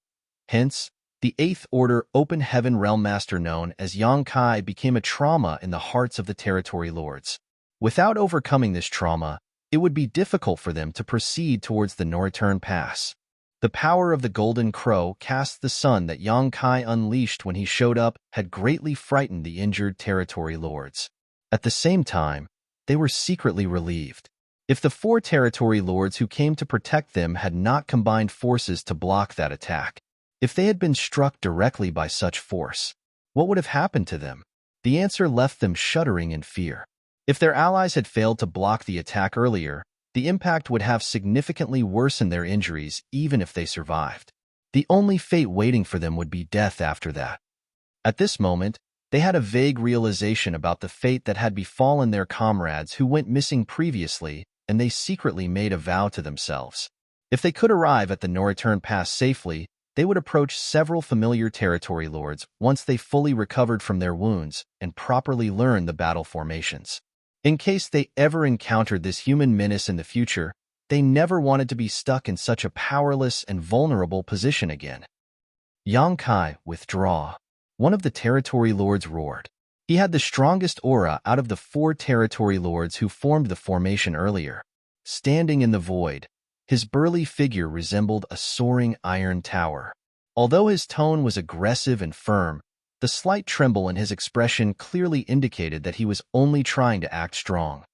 Hence, the 8th Order Open Heaven Realm Master known as Yang Kai became a trauma in the hearts of the territory lords. Without overcoming this trauma, it would be difficult for them to proceed towards the no-return pass. The power of the golden crow cast the sun that Yang Kai unleashed when he showed up had greatly frightened the injured territory lords. At the same time, they were secretly relieved. If the 4 territory lords who came to protect them had not combined forces to block that attack, if they had been struck directly by such force, what would have happened to them? The answer left them shuddering in fear. If their allies had failed to block the attack earlier, the impact would have significantly worsened their injuries even if they survived. The only fate waiting for them would be death after that. At this moment, they had a vague realization about the fate that had befallen their comrades who went missing previously, and they secretly made a vow to themselves. If they could arrive at the no-return pass safely, they would approach several familiar territory lords once they fully recovered from their wounds and properly learned the battle formations. In case they ever encountered this human menace in the future, they never wanted to be stuck in such a powerless and vulnerable position again. Yang Kai, withdraw. One of the territory lords roared. He had the strongest aura out of the 4 territory lords who formed the formation earlier. Standing in the void, his burly figure resembled a soaring iron tower. Although his tone was aggressive and firm, the slight tremble in his expression clearly indicated that he was only trying to act strong.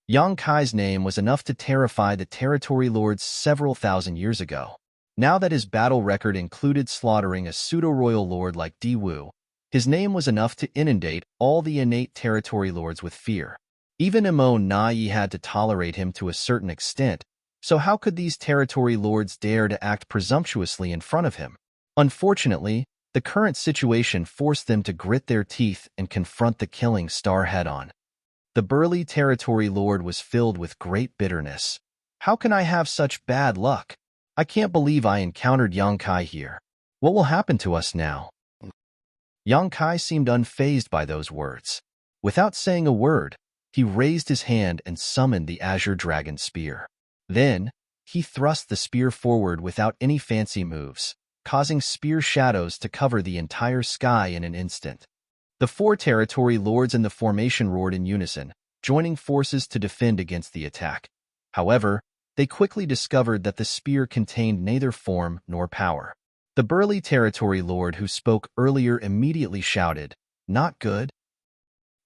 Yang Kai's name was enough to terrify the territory lords several thousand years ago. Now that his battle record included slaughtering a pseudo-royal lord like Di Wu, his name was enough to inundate all the innate territory lords with fear. Even Imo Nai had to tolerate him to a certain extent, so how could these territory lords dare to act presumptuously in front of him? Unfortunately, the current situation forced them to grit their teeth and confront the killing star head-on. The burly territory lord was filled with great bitterness. How can I have such bad luck? I can't believe I encountered Yang Kai here. What will happen to us now? Yang Kai seemed unfazed by those words. Without saying a word, he raised his hand and summoned the Azure Dragon Spear. Then, he thrust the spear forward without any fancy moves, causing spear shadows to cover the entire sky in an instant. The 4 territory lords in the formation roared in unison, joining forces to defend against the attack. However, they quickly discovered that the spear contained neither form nor power. The burly territory lord who spoke earlier immediately shouted, "Not good."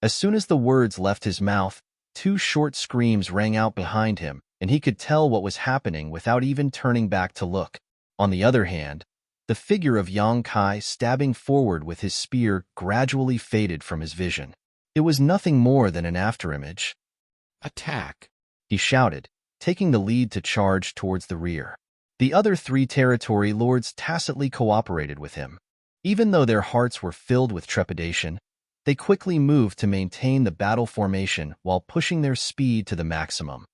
As soon as the words left his mouth, 2 short screams rang out behind him, and he could tell what was happening without even turning back to look. On the other hand, the figure of Yang Kai stabbing forward with his spear gradually faded from his vision. It was nothing more than an afterimage. "Attack!" he shouted, taking the lead to charge towards the rear. The other 3 territory lords tacitly cooperated with him. Even though their hearts were filled with trepidation, they quickly moved to maintain the battle formation while pushing their speed to the maximum.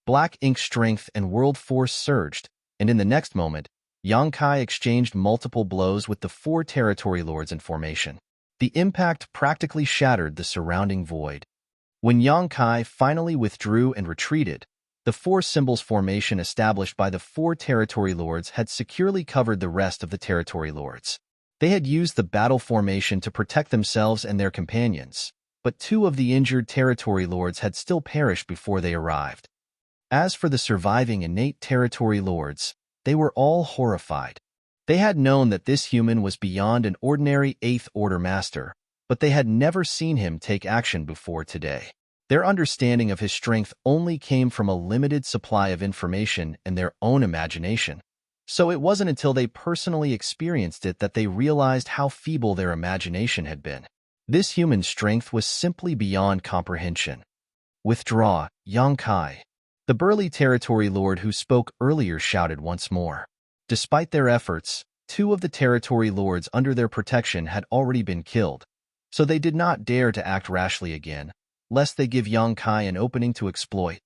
Black ink strength and world force surged, and in the next moment, Yang Kai exchanged multiple blows with the 4 territory lords in formation. The impact practically shattered the surrounding void. When Yang Kai finally withdrew and retreated, the 4 symbols formation established by the 4 territory lords had securely covered the rest of the territory lords. They had used the battle formation to protect themselves and their companions, but 2 of the injured territory lords had still perished before they arrived. As for the surviving innate territory lords, they were all horrified. They had known that this human was beyond an ordinary 8th Order master, but they had never seen him take action before today. Their understanding of his strength only came from a limited supply of information and their own imagination. So it wasn't until they personally experienced it that they realized how feeble their imagination had been. This human strength was simply beyond comprehension. "Withdraw, Yang Kai." The burly territory lord who spoke earlier shouted once more. Despite their efforts, 2 of the territory lords under their protection had already been killed, so they did not dare to act rashly again, lest they give Yang Kai an opening to exploit.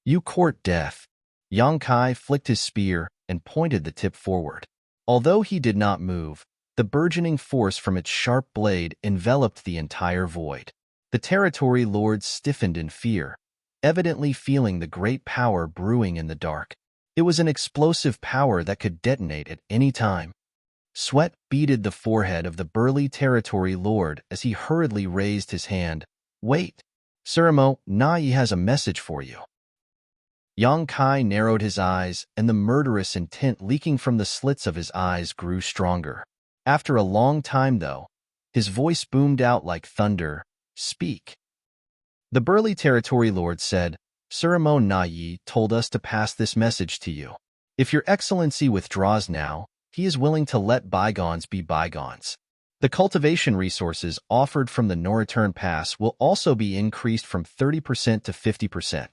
"You court death." Yang Kai flicked his spear and pointed the tip forward. Although he did not move, the burgeoning force from its sharp blade enveloped the entire void. The territory lords stiffened in fear, evidently feeling the great power brewing in the dark. It was an explosive power that could detonate at any time. Sweat beaded the forehead of the burly territory lord as he hurriedly raised his hand. "Wait. Serene, Nai has a message for you." Yang Kai narrowed his eyes, and the murderous intent leaking from the slits of his eyes grew stronger. After a long time, though, his voice boomed out like thunder. "Speak." The burly territory lord said, "Serene Nai told us to pass this message to you. If your excellency withdraws now, he is willing to let bygones be bygones." The cultivation resources offered from the no return pass will also be increased from 30% to 50%.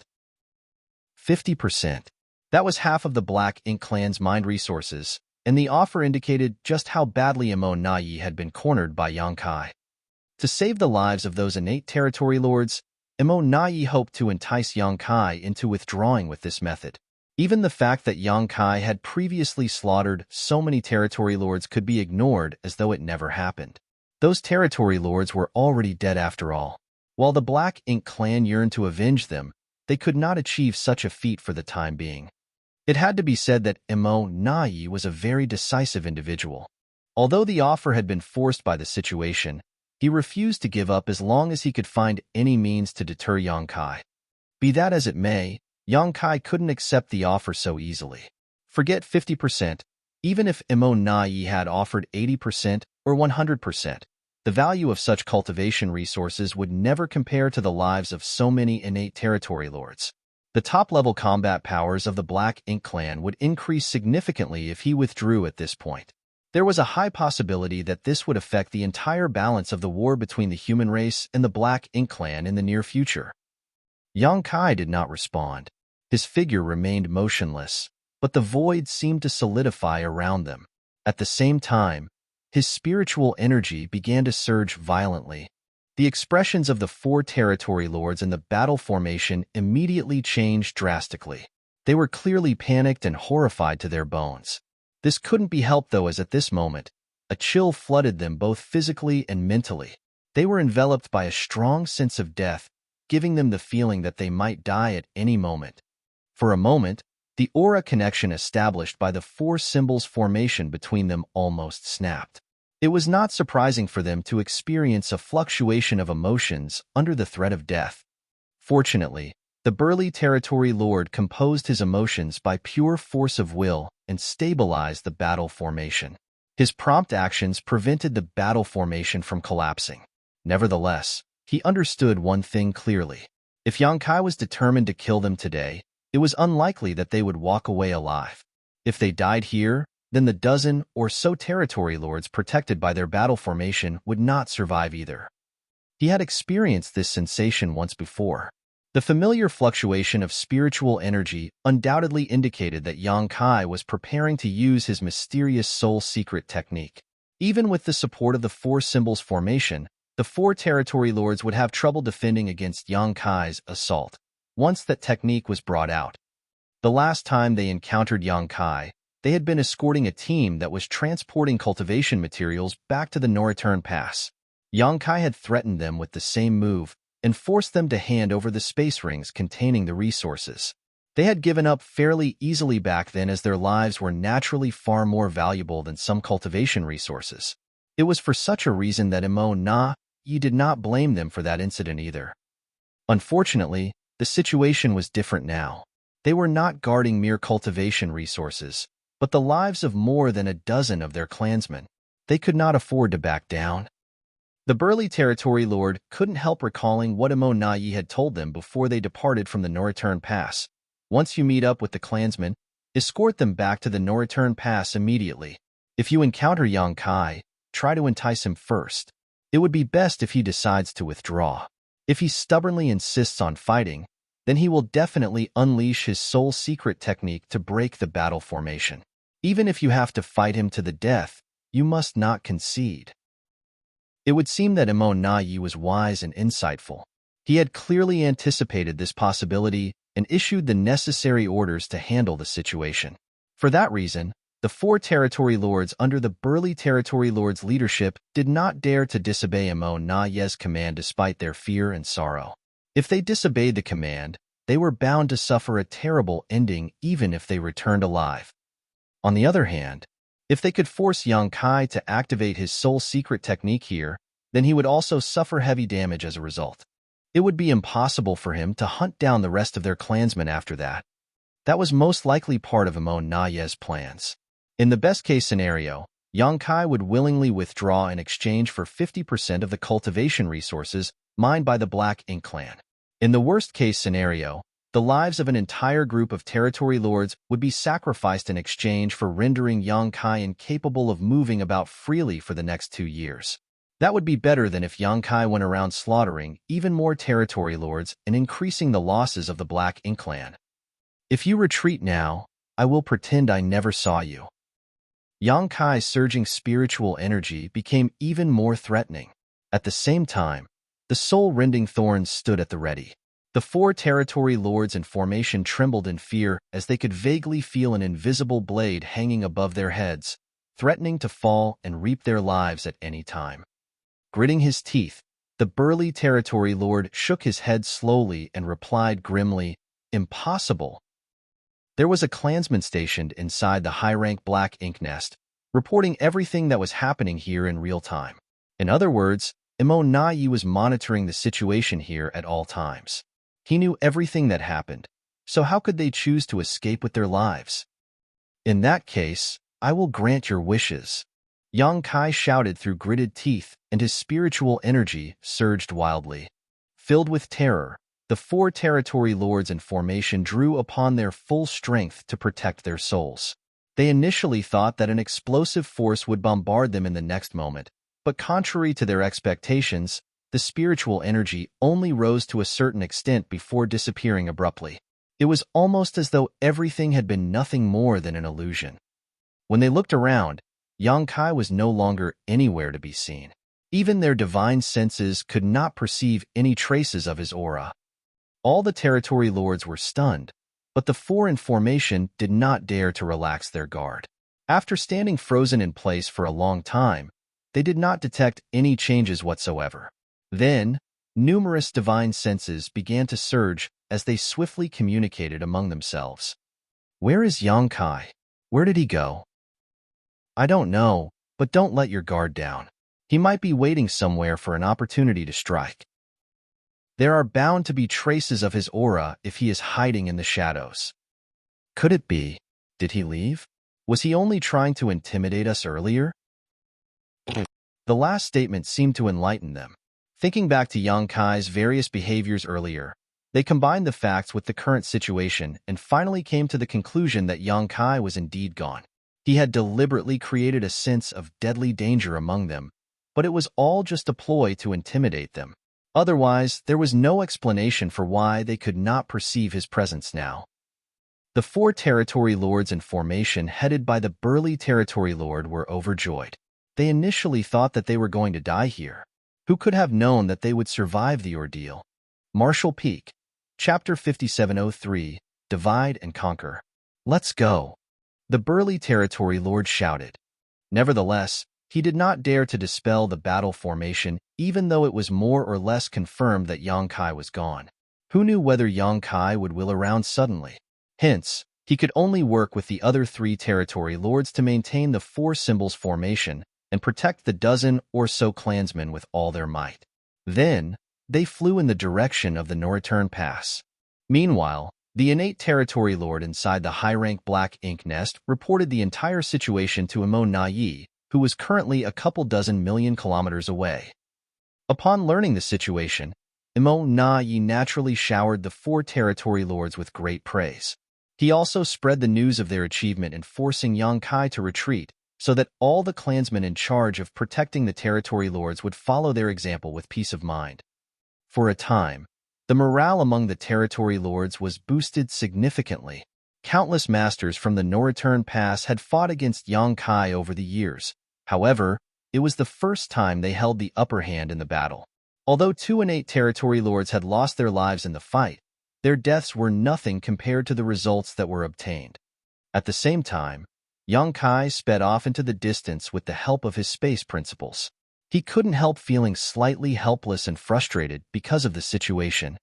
50%. That was half of the Black Ink clan's mined resources, and the offer indicated just how badly Emo Nai had been cornered by Yang Kai. To save the lives of those innate territory lords, Emo Nai hoped to entice Yang Kai into withdrawing with this method. Even the fact that Yang Kai had previously slaughtered so many territory lords could be ignored as though it never happened. Those territory lords were already dead after all. While the Black Ink clan yearned to avenge them, they could not achieve such a feat for the time being. It had to be said that Emo Nai was a very decisive individual. Although the offer had been forced by the situation, he refused to give up as long as he could find any means to deter Yang Kai. Be that as it may, Yang Kai couldn't accept the offer so easily. Forget 50%, even if Emo Nai had offered 80% or 100%, the value of such cultivation resources would never compare to the lives of so many innate territory lords. The top-level combat powers of the Black Ink clan would increase significantly if he withdrew at this point. There was a high possibility that this would affect the entire balance of the war between the human race and the Black Ink clan in the near future. Yang Kai did not respond. His figure remained motionless, but the void seemed to solidify around them. At the same time, his spiritual energy began to surge violently. The expressions of the four territory lords in the battle formation immediately changed drastically. They were clearly panicked and horrified to their bones. This couldn't be helped though, as at this moment, a chill flooded them both physically and mentally. They were enveloped by a strong sense of death, giving them the feeling that they might die at any moment. For a moment, the aura connection established by the four symbols formation between them almost snapped. It was not surprising for them to experience a fluctuation of emotions under the threat of death. Fortunately, the burly territory lord composed his emotions by pure force of will and stabilized the battle formation. His prompt actions prevented the battle formation from collapsing. Nevertheless, he understood one thing clearly. If Yang Kai was determined to kill them today, it was unlikely that they would walk away alive. If they died here, then the dozen or so territory lords protected by their battle formation would not survive either. He had experienced this sensation once before. The familiar fluctuation of spiritual energy undoubtedly indicated that Yang Kai was preparing to use his mysterious soul secret technique. Even with the support of the four symbols formation, the four territory lords would have trouble defending against Yang Kai's assault once that technique was brought out. The last time they encountered Yang Kai, they had been escorting a team that was transporting cultivation materials back to the no return pass. Yang Kai had threatened them with the same move and forced them to hand over the space rings containing the resources. They had given up fairly easily back then, as their lives were naturally far more valuable than some cultivation resources. It was for such a reason that Emo Nai did not blame them for that incident either. Unfortunately, the situation was different now. They were not guarding mere cultivation resources, but the lives of more than a dozen of their clansmen. They could not afford to back down. The burly territory lord couldn't help recalling what Emo Nai had told them before they departed from the no return pass. Once you meet up with the clansmen, escort them back to the no return pass immediately. If you encounter Yang Kai, try to entice him first. It would be best if he decides to withdraw. If he stubbornly insists on fighting, then he will definitely unleash his soul secret technique to break the battle formation. Even if you have to fight him to the death, you must not concede. It would seem that Emo Nai was wise and insightful. He had clearly anticipated this possibility and issued the necessary orders to handle the situation. For that reason, the four territory lords under the burly territory lord's leadership did not dare to disobey Emo Nai's command despite their fear and sorrow. If they disobeyed the command, they were bound to suffer a terrible ending even if they returned alive. On the other hand, if they could force Yang Kai to activate his soul secret technique here, then he would also suffer heavy damage as a result. It would be impossible for him to hunt down the rest of their clansmen after that. That was most likely part of Emo Nai's plans. In the best-case scenario, Yang Kai would willingly withdraw in exchange for 50% of the cultivation resources mined by the Black Ink clan. In the worst-case scenario, The lives of an entire group of territory lords would be sacrificed in exchange for rendering Yang Kai incapable of moving about freely for the next 2 years. That would be better than if Yang Kai went around slaughtering even more territory lords and increasing the losses of the Black Ink clan. If you retreat now, I will pretend I never saw you. Yang Kai's surging spiritual energy became even more threatening. At the same time, the soul-rending thorns stood at the ready. The 4 territory lords in formation trembled in fear as they could vaguely feel an invisible blade hanging above their heads, threatening to fall and reap their lives at any time. Gritting his teeth, the burly territory lord shook his head slowly and replied grimly, "Impossible." There was a clansman stationed inside the high-rank Black Ink nest, reporting everything that was happening here in real time. In other words, Imo Nai was monitoring the situation here at all times. He knew everything that happened, so how could they choose to escape with their lives? In that case, I will grant your wishes. Yang Kai shouted through gritted teeth, and his spiritual energy surged wildly. Filled with terror, the 4 territory lords in formation drew upon their full strength to protect their souls. They initially thought that an explosive force would bombard them in the next moment, but contrary to their expectations, the spiritual energy only rose to a certain extent before disappearing abruptly. It was almost as though everything had been nothing more than an illusion. When they looked around, Yang Kai was no longer anywhere to be seen. Even their divine senses could not perceive any traces of his aura. All the territory lords were stunned, but the 4 in formation did not dare to relax their guard. After standing frozen in place for a long time, they did not detect any changes whatsoever. Then, numerous divine senses began to surge as they swiftly communicated among themselves. "Where is Yang Kai? Where did he go?" "I don't know, but don't let your guard down. He might be waiting somewhere for an opportunity to strike. There are bound to be traces of his aura if he is hiding in the shadows." Could it be? Did he leave? Was he only trying to intimidate us earlier? The last statement seemed to enlighten them. Thinking back to Yang Kai's various behaviors earlier, they combined the facts with the current situation and finally came to the conclusion that Yang Kai was indeed gone. He had deliberately created a sense of deadly danger among them, but it was all just a ploy to intimidate them. Otherwise, there was no explanation for why they could not perceive his presence now. The 4 territory lords in formation headed by the burly territory lord were overjoyed. They initially thought that they were going to die here. Who could have known that they would survive the ordeal? Marshall Peak, Chapter 5703, Divide and Conquer. "Let's go," the burly territory lord shouted. Nevertheless, he did not dare to dispel the battle formation even though it was more or less confirmed that Yang Kai was gone. Who knew whether Yang Kai would wheel around suddenly? Hence, he could only work with the other 3 territory lords to maintain the 4 symbols formation and protect the dozen or so clansmen with all their might. Then, they flew in the direction of the no-return pass. Meanwhile, the innate territory lord inside the high-rank Black Ink nest reported the entire situation to Imo Nai, who was currently a couple dozen million kilometers away. Upon learning the situation, Imo Nai naturally showered the 4 territory lords with great praise. He also spread the news of their achievement in forcing Yang Kai to retreat, so that all the clansmen in charge of protecting the territory lords would follow their example with peace of mind. For a time, the morale among the territory lords was boosted significantly. Countless masters from the no-return pass had fought against Yang Kai over the years. However, it was the first time they held the upper hand in the battle. Although 2 innate territory lords had lost their lives in the fight, their deaths were nothing compared to the results that were obtained. At the same time, Yang Kai sped off into the distance with the help of his space principles. He couldn't help feeling slightly helpless and frustrated because of the situation.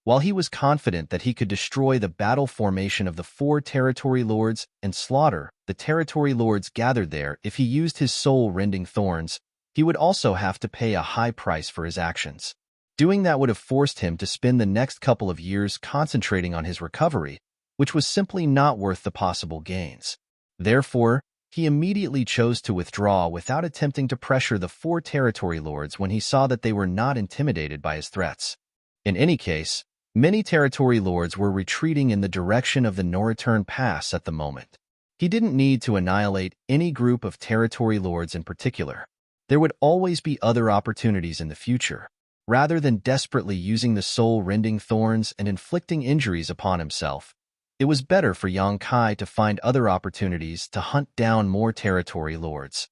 While he was confident that he could destroy the battle formation of the 4 territory lords and slaughter the territory lords gathered there if he used his soul-rending thorns, he would also have to pay a high price for his actions. Doing that would have forced him to spend the next couple of years concentrating on his recovery, which was simply not worth the possible gains. Therefore, he immediately chose to withdraw without attempting to pressure the 4 territory lords when he saw that they were not intimidated by his threats. In any case, Many territory lords were retreating in the direction of the no-return pass at the moment. He didn't need to annihilate any group of territory lords in particular. There would always be other opportunities in the future. Rather than desperately using the soul-rending thorns and inflicting injuries upon himself, it was better for Yang Kai to find other opportunities to hunt down more territory lords.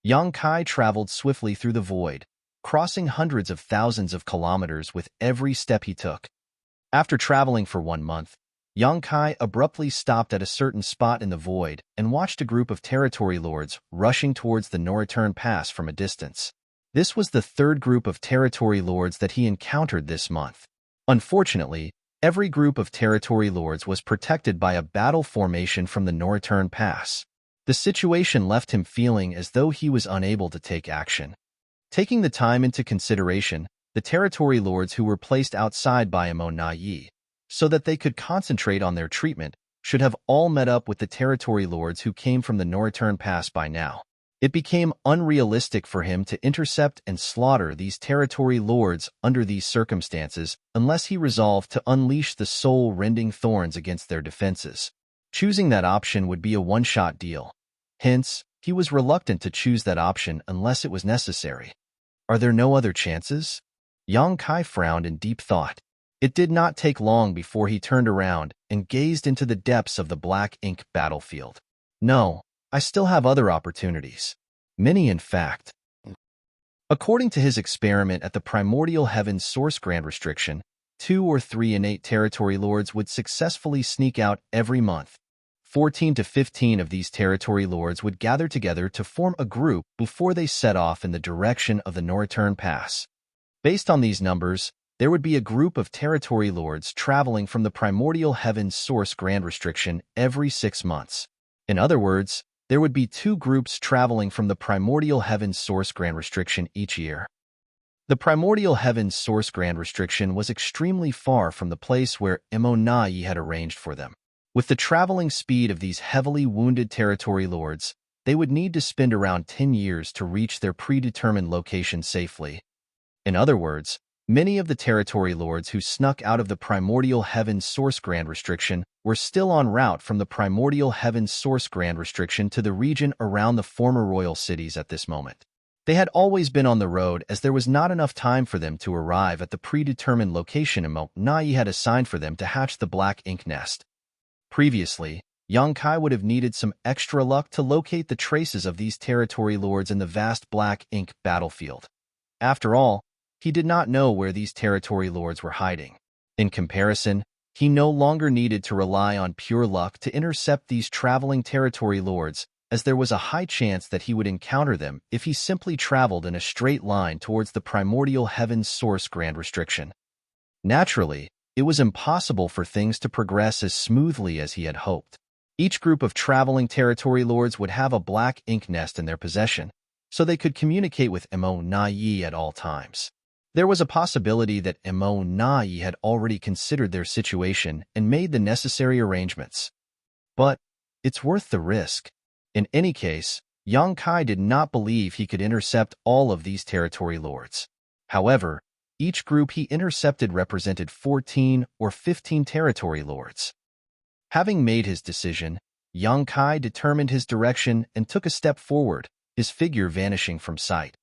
Yang Kai traveled swiftly through the void, crossing hundreds of thousands of kilometers with every step he took. After traveling for 1 month, Yang Kai abruptly stopped at a certain spot in the void and watched a group of territory lords rushing towards the no-return pass from a distance. This was the third group of territory lords that he encountered this month. Unfortunately, every group of territory lords was protected by a battle formation from the no-return pass. The situation left him feeling as though he was unable to take action. Taking the time into consideration, the territory lords who were placed outside by Emo so that they could concentrate on their treatment, should have all met up with the territory lords who came from the no-return pass by now. It became unrealistic for him to intercept and slaughter these territory lords under these circumstances unless he resolved to unleash the soul-rending thorns against their defenses. Choosing that option would be a one-shot deal. Hence, he was reluctant to choose that option unless it was necessary. Are there no other chances? Yang Kai frowned in deep thought. It did not take long before he turned around and gazed into the depths of the black ink battlefield. No, I still have other opportunities. Many, in fact. According to his experiment at the primordial heaven's source grand restriction, 2 or 3 innate territory lords would successfully sneak out every month. 14 to 15 of these territory lords would gather together to form a group before they set off in the direction of the no-return pass. Based on these numbers, there would be a group of territory lords traveling from the primordial heaven's source grand restriction every 6 months. In other words, there would be 2 groups traveling from the primordial heaven's source grand restriction each year. The primordial heaven's source grand restriction was extremely far from the place where Emo had arranged for them. With the traveling speed of these heavily wounded territory lords, they would need to spend around 10 years to reach their predetermined location safely. In other words, many of the territory lords who snuck out of the primordial heaven's source grand restriction were still en route from the primordial heaven's source grand restriction to the region around the former royal cities at this moment. They had always been on the road as there was not enough time for them to arrive at the predetermined location Emo had assigned for them to hatch the black ink nest. Previously, Yang Kai would have needed some extra luck to locate the traces of these territory lords in the vast black ink battlefield. After all, he did not know where these territory lords were hiding. In comparison, he no longer needed to rely on pure luck to intercept these traveling territory lords, as there was a high chance that he would encounter them if he simply traveled in a straight line towards the primordial heaven's source grand restriction. Naturally, it was impossible for things to progress as smoothly as he had hoped. Each group of traveling territory lords would have a black ink nest in their possession, so they could communicate with Emo at all times. There was a possibility that Emo had already considered their situation and made the necessary arrangements. But it's worth the risk. In any case, Yang Kai did not believe he could intercept all of these territory lords. However, each group he intercepted represented 14 or 15 territory lords. Having made his decision, Yang Kai determined his direction and took a step forward, his figure vanishing from sight.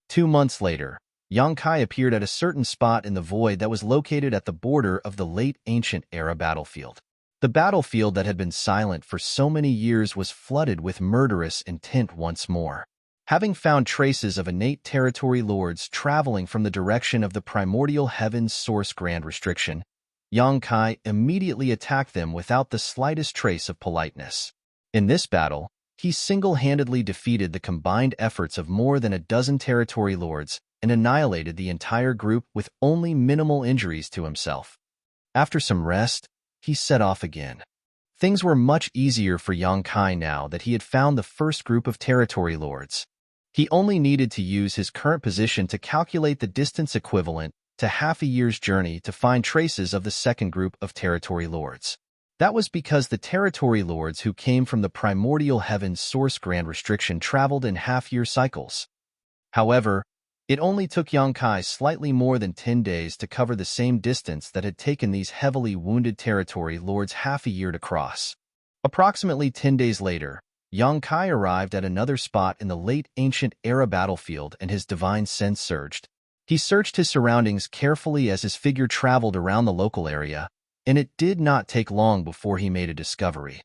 2 months later, Yang Kai appeared at a certain spot in the void that was located at the border of the late ancient era battlefield. The battlefield that had been silent for so many years was flooded with murderous intent once more. Having found traces of innate territory lords traveling from the direction of the primordial heaven's source grand restriction, Yang Kai immediately attacked them without the slightest trace of politeness. In this battle, he single-handedly defeated the combined efforts of more than a dozen territory lords and annihilated the entire group with only minimal injuries to himself. After some rest, he set off again. Things were much easier for Yang Kai now that he had found the first group of territory lords. He only needed to use his current position to calculate the distance equivalent to half a year's journey to find traces of the second group of territory lords. That was because the territory lords who came from the primordial heaven's source grand restriction traveled in half-year cycles. However, It only took Yongkai slightly more than 10 days to cover the same distance that had taken these heavily wounded territory lords half a year to cross. Approximately 10 days later, Yongkai arrived at another spot in the late ancient era battlefield and his divine sense surged. He searched his surroundings carefully as his figure traveled around the local area, and it did not take long before he made a discovery.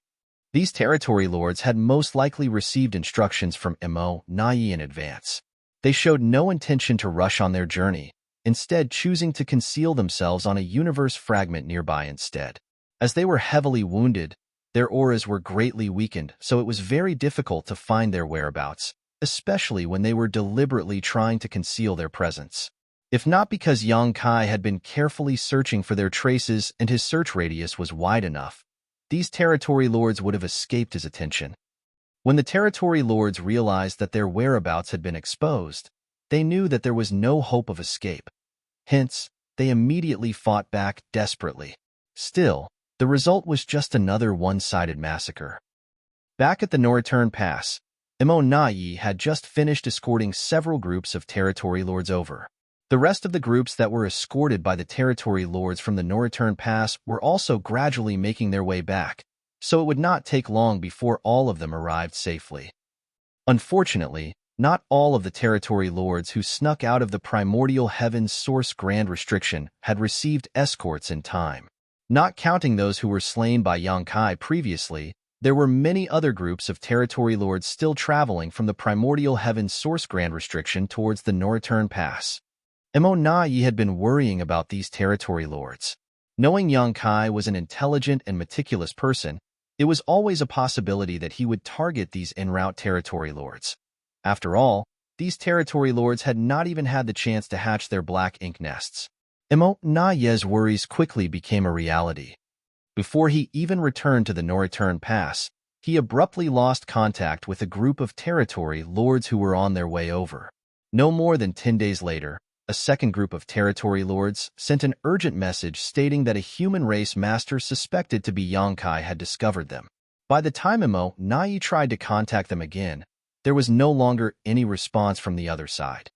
These territory lords had most likely received instructions from Mo Nai in advance. They showed no intention to rush on their journey, instead choosing to conceal themselves on a universe fragment nearby instead. As they were heavily wounded, their auras were greatly weakened, so it was very difficult to find their whereabouts, especially when they were deliberately trying to conceal their presence. If not because Yongkai had been carefully searching for their traces and his search radius was wide enough, these territory lords would have escaped his attention. When the territory lords realized that their whereabouts had been exposed, they knew that there was no hope of escape. Hence, they immediately fought back desperately. Still, the result was just another one-sided massacre. Back at the Norreturn Pass, Mo Nai had just finished escorting several groups of territory lords over. The rest of the groups that were escorted by the territory lords from the Norreturn Pass were also gradually making their way back, so it would not take long before all of them arrived safely. Unfortunately, not all of the territory lords who snuck out of the primordial heaven's source grand restriction had received escorts in time. Not counting those who were slain by Yongkai previously, there were many other groups of territory lords still traveling from the primordial heaven's source grand restriction towards the Norreturn Pass. Mo Nai had been worrying about these territory lords. Knowing Yongkai was an intelligent and meticulous person, it was always a possibility that he would target these en route territory lords. After all, these territory lords had not even had the chance to hatch their black ink nests. Mo Nai's worries quickly became a reality. Before he even returned to the Norreturn Pass, he abruptly lost contact with a group of territory lords who were on their way over. No more than 10 days later, a second group of territory lords sent an urgent message stating that a human race master suspected to be Yongkai had discovered them. By the time Mo Nai tried to contact them again, there was no longer any response from the other side.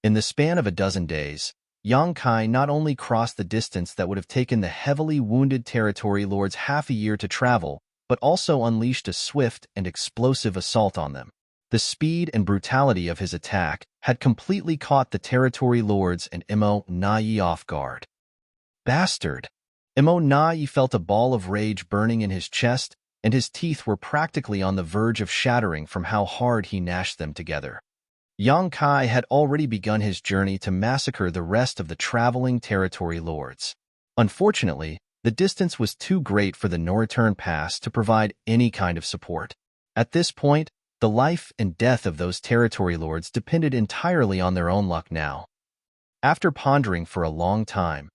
In the span of a dozen days, Yongkai not only crossed the distance that would have taken the heavily wounded territory lords half a year to travel, but also unleashed a swift and explosive assault on them. The speed and brutality of his attack had completely caught the territory lords and Mo Nai off guard. Bastard! Mo Nai felt a ball of rage burning in his chest, and his teeth were practically on the verge of shattering from how hard he gnashed them together. Yongkai had already begun his journey to massacre the rest of the traveling territory lords. Unfortunately, the distance was too great for the Norreturn Pass to provide any kind of support. At this point, the life and death of those territory lords depended entirely on their own luck now. After pondering for a long time,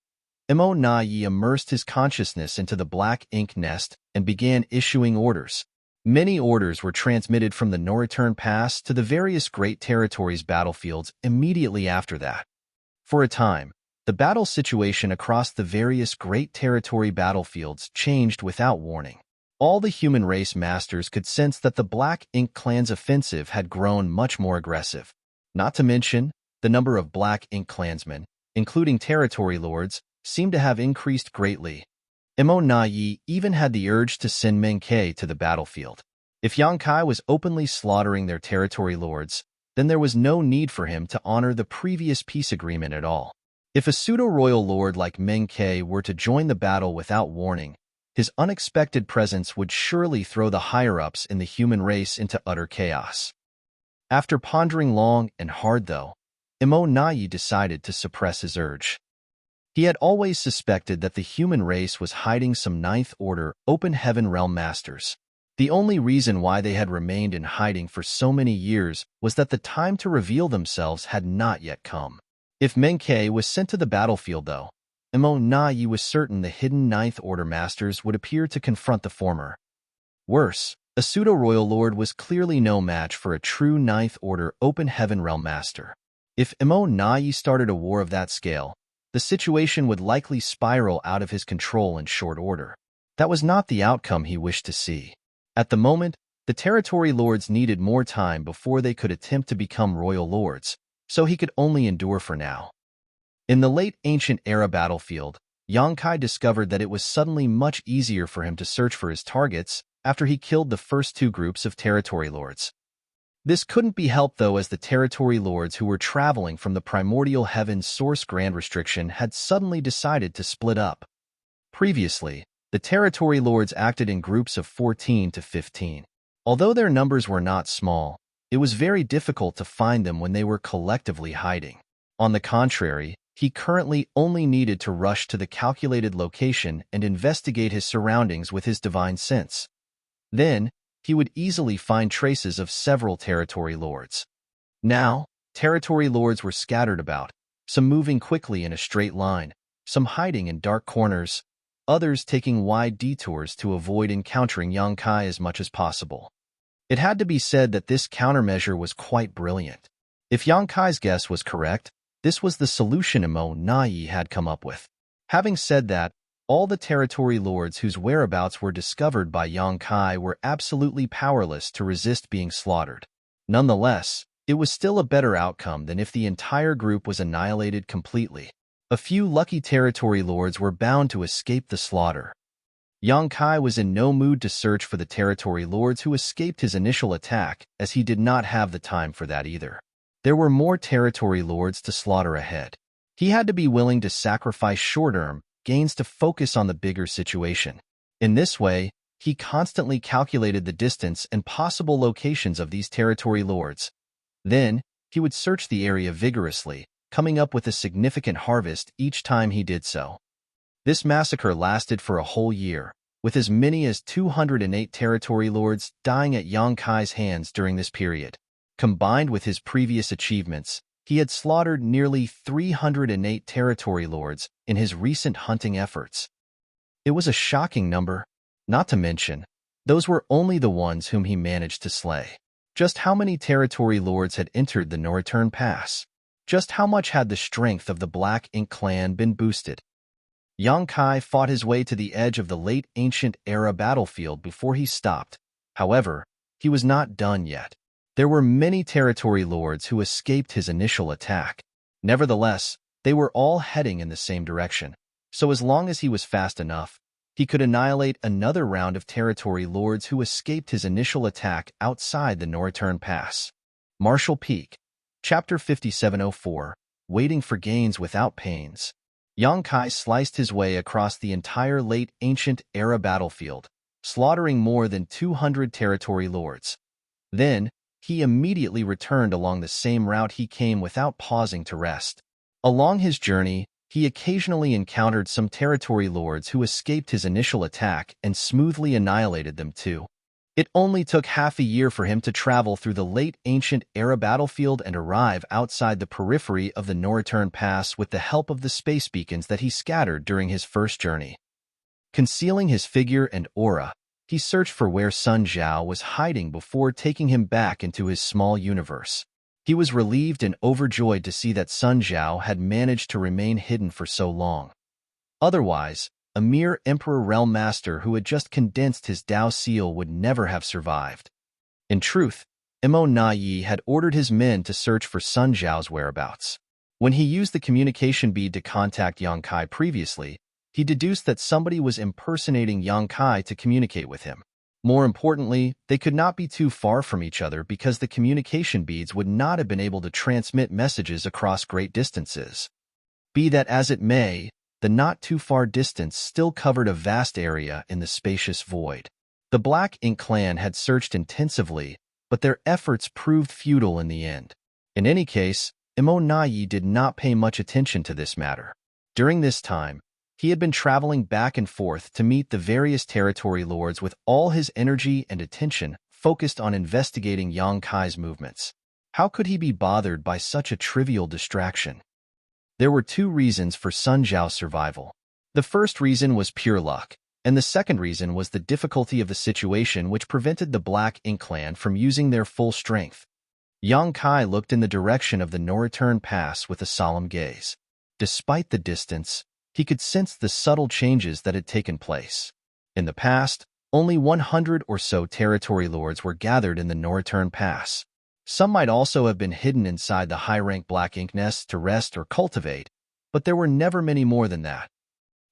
Mo Nai immersed his consciousness into the black ink nest and began issuing orders. Many orders were transmitted from the Norreturn Pass to the various great territories battlefields immediately after that. For a time, the battle situation across the various great territory battlefields changed without warning. All the human race masters could sense that the Black Ink Clan's offensive had grown much more aggressive. Not to mention, the number of Black Ink Clansmen, including territory lords, seemed to have increased greatly. Mo Nai even had the urge to send Menkei to the battlefield. If Yongkai was openly slaughtering their territory lords, then there was no need for him to honor the previous peace agreement at all. If a pseudo-royal lord like Menkei were to join the battle without warning, his unexpected presence would surely throw the higher-ups in the human race into utter chaos. After pondering long and hard, though, Mo Nai decided to suppress his urge. He had always suspected that the human race was hiding some Ninth Order Open Heaven Realm Masters. The only reason why they had remained in hiding for so many years was that the time to reveal themselves had not yet come. If Menkei was sent to the battlefield, though, Mo Nai was certain the hidden Ninth Order Masters would appear to confront the former. Worse, a pseudo-royal lord was clearly no match for a true Ninth Order Open Heaven Realm Master. If Mo Nai started a war of that scale, the situation would likely spiral out of his control in short order. That was not the outcome he wished to see. At the moment, the territory lords needed more time before they could attempt to become royal lords, so he could only endure for now. In the late ancient era battlefield, Yang Kai discovered that it was suddenly much easier for him to search for his targets after he killed the first two groups of territory lords. This couldn't be helped though, as the territory lords who were traveling from the primordial heaven's source grand restriction had suddenly decided to split up. Previously, the territory lords acted in groups of 14 to 15. Although their numbers were not small, it was very difficult to find them when they were collectively hiding. On the contrary, he currently only needed to rush to the calculated location and investigate his surroundings with his divine sense. Then, he would easily find traces of several territory lords. Now, territory lords were scattered about, some moving quickly in a straight line, some hiding in dark corners, others taking wide detours to avoid encountering Yang Kai as much as possible. It had to be said that this countermeasure was quite brilliant. If Yang Kai's guess was correct, this was the solution Imo Nai had come up with. Having said that, all the territory lords whose whereabouts were discovered by Yang Kai were absolutely powerless to resist being slaughtered. Nonetheless, it was still a better outcome than if the entire group was annihilated completely. A few lucky territory lords were bound to escape the slaughter. Yang Kai was in no mood to search for the territory lords who escaped his initial attack, as he did not have the time for that either. There were more territory lords to slaughter ahead. He had to be willing to sacrifice short-term gains to focus on the bigger situation. In this way, he constantly calculated the distance and possible locations of these territory lords. Then, he would search the area vigorously, coming up with a significant harvest each time he did so. This massacre lasted for a whole year, with as many as 208 territory lords dying at Yang Kai's hands during this period. Combined with his previous achievements, he had slaughtered nearly 308 territory lords in his recent hunting efforts. It was a shocking number, not to mention, those were only the ones whom he managed to slay. Just how many territory lords had entered the No Return Pass? Just how much had the strength of the Black Ink clan been boosted? Yang Kai fought his way to the edge of the late ancient era battlefield before he stopped. However, he was not done yet. There were many territory lords who escaped his initial attack. Nevertheless, they were all heading in the same direction, so as long as he was fast enough, he could annihilate another round of territory lords who escaped his initial attack outside the No Return Pass. Marshall Peak, Chapter 5704, Waiting for Gains Without Pains. Yang Kai sliced his way across the entire late ancient era battlefield, slaughtering more than 200 territory lords. Then, he immediately returned along the same route he came without pausing to rest. Along his journey, he occasionally encountered some territory lords who escaped his initial attack and smoothly annihilated them too. It only took half a year for him to travel through the late ancient era battlefield and arrive outside the periphery of the No Return Pass with the help of the space beacons that he scattered during his first journey. Concealing his figure and aura, he searched for where Sun Zhao was hiding before taking him back into his small universe. He was relieved and overjoyed to see that Sun Zhao had managed to remain hidden for so long. Otherwise, a mere Emperor Realm Master who had just condensed his Dao seal would never have survived. In truth, Imo Nai had ordered his men to search for Sun Zhao's whereabouts. When he used the communication bead to contact Yang Kai previously, he deduced that somebody was impersonating Yang Kai to communicate with him. More importantly, they could not be too far from each other because the communication beads would not have been able to transmit messages across great distances. Be that as it may, the not-too-far distance still covered a vast area in the spacious void. The Black Ink clan had searched intensively, but their efforts proved futile in the end. In any case, Imo Nai did not pay much attention to this matter. During this time, he had been traveling back and forth to meet the various territory lords with all his energy and attention focused on investigating Yang Kai's movements. How could he be bothered by such a trivial distraction? There were two reasons for Sun Zhao's survival. The first reason was pure luck, and the second reason was the difficulty of the situation which prevented the Black Ink clan from using their full strength. Yang Kai looked in the direction of the No Return Pass with a solemn gaze. Despite the distance, he could sense the subtle changes that had taken place. In the past, only 100 or so territory lords were gathered in the No Return Pass. Some might also have been hidden inside the high-rank black ink nests to rest or cultivate, but there were never many more than that.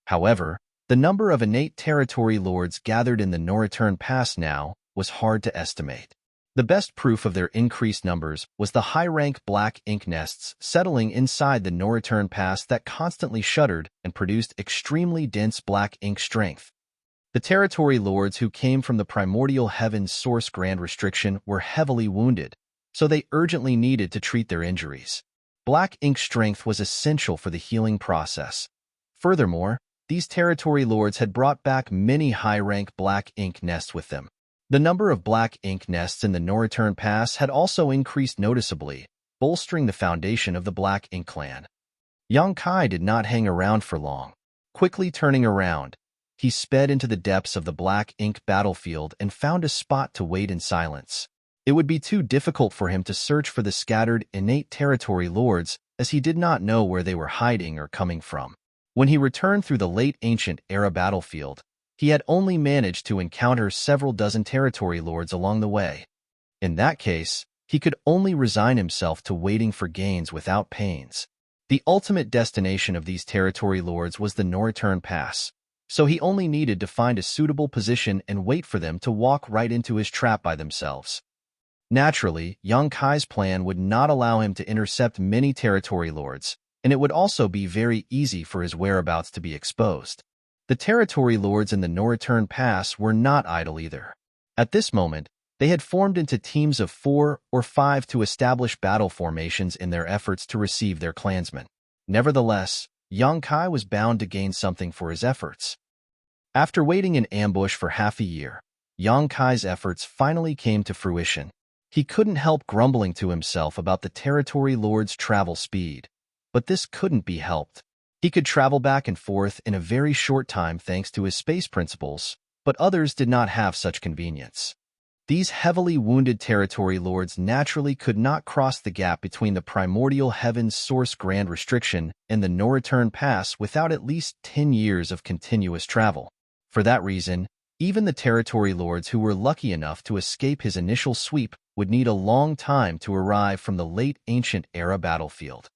However, the number of innate territory lords gathered in the No-Return Pass now was hard to estimate. The best proof of their increased numbers was the high-rank black ink nests settling inside the No-Return Pass that constantly shuddered and produced extremely dense black ink strength. The territory lords who came from the primordial heaven's source grand restriction were heavily wounded, so they urgently needed to treat their injuries. Black ink strength was essential for the healing process. Furthermore, these territory lords had brought back many high-rank black ink nests with them. The number of black ink nests in the No-Return Pass had also increased noticeably, bolstering the foundation of the Black Ink clan. Yang Kai did not hang around for long. Quickly turning around, he sped into the depths of the Black Ink battlefield and found a spot to wait in silence. It would be too difficult for him to search for the scattered, innate territory lords, as he did not know where they were hiding or coming from. When he returned through the late ancient era battlefield, he had only managed to encounter several dozen territory lords along the way. In that case, he could only resign himself to waiting for gains without pains. The ultimate destination of these territory lords was the No-Return Pass, so he only needed to find a suitable position and wait for them to walk right into his trap by themselves. Naturally, Yang Kai's plan would not allow him to intercept many territory lords, and it would also be very easy for his whereabouts to be exposed. The territory lords in the No-Return Pass were not idle either. At this moment, they had formed into teams of 4 or 5 to establish battle formations in their efforts to receive their clansmen. Nevertheless, Yang Kai was bound to gain something for his efforts. After waiting in ambush for half a year, Yang Kai's efforts finally came to fruition. He couldn't help grumbling to himself about the territory lord's travel speed, but this couldn't be helped. He could travel back and forth in a very short time thanks to his space principles, but others did not have such convenience. These heavily wounded territory lords naturally could not cross the gap between the primordial heaven's source grand restriction and the No-Return Pass without at least 10 years of continuous travel. For that reason, even the territory lords who were lucky enough to escape his initial sweep would need a long time to arrive from the late ancient era battlefield.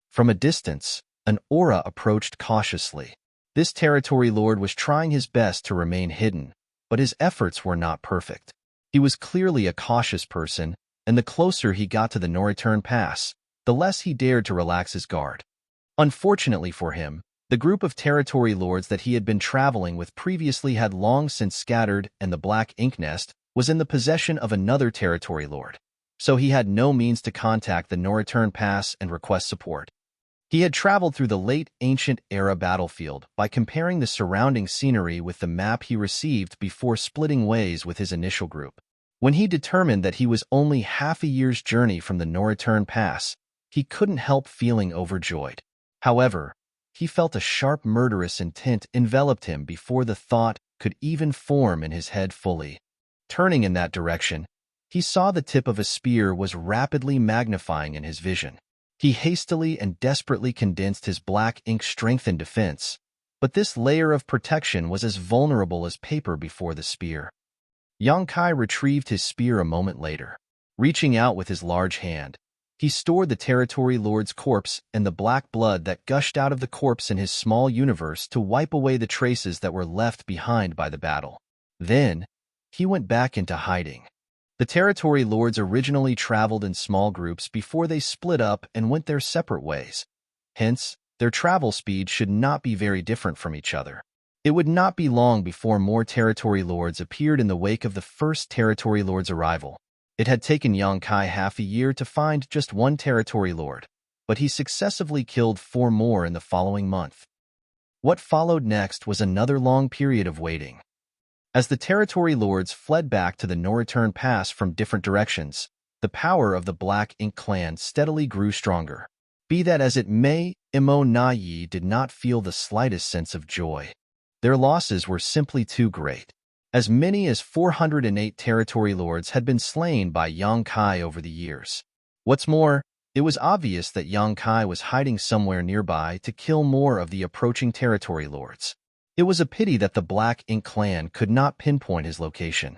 From a distance, an aura approached cautiously. This territory lord was trying his best to remain hidden, but his efforts were not perfect. He was clearly a cautious person, and the closer he got to the No-Return Pass, the less he dared to relax his guard. Unfortunately for him, the group of territory lords that he had been traveling with previously had long since scattered, and the Black Ink Nest was in the possession of another territory lord, so he had no means to contact the No-Return Pass and request support. He had traveled through the late ancient era battlefield by comparing the surrounding scenery with the map he received before splitting ways with his initial group. When he determined that he was only half a year's journey from the No-Return Pass, he couldn't help feeling overjoyed. However, he felt a sharp murderous intent enveloped him before the thought could even form in his head fully. Turning in that direction, he saw the tip of a spear was rapidly magnifying in his vision. He hastily and desperately condensed his black ink strength and defense, but this layer of protection was as vulnerable as paper before the spear. Yang Kai retrieved his spear a moment later. Reaching out with his large hand, he stored the territory lord's corpse and the black blood that gushed out of the corpse in his small universe to wipe away the traces that were left behind by the battle. Then, he went back into hiding. The territory lords originally traveled in small groups before they split up and went their separate ways. Hence, their travel speed should not be very different from each other. It would not be long before more territory lords appeared in the wake of the first territory lord's arrival. It had taken Yang Kai half a year to find just one territory lord, but he successively killed 4 more in the following month. What followed next was another long period of waiting. As the territory lords fled back to the No-Return Pass from different directions, the power of the Black Ink clan steadily grew stronger. Be that as it may, Imo Na Yi did not feel the slightest sense of joy. Their losses were simply too great. As many as 408 territory lords had been slain by Yang Kai over the years. What's more, it was obvious that Yang Kai was hiding somewhere nearby to kill more of the approaching territory lords. It was a pity that the Black Ink clan could not pinpoint his location.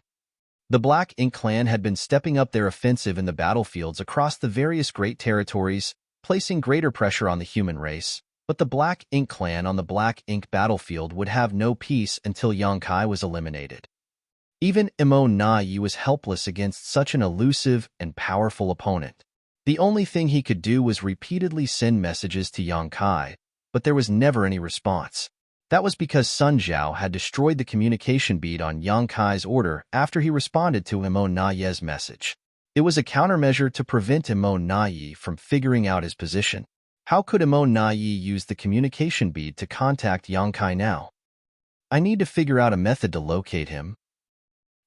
The Black Ink clan had been stepping up their offensive in the battlefields across the various great territories, placing greater pressure on the human race. But the Black Ink clan on the Black Ink battlefield would have no peace until Yongkai was eliminated. Even Imo Na-Yi was helpless against such an elusive and powerful opponent. The only thing he could do was repeatedly send messages to Yongkai, but there was never any response. That was because Sun Zhao had destroyed the communication bead on Yongkai's order after he responded to Imo Na-Yi's message. It was a countermeasure to prevent Imo Na-Yi from figuring out his position. How could Imo Na-Yi use the communication bead to contact Yongkai now? I need to figure out a method to locate him.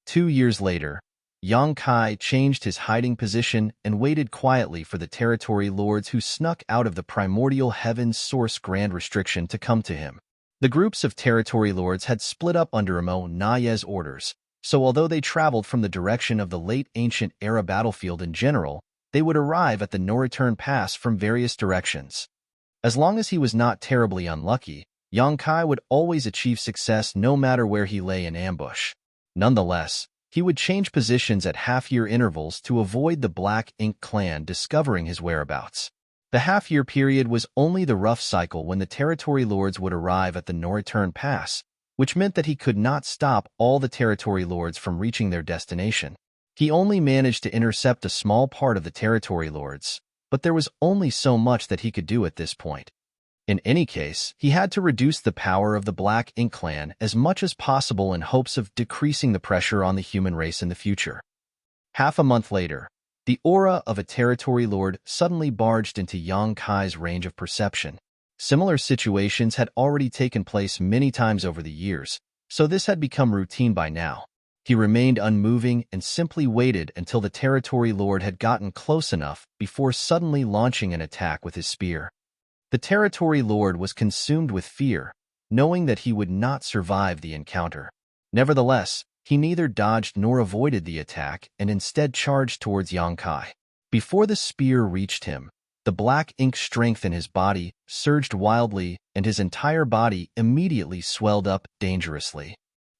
2 years later, Yongkai changed his hiding position and waited quietly for the territory lords who snuck out of the primordial heaven's source grand restriction to come to him. The groups of territory lords had split up under Imo Na-Yi's orders, so although they traveled from the direction of the late ancient era battlefield in general, they would arrive at the no-return pass from various directions. As long as he was not terribly unlucky, Yongkai would always achieve success no matter where he lay in ambush. Nonetheless, he would change positions at half-year intervals to avoid the Black Ink clan discovering his whereabouts. The half-year period was only the rough cycle when the territory lords would arrive at the no-return pass, which meant that he could not stop all the territory lords from reaching their destination. He only managed to intercept a small part of the territory lords, but there was only so much that he could do at this point. In any case, he had to reduce the power of the Black Ink clan as much as possible in hopes of decreasing the pressure on the human race in the future. Half a month later, the aura of a territory lord suddenly barged into Yongkai's range of perception. Similar situations had already taken place many times over the years, so this had become routine by now. He remained unmoving and simply waited until the territory lord had gotten close enough before suddenly launching an attack with his spear. The territory lord was consumed with fear, knowing that he would not survive the encounter. Nevertheless, he neither dodged nor avoided the attack and instead charged towards Yongkai. Before the spear reached him, the Black Ink strength in his body surged wildly and his entire body immediately swelled up dangerously.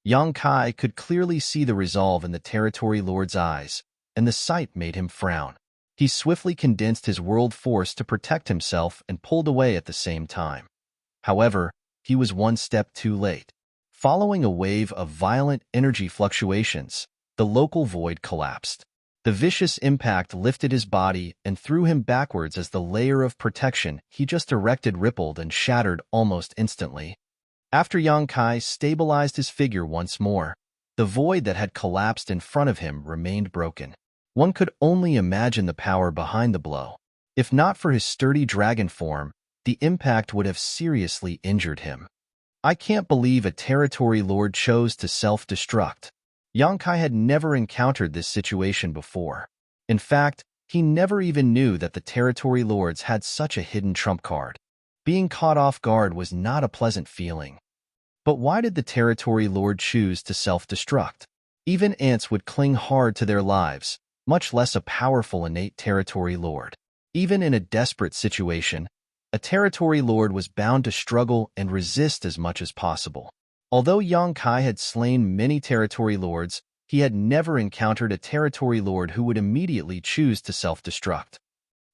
Yongkai could clearly see the resolve in the territory lord's eyes, and the sight made him frown. He swiftly condensed his world force to protect himself and pulled away at the same time. However, he was one step too late. Following a wave of violent energy fluctuations, the local void collapsed. The vicious impact lifted his body and threw him backwards as the layer of protection he just erected rippled and shattered almost instantly. After Yongkai stabilized his figure once more, the void that had collapsed in front of him remained broken. One could only imagine the power behind the blow. If not for his sturdy dragon form, the impact would have seriously injured him. I can't believe a territory lord chose to self-destruct. Yongkai had never encountered this situation before. In fact, he never even knew that the territory lords had such a hidden trump card. Being caught off guard was not a pleasant feeling. But why did the territory lord choose to self-destruct? Even ants would cling hard to their lives, much less a powerful innate territory lord. Even in a desperate situation, a territory lord was bound to struggle and resist as much as possible. Although Yongkai had slain many territory lords, he had never encountered a territory lord who would immediately choose to self-destruct.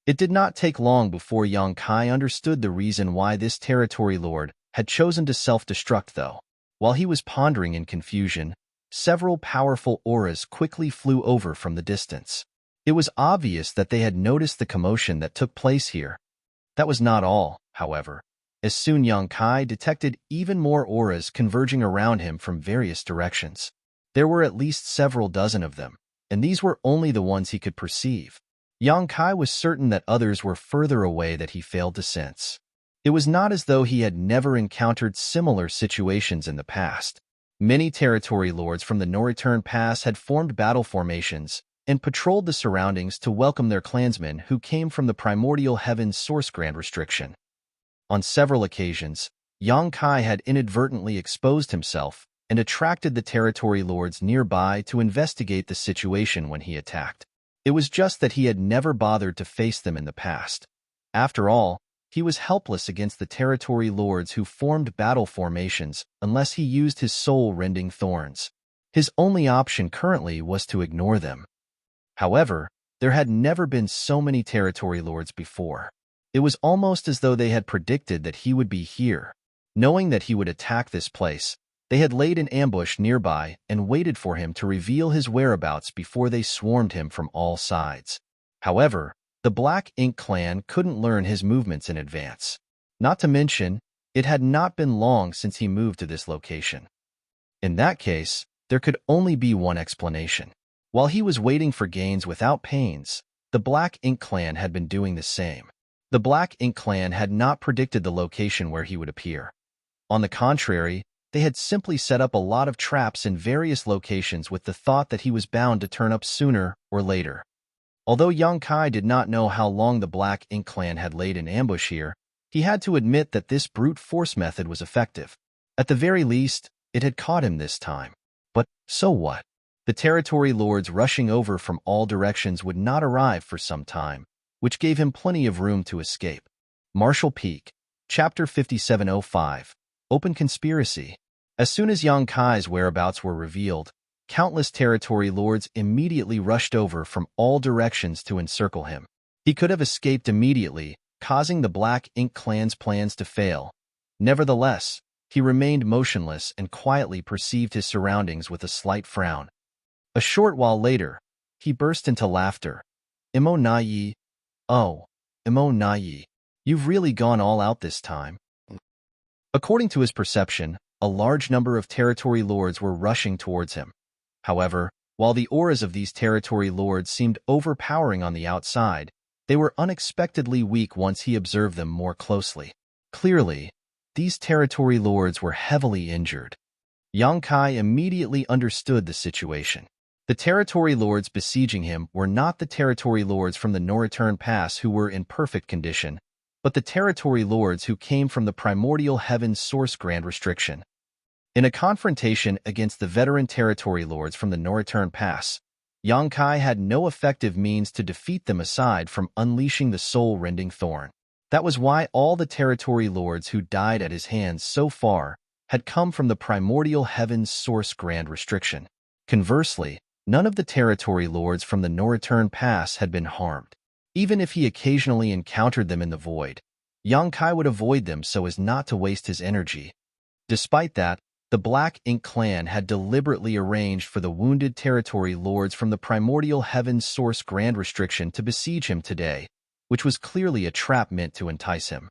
It did not take long before Yongkai understood the reason why this territory lord had chosen to self-destruct though. While he was pondering in confusion, several powerful auras quickly flew over from the distance. It was obvious that they had noticed the commotion that took place here. That was not all, however. As soon Yongkai detected even more auras converging around him from various directions. There were at least several dozen of them, and these were only the ones he could perceive. Yongkai was certain that others were further away that he failed to sense. It was not as though he had never encountered similar situations in the past. Many territory lords from the no-return pass had formed battle formations and patrolled the surroundings to welcome their clansmen who came from the primordial heaven's source grand restriction. On several occasions, Yongkai had inadvertently exposed himself and attracted the territory lords nearby to investigate the situation when he attacked. It was just that he had never bothered to face them in the past. After all, he was helpless against the territory lords who formed battle formations unless he used his soul-rending thorns. His only option currently was to ignore them. However, there had never been so many territory lords before. It was almost as though they had predicted that he would be here. Knowing that he would attack this place, they had laid an ambush nearby and waited for him to reveal his whereabouts before they swarmed him from all sides. However, the Black Ink clan couldn't learn his movements in advance. Not to mention, it had not been long since he moved to this location. In that case, there could only be one explanation. While he was waiting for gains without pains, the Black Ink clan had been doing the same. The Black Ink clan had not predicted the location where he would appear. On the contrary, they had simply set up a lot of traps in various locations with the thought that he was bound to turn up sooner or later. Although Yang Kai did not know how long the Black Ink clan had laid an ambush here, he had to admit that this brute force method was effective. At the very least, it had caught him this time. But so what? The territory lords rushing over from all directions would not arrive for some time, which gave him plenty of room to escape. Marshall Peak, Chapter 5705, Open Conspiracy. As soon as Yang Kai's whereabouts were revealed, countless territory lords immediately rushed over from all directions to encircle him. He could have escaped immediately, causing the Black Ink clan's plans to fail. Nevertheless, he remained motionless and quietly perceived his surroundings with a slight frown. A short while later, he burst into laughter. "Imo na yi. Oh, Imo na yi. You've really gone all out this time." According to his perception, a large number of territory lords were rushing towards him. However, while the auras of these territory lords seemed overpowering on the outside, they were unexpectedly weak once he observed them more closely. Clearly, these territory lords were heavily injured. Yang Kai immediately understood the situation. The territory lords besieging him were not the territory lords from the No Return Pass who were in perfect condition, but the territory lords who came from the primordial heaven's source grand restriction. In a confrontation against the veteran territory lords from the No Return Pass, Yang Kai had no effective means to defeat them aside from unleashing the soul-rending thorn. That was why all the territory lords who died at his hands so far had come from the primordial heaven's source grand restriction. Conversely, none of the territory lords from the No Return Pass had been harmed. Even if he occasionally encountered them in the void, Yang Kai would avoid them so as not to waste his energy. Despite that, the Black Ink clan had deliberately arranged for the wounded territory lords from the primordial heaven's source grand restriction to besiege him today, which was clearly a trap meant to entice him.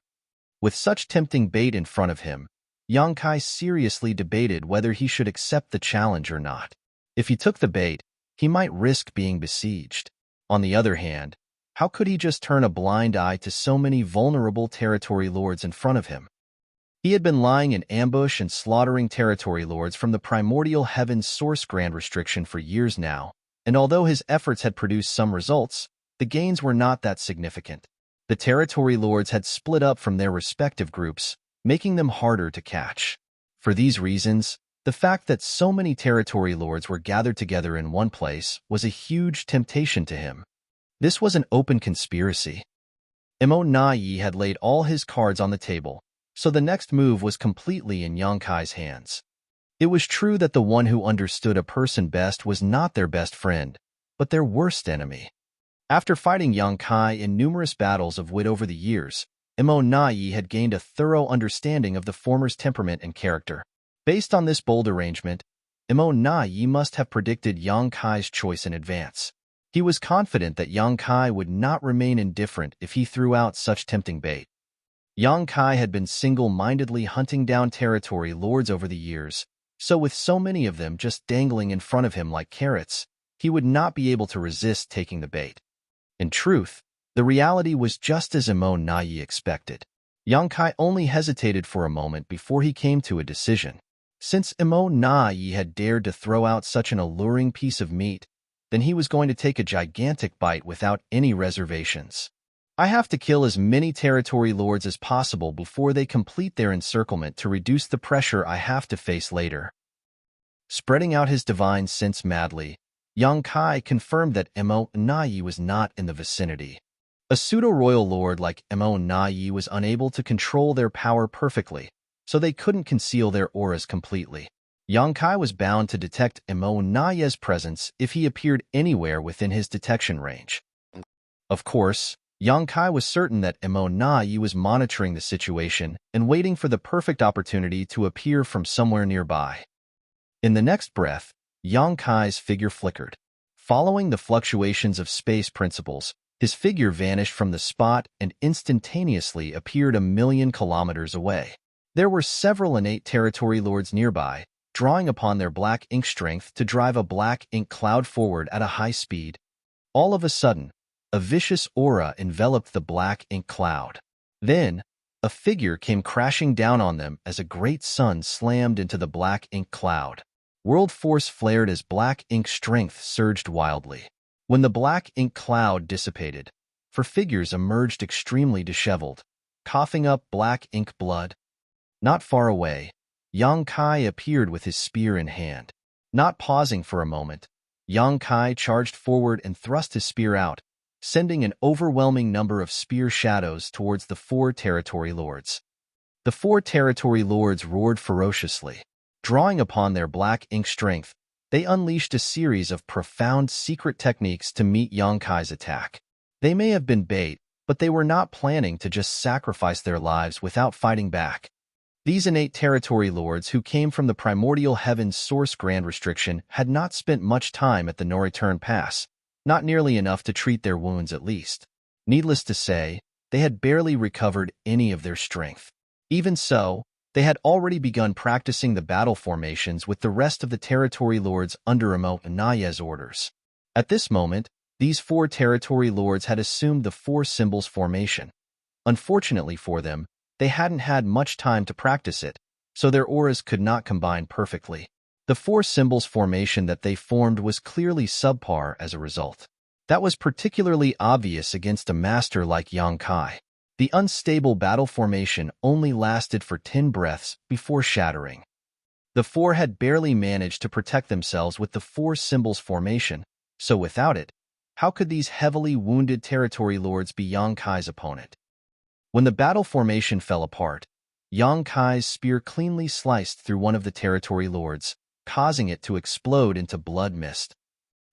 With such tempting bait in front of him, Yang Kai seriously debated whether he should accept the challenge or not. If he took the bait, he might risk being besieged. On the other hand, how could he just turn a blind eye to so many vulnerable territory lords in front of him? He had been lying in ambush and slaughtering territory lords from the primordial heaven's source grand restriction for years now, and although his efforts had produced some results, the gains were not that significant. The territory lords had split up from their respective groups, making them harder to catch. For these reasons, the fact that so many territory lords were gathered together in one place was a huge temptation to him. This was an open conspiracy. Imo Na Yi had laid all his cards on the table, so the next move was completely in Yang Kai's hands. It was true that the one who understood a person best was not their best friend, but their worst enemy. After fighting Yang Kai in numerous battles of wit over the years, Imo Na Yi had gained a thorough understanding of the former's temperament and character. Based on this bold arrangement, Imo Na Yi must have predicted Yang Kai's choice in advance. He was confident that Yang Kai would not remain indifferent if he threw out such tempting bait. Yang Kai had been single-mindedly hunting down territory lords over the years, so with so many of them just dangling in front of him like carrots, he would not be able to resist taking the bait. In truth, the reality was just as Imo Na Yi expected. Yang Kai only hesitated for a moment before he came to a decision. Since Imo Na Yi had dared to throw out such an alluring piece of meat, then he was going to take a gigantic bite without any reservations. I have to kill as many territory lords as possible before they complete their encirclement to reduce the pressure I have to face later. Spreading out his divine sense madly, Yang Kai confirmed that Imo Na Yi was not in the vicinity. A pseudo-royal lord like Imo Na Yi was unable to control their power perfectly, so they couldn't conceal their auras completely. Yang Kai was bound to detect Emo Naye's presence if he appeared anywhere within his detection range. Of course, Yang Kai was certain that Emo Naye was monitoring the situation and waiting for the perfect opportunity to appear from somewhere nearby. In the next breath, Yang Kai's figure flickered. Following the fluctuations of space principles, his figure vanished from the spot and instantaneously appeared 1,000,000 kilometers away. There were several innate territory lords nearby, drawing upon their black ink strength to drive a black ink cloud forward at a high speed. All of a sudden, a vicious aura enveloped the black ink cloud. Then, a figure came crashing down on them as a great sun slammed into the black ink cloud. World force flared as black ink strength surged wildly. When the black ink cloud dissipated, four figures emerged extremely disheveled, coughing up black ink blood. Not far away, Yang Kai appeared with his spear in hand. Not pausing for a moment, Yang Kai charged forward and thrust his spear out, sending an overwhelming number of spear shadows towards the 4 territory lords. The 4 territory lords roared ferociously. Drawing upon their black ink strength, they unleashed a series of profound secret techniques to meet Yang Kai's attack. They may have been bait, but they were not planning to just sacrifice their lives without fighting back. These innate territory lords who came from the primordial heaven's source grand restriction had not spent much time at the no return pass, not nearly enough to treat their wounds at least. Needless to say, they had barely recovered any of their strength. Even so, they had already begun practicing the battle formations with the rest of the territory lords under Emo Naye's orders. At this moment, these 4 territory lords had assumed the 4 symbols formation. Unfortunately for them, they hadn't had much time to practice it, so their auras could not combine perfectly. The 4 symbols formation that they formed was clearly subpar as a result. That was particularly obvious against a master like Yang Kai. The unstable battle formation only lasted for 10 breaths before shattering. The 4 had barely managed to protect themselves with the 4 symbols formation, so without it, how could these heavily wounded territory lords be Yang Kai's opponent? When the battle formation fell apart, Yang Kai's spear cleanly sliced through one of the territory lords, causing it to explode into blood mist.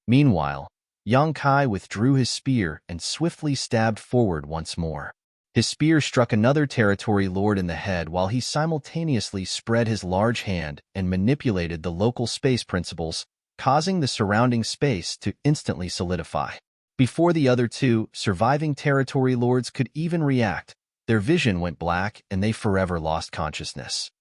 Meanwhile, Yang Kai withdrew his spear and swiftly stabbed forward once more. His spear struck another territory lord in the head while he simultaneously spread his large hand and manipulated the local space principles, causing the surrounding space to instantly solidify. Before the other 2 surviving territory lords could even react, their vision went black and they forever lost consciousness.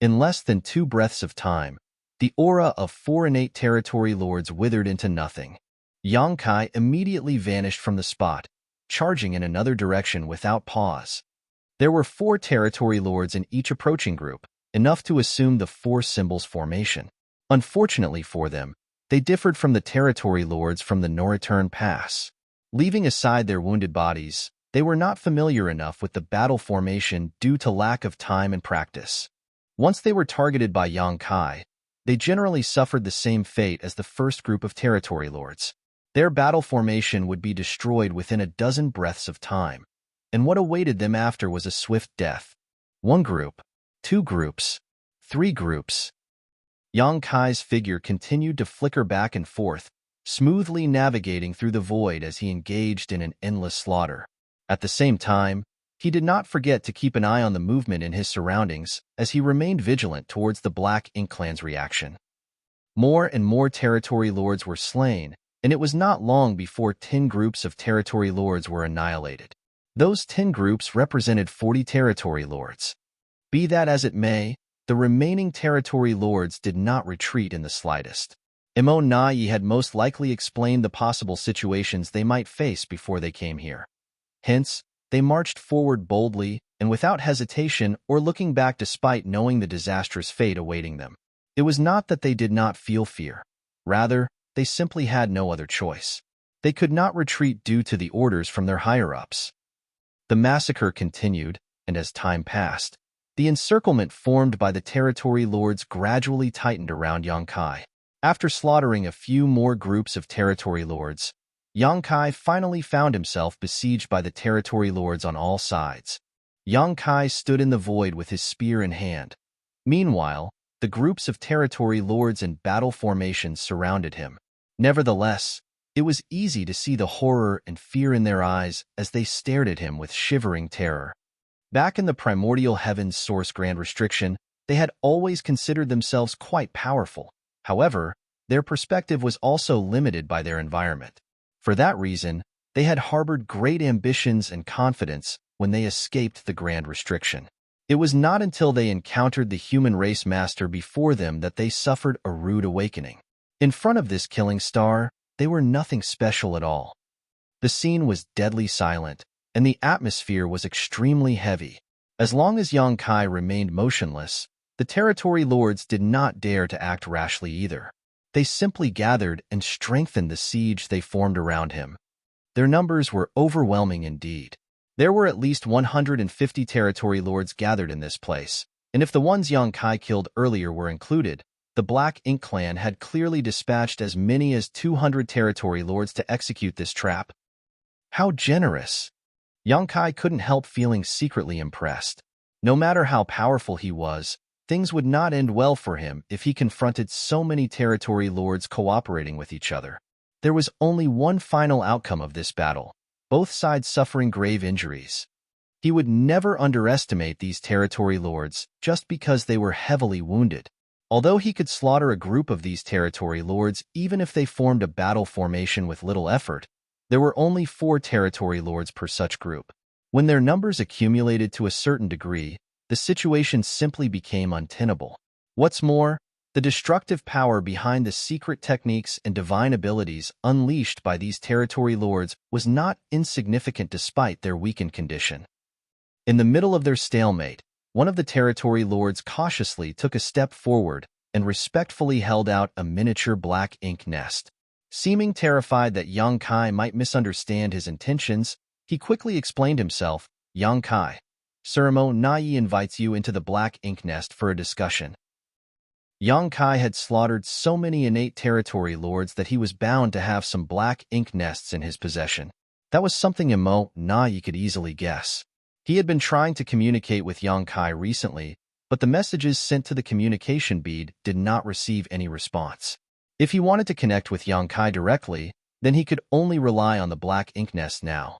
In less than 2 breaths of time, the aura of 4 innate territory lords withered into nothing. Yang Kai immediately vanished from the spot, charging in another direction without pause. There were 4 territory lords in each approaching group, enough to assume the 4 symbols formation. Unfortunately for them, they differed from the territory lords from the no-return pass. Leaving aside their wounded bodies, they were not familiar enough with the battle formation due to lack of time and practice. Once they were targeted by Yang Kai, they generally suffered the same fate as the first group of territory lords. Their battle formation would be destroyed within a dozen breaths of time, and what awaited them after was a swift death. 1 group, 2 groups, 3 groups. Yang Kai's figure continued to flicker back and forth, smoothly navigating through the void as he engaged in an endless slaughter. At the same time, he did not forget to keep an eye on the movement in his surroundings as he remained vigilant towards the Black Ink Clan's reaction. More and more territory lords were slain, and it was not long before 10 groups of territory lords were annihilated. Those 10 groups represented 40 territory lords. Be that as it may, the remaining territory lords did not retreat in the slightest. Emo Naye had most likely explained the possible situations they might face before they came here. Hence, they marched forward boldly and without hesitation or looking back despite knowing the disastrous fate awaiting them. It was not that they did not feel fear. Rather, they simply had no other choice. They could not retreat due to the orders from their higher-ups. The massacre continued, and as time passed, the encirclement formed by the territory lords gradually tightened around Yang Kai. After slaughtering a few more groups of territory lords, Yang Kai finally found himself besieged by the territory lords on all sides. Yang Kai stood in the void with his spear in hand. Meanwhile, The groups of territory lords in battle formations surrounded him. Nevertheless, it was easy to see the horror and fear in their eyes as they stared at him with shivering terror. Back in the primordial heavens source grand restriction, they had always considered themselves quite powerful. However, their perspective was also limited by their environment. For that reason, they had harbored great ambitions and confidence when they escaped the grand restriction. It was not until they encountered the human race master before them that they suffered a rude awakening. In front of this killing star, they were nothing special at all. The scene was deadly silent, and the atmosphere was extremely heavy. As long as Yang Kai remained motionless, the territory lords did not dare to act rashly either. They simply gathered and strengthened the siege they formed around him. Their numbers were overwhelming indeed. There were at least 150 territory lords gathered in this place, and if the ones Yang Kai killed earlier were included, the Black Ink clan had clearly dispatched as many as 200 territory lords to execute this trap. How generous! Yang Kai couldn't help feeling secretly impressed. No matter how powerful he was, things would not end well for him if he confronted so many territory lords cooperating with each other. There was only one final outcome of this battle, both sides suffering grave injuries. He would never underestimate these territory lords just because they were heavily wounded. Although he could slaughter a group of these territory lords even if they formed a battle formation with little effort, there were only 4 territory lords per such group. When their numbers accumulated to a certain degree, the situation simply became untenable. What's more, the destructive power behind the secret techniques and divine abilities unleashed by these territory lords was not insignificant despite their weakened condition. In the middle of their stalemate, one of the territory lords cautiously took a step forward and respectfully held out a miniature black ink nest. Seeming terrified that Yang Kai might misunderstand his intentions, he quickly explained himself. Yang Kai, Serene Nai invites you into the black ink nest for a discussion. Yang Kai had slaughtered so many innate territory lords that he was bound to have some black ink nests in his possession. That was something Nai could easily guess. He had been trying to communicate with Yang Kai recently, but the messages sent to the communication bead did not receive any response. If he wanted to connect with Yang Kai directly, then he could only rely on the black ink nest now.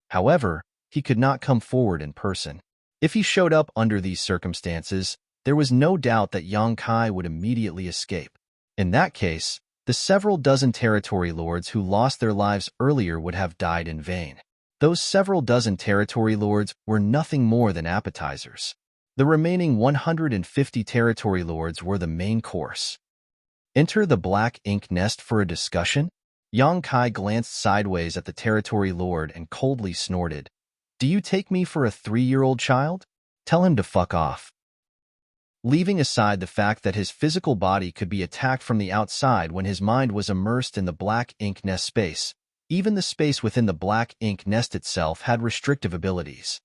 However, he could not come forward in person. If he showed up under these circumstances, there was no doubt that Yang Kai would immediately escape. In that case, the several dozen territory lords who lost their lives earlier would have died in vain. Those several dozen territory lords were nothing more than appetizers. The remaining 150 territory lords were the main course. Enter the black ink nest for a discussion? Yang Kai glanced sideways at the territory lord and coldly snorted. Do you take me for a 3-year-old child? Tell him to fuck off. Leaving aside the fact that his physical body could be attacked from the outside when his mind was immersed in the black ink nest space, even the space within the black ink nest itself had restrictive abilities.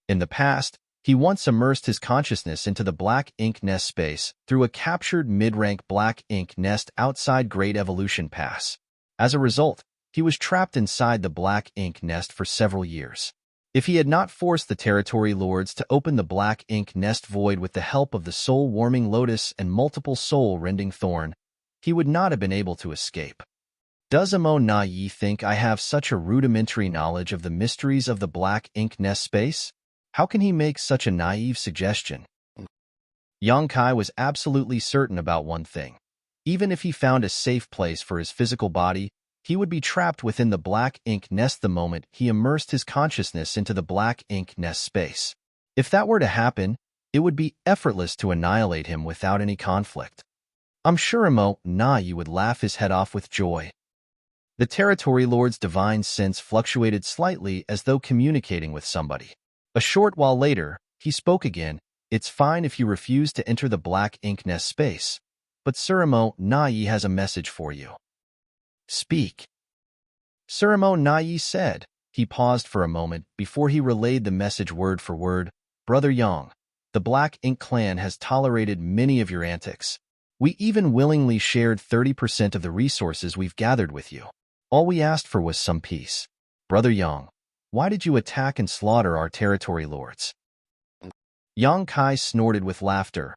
In the past, he once immersed his consciousness into the black ink nest space through a captured mid-rank black ink nest outside Great Evolution Pass. As a result, he was trapped inside the black ink nest for several years. If he had not forced the territory lords to open the black ink nest void with the help of the soul-warming lotus and multiple soul-rending thorn, he would not have been able to escape. Does Nai think I have such a rudimentary knowledge of the mysteries of the black ink nest space? How can he make such a naive suggestion? Yang Kai was absolutely certain about one thing. Even if he found a safe place for his physical body, he would be trapped within the black ink nest the moment he immersed his consciousness into the black ink nest space. If that were to happen, it would be effortless to annihilate him without any conflict. I'm sure Nai would laugh his head off with joy. The territory lord's divine sense fluctuated slightly as though communicating with somebody. A short while later, he spoke again. It's fine if you refuse to enter the black ink nest space, but Serene Nai has a message for you. Speak. Serene Nai said. He paused for a moment before he relayed the message word for word. Brother Yang, the Black Ink clan has tolerated many of your antics. We even willingly shared 30% of the resources we've gathered with you. All we asked for was some peace. Brother Yang, why did you attack and slaughter our territory lords? Yang Kai snorted with laughter.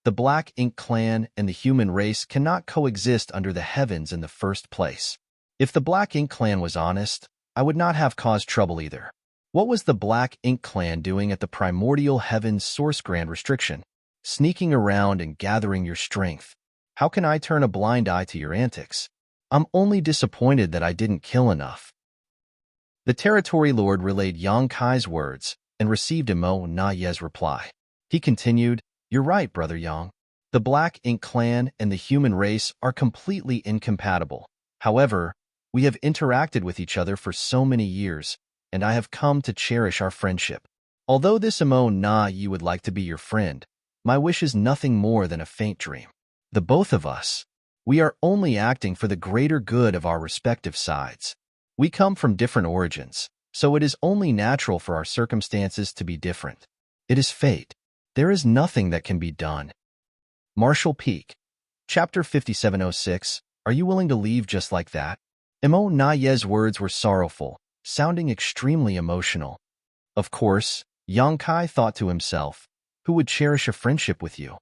The Black Ink clan and the human race cannot coexist under the heavens in the first place. If the Black Ink clan was honest, I would not have caused trouble either. What was the Black Ink clan doing at the primordial heavens source grand restriction? Sneaking around and gathering your strength. How can I turn a blind eye to your antics? I'm only disappointed that I didn't kill enough. The territory lord relayed Yang Kai's words and received Emo Na Ye's reply. He continued, "You're right, Brother Yang. The Black Ink clan and the human race are completely incompatible. However, we have interacted with each other for so many years, and I have come to cherish our friendship. Although this Emo Na Ye would like to be your friend, my wish is nothing more than a faint dream. The both of us, we are only acting for the greater good of our respective sides. We come from different origins, so it is only natural for our circumstances to be different. It is fate. There is nothing that can be done." Marshall Peak. Chapter 5706. Are you willing to leave just like that? Emo Na Ye's words were sorrowful, sounding extremely emotional. Of course, Yang Kai thought to himself, who would cherish a friendship with you?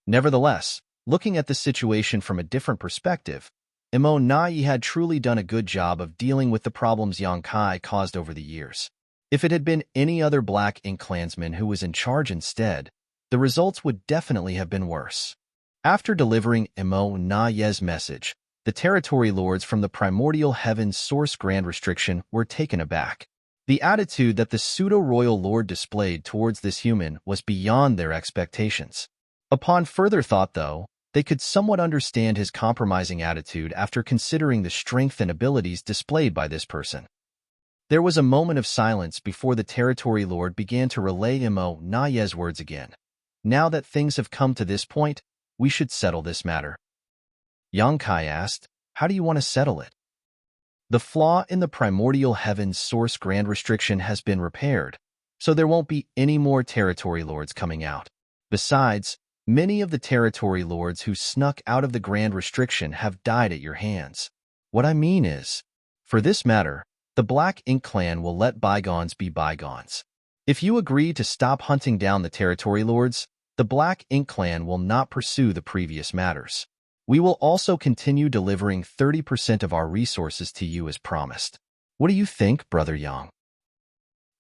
Nevertheless, looking at the situation from a different perspective, Emo Na Ye had truly done a good job of dealing with the problems Yang Kai caused over the years. If it had been any other Black Ink clansman who was in charge instead, the results would definitely have been worse. After delivering Emo Na Ye's message, the territory lords from the primordial heavens source grand restriction were taken aback. The attitude that the pseudo-royal lord displayed towards this human was beyond their expectations. Upon further thought, though, they could somewhat understand his compromising attitude after considering the strength and abilities displayed by this person. There was a moment of silence before the territory lord began to relay Emo Na Ye's words again. "Now that things have come to this point, we should settle this matter." Yang Kai asked, "How do you want to settle it?" "The flaw in the primordial heavens source grand restriction has been repaired, so there won't be any more territory lords coming out. Besides, many of the territory lords who snuck out of the grand restriction have died at your hands. What I mean is, for this matter, the Black Ink clan will let bygones be bygones. If you agree to stop hunting down the territory lords, the Black Ink clan will not pursue the previous matters. We will also continue delivering 30% of our resources to you as promised. What do you think, Brother Yang?"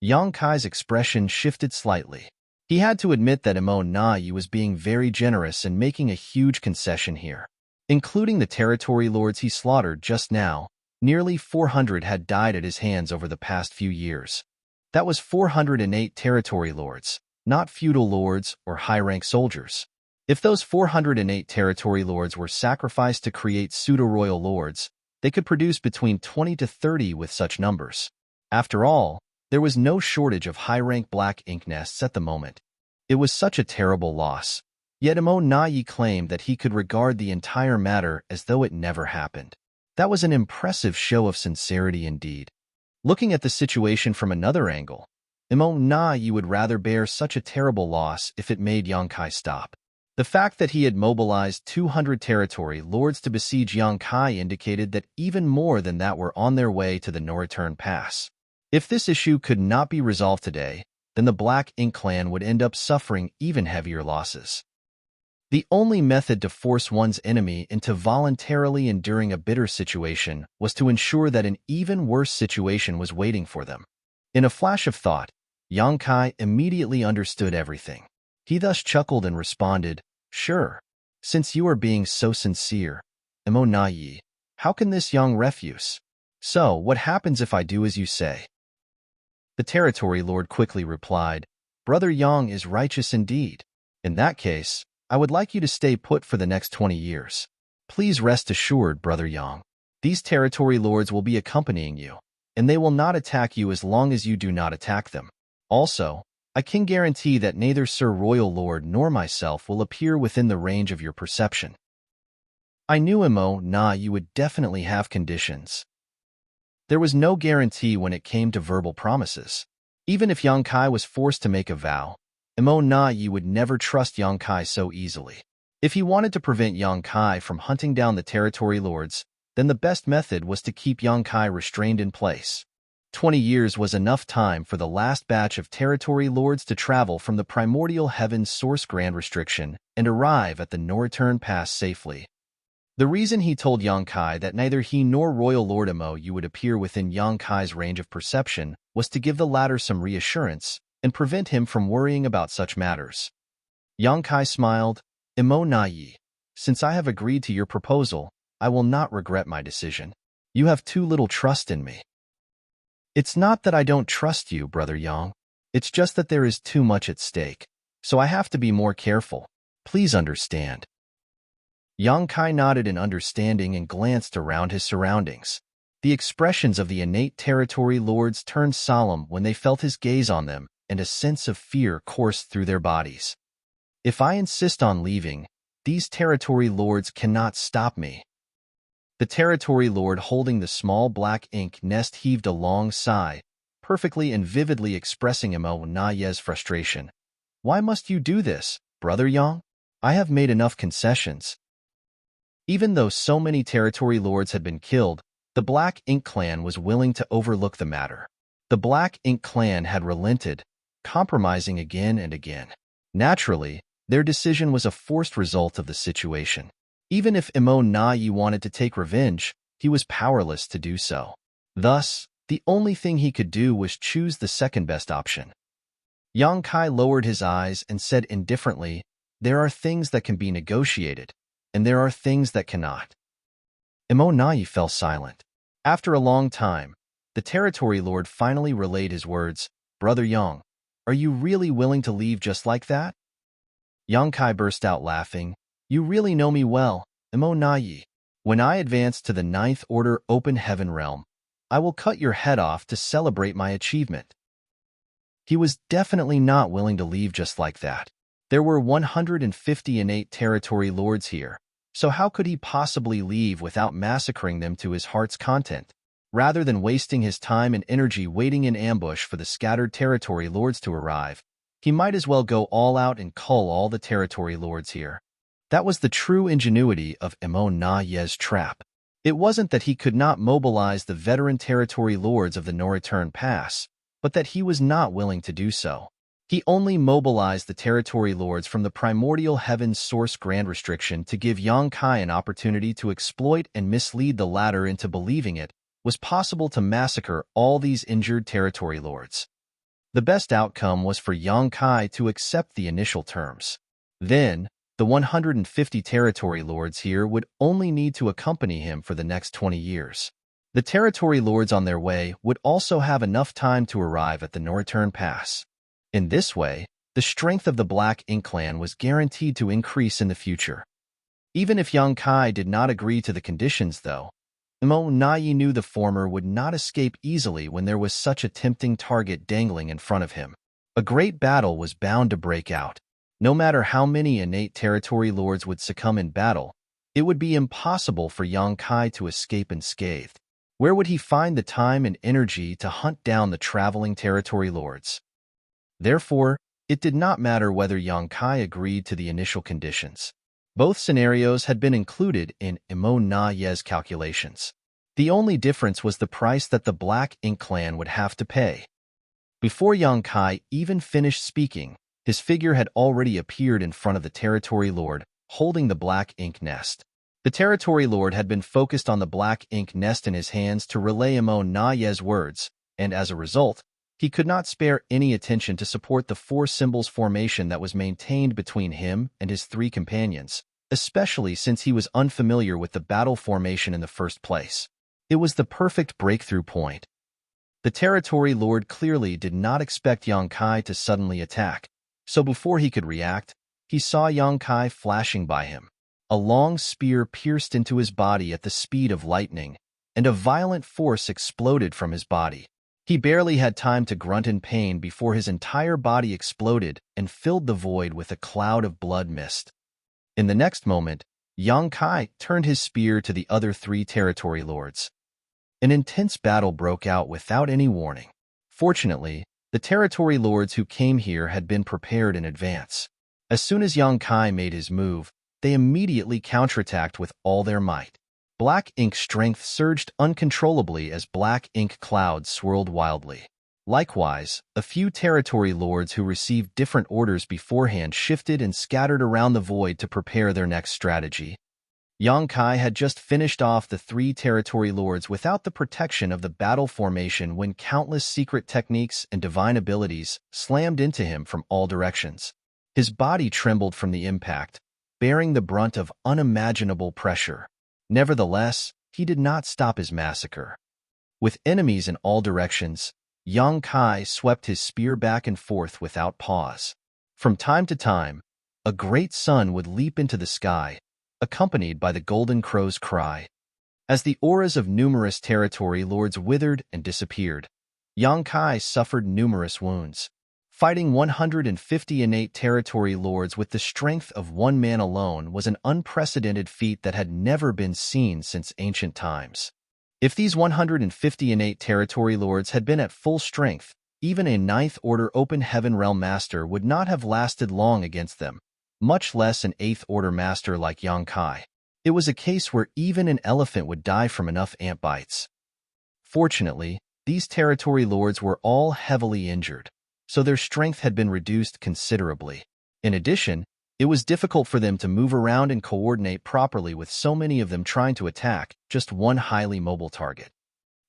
Yang Kai's expression shifted slightly. He had to admit that Emo Na Ye was being very generous and making a huge concession here. Including the territory lords he slaughtered just now, nearly 400 had died at his hands over the past few years. That was 408 territory lords, not feudal lords or high-rank soldiers. If those 408 territory lords were sacrificed to create pseudo-royal lords, they could produce between 20 to 30 with such numbers. After all, there was no shortage of high-rank Black Ink nests at the moment. It was such a terrible loss, yet Emo Na Ye claimed that he could regard the entire matter as though it never happened. That was an impressive show of sincerity indeed. Looking at the situation from another angle, Emo Na Ye would rather bear such a terrible loss if it made Yang Kai stop. The fact that he had mobilized 200 territory lords to besiege Yang Kai indicated that even more than that were on their way to the no-return pass. If this issue could not be resolved today, then the Black Ink clan would end up suffering even heavier losses. The only method to force one's enemy into voluntarily enduring a bitter situation was to ensure that an even worse situation was waiting for them. In a flash of thought, Yang Kai immediately understood everything. He thus chuckled and responded, "Sure. Since you are being so sincere, Emo Na Ye, how can this Yang refuse? So, what happens if I do as you say?" The territory lord quickly replied, "Brother Yang is righteous indeed. In that case, I would like you to stay put for the next 20 years. Please rest assured, Brother Yang. These territory lords will be accompanying you, and they will not attack you as long as you do not attack them. Also, I can guarantee that neither Sir Royal Lord nor myself will appear within the range of your perception." I knew Emo Na Ye would definitely have conditions. There was no guarantee when it came to verbal promises. Even if Yang Kai was forced to make a vow, Emo Na Ye would never trust Yang Kai so easily. If he wanted to prevent Yang Kai from hunting down the territory lords, then the best method was to keep Yang Kai restrained in place. 20 years was enough time for the last batch of territory lords to travel from the primordial heaven's source grand restriction and arrive at the no-return pass safely. The reason he told Yang Kai that neither he nor Royal Lord Imo Yu would appear within Yang Kai's range of perception was to give the latter some reassurance and prevent him from worrying about such matters. Yang Kai smiled. Imo Yi, since I have agreed to your proposal, I will not regret my decision. You have too little trust in me. It's not that I don't trust you, Brother Yang. It's just that there is too much at stake, so I have to be more careful. Please understand. Yang Kai nodded in understanding and glanced around his surroundings. The expressions of the innate territory lords turned solemn when they felt his gaze on them, and a sense of fear coursed through their bodies. If I insist on leaving, these territory lords cannot stop me. The territory lord holding the small black ink nest heaved a long sigh, perfectly and vividly expressing Imo Naye's frustration. Why must you do this, Brother Yang? I have made enough concessions. Even though so many territory lords had been killed, the Black Ink clan was willing to overlook the matter. The Black Ink clan had relented, compromising again and again. Naturally, their decision was a forced result of the situation. Even if Imo Nayi wanted to take revenge, he was powerless to do so. Thus, the only thing he could do was choose the second-best option. Yang Kai lowered his eyes and said indifferently, "There are things that can be negotiated, and there are things that cannot." Imo Nayi fell silent. After a long time, the territory lord finally relayed his words. "Brother Yang, are you really willing to leave just like that?" Yang Kai burst out laughing. "You really know me well, Imo Nayi. When I advance to the 9th Order Open Heaven Realm, I will cut your head off to celebrate my achievement." He was definitely not willing to leave just like that. There were 150 innate territory lords here, so how could he possibly leave without massacring them to his heart's content? Rather than wasting his time and energy waiting in ambush for the scattered territory lords to arrive, he might as well go all out and cull all the territory lords here. That was the true ingenuity of Imo Naye's trap. It wasn't that he could not mobilize the veteran territory lords of the no-return pass, but that he was not willing to do so. He only mobilized the territory lords from the primordial heaven's source grand restriction to give Yang Kai an opportunity to exploit and mislead the latter into believing it was possible to massacre all these injured territory lords. The best outcome was for Yang Kai to accept the initial terms. Then, the 150 territory lords here would only need to accompany him for the next 20 years. The territory lords on their way would also have enough time to arrive at the no-return pass. In this way, the strength of the Black Ink clan was guaranteed to increase in the future. Even if Yang Kai did not agree to the conditions, though, Imo Nayi knew the former would not escape easily when there was such a tempting target dangling in front of him. A great battle was bound to break out. No matter how many innate territory lords would succumb in battle, it would be impossible for Yang Kai to escape unscathed. Where would he find the time and energy to hunt down the traveling territory lords? Therefore, it did not matter whether Yang Kai agreed to the initial conditions. Both scenarios had been included in Imo Naye's calculations. The only difference was the price that the Black Ink clan would have to pay. Before Yang Kai even finished speaking, his figure had already appeared in front of the territory lord, holding the black ink nest. The territory lord had been focused on the black ink nest in his hands to relay Imo Naye's words, and as a result, he could not spare any attention to support the four symbols formation that was maintained between him and his three companions, especially since he was unfamiliar with the battle formation in the first place. It was the perfect breakthrough point. The territory lord clearly did not expect Yang Kai to suddenly attack, so before he could react, he saw Yang Kai flashing by him. A long spear pierced into his body at the speed of lightning, and a violent force exploded from his body. He barely had time to grunt in pain before his entire body exploded and filled the void with a cloud of blood mist. In the next moment, Yang Kai turned his spear to the other three territory lords. An intense battle broke out without any warning. Fortunately, the territory lords who came here had been prepared in advance. As soon as Yang Kai made his move, they immediately counterattacked with all their might. Black ink strength surged uncontrollably as black ink clouds swirled wildly. Likewise, a few territory lords who received different orders beforehand shifted and scattered around the void to prepare their next strategy. Yang Kai had just finished off the 3 territory lords without the protection of the battle formation when countless secret techniques and divine abilities slammed into him from all directions. His body trembled from the impact, bearing the brunt of unimaginable pressure. Nevertheless, he did not stop his massacre. With enemies in all directions, Yang Kai swept his spear back and forth without pause. From time to time, a great sun would leap into the sky, accompanied by the golden crow's cry. As the auras of numerous territory lords withered and disappeared, Yang Kai suffered numerous wounds. Fighting 150 innate territory lords with the strength of one man alone was an unprecedented feat that had never been seen since ancient times. If these 150 innate territory lords had been at full strength, even a 9th Order Open Heaven Realm Master would not have lasted long against them, much less an 8th Order Master like Yang Kai. It was a case where even an elephant would die from enough ant bites. Fortunately, these territory lords were all heavily injured, so their strength had been reduced considerably. In addition, it was difficult for them to move around and coordinate properly with so many of them trying to attack just one highly mobile target.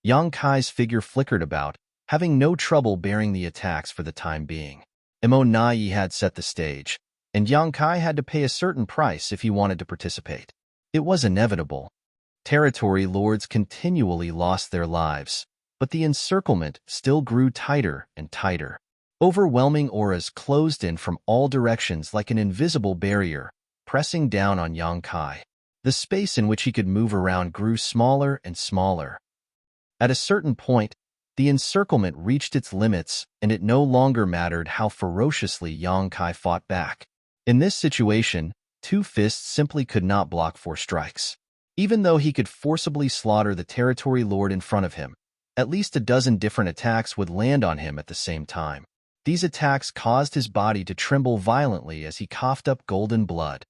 Yang Kai's figure flickered about, having no trouble bearing the attacks for the time being. Mo Nai had set the stage, and Yang Kai had to pay a certain price if he wanted to participate. It was inevitable. Territory lords continually lost their lives, but the encirclement still grew tighter and tighter. Overwhelming auras closed in from all directions like an invisible barrier, pressing down on Yang Kai. The space in which he could move around grew smaller and smaller. At a certain point, the encirclement reached its limits, and it no longer mattered how ferociously Yang Kai fought back. In this situation, 2 fists simply could not block 4 strikes. Even though he could forcibly slaughter the territory lord in front of him, at least a dozen different attacks would land on him at the same time. These attacks caused his body to tremble violently as he coughed up golden blood.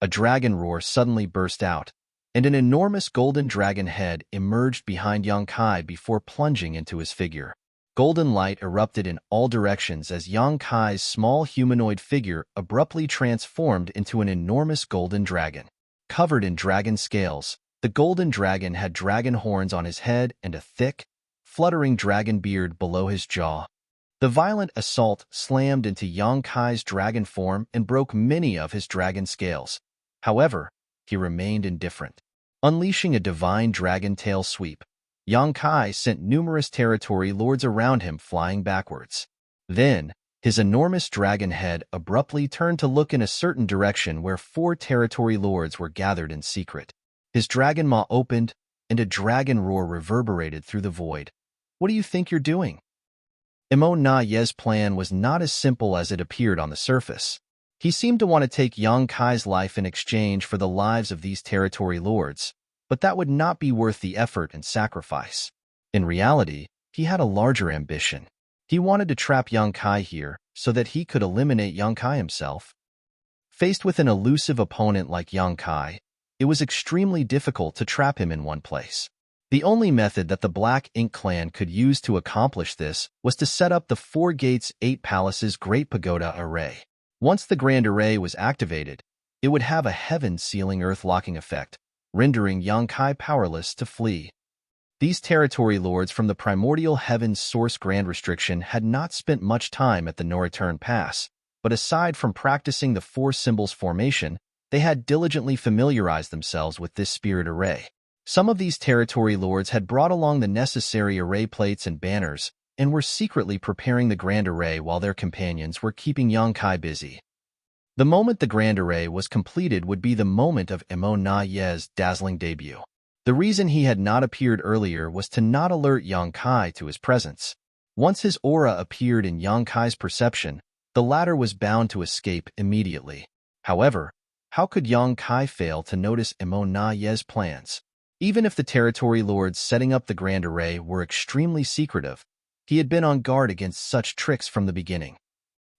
A dragon roar suddenly burst out, and an enormous golden dragon head emerged behind Yang Kai before plunging into his figure. Golden light erupted in all directions as Yang Kai's small humanoid figure abruptly transformed into an enormous golden dragon. Covered in dragon scales, the golden dragon had dragon horns on his head and a thick, fluttering dragon beard below his jaw. The violent assault slammed into Yang Kai's dragon form and broke many of his dragon scales. However, he remained indifferent. Unleashing a divine dragon tail sweep, Yang Kai sent numerous territory lords around him flying backwards. Then, his enormous dragon head abruptly turned to look in a certain direction where 4 territory lords were gathered in secret. His dragon maw opened, and a dragon roar reverberated through the void. "What do you think you're doing?" Mo Nai's plan was not as simple as it appeared on the surface. He seemed to want to take Yang Kai's life in exchange for the lives of these territory lords, but that would not be worth the effort and sacrifice. In reality, he had a larger ambition. He wanted to trap Yang Kai here so that he could eliminate Yang Kai himself. Faced with an elusive opponent like Yang Kai, it was extremely difficult to trap him in one place. The only method that the Black Ink clan could use to accomplish this was to set up the 4 Gates 8 Palaces Great Pagoda Array. Once the Grand Array was activated, it would have a heaven-sealing earth-locking effect, rendering Yang Kai powerless to flee. These territory lords from the primordial heaven's source Grand Restriction had not spent much time at the No Return Pass, but aside from practicing the 4 symbols formation, they had diligently familiarized themselves with this spirit array. Some of these territory lords had brought along the necessary array plates and banners, and were secretly preparing the Grand Array while their companions were keeping Yang Kai busy. The moment the Grand Array was completed would be the moment of Mo Nai's dazzling debut. The reason he had not appeared earlier was to not alert Yang Kai to his presence. Once his aura appeared in Yang Kai's perception, the latter was bound to escape immediately. However, how could Yang Kai fail to notice Mo Nai's plans? Even if the territory lords setting up the Grand Array were extremely secretive, he had been on guard against such tricks from the beginning.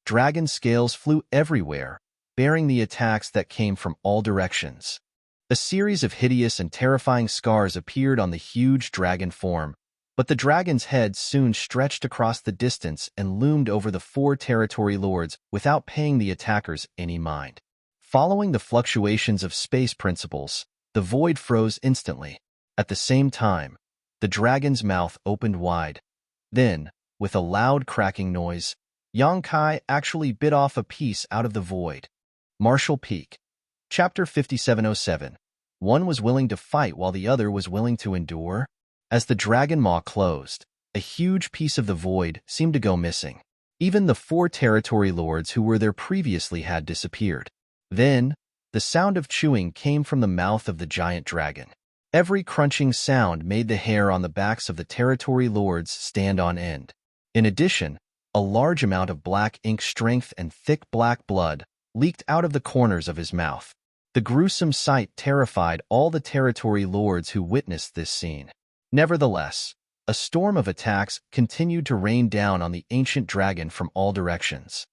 Dragon scales flew everywhere, bearing the attacks that came from all directions. A series of hideous and terrifying scars appeared on the huge dragon form, but the dragon's head soon stretched across the distance and loomed over the four territory lords without paying the attackers any mind. Following the fluctuations of space principles, the void froze instantly. At the same time, the dragon's mouth opened wide. Then, with a loud cracking noise, Yang Kai actually bit off a piece out of the void. Martial Peak. Chapter 5707. One was willing to fight while the other was willing to endure. As the dragon maw closed, a huge piece of the void seemed to go missing. Even the four territory lords who were there previously had disappeared. Then, the sound of chewing came from the mouth of the giant dragon. Every crunching sound made the hair on the backs of the territory lords stand on end. In addition, a large amount of black ink strength and thick black blood leaked out of the corners of his mouth. The gruesome sight terrified all the territory lords who witnessed this scene. Nevertheless, a storm of attacks continued to rain down on the ancient dragon from all directions.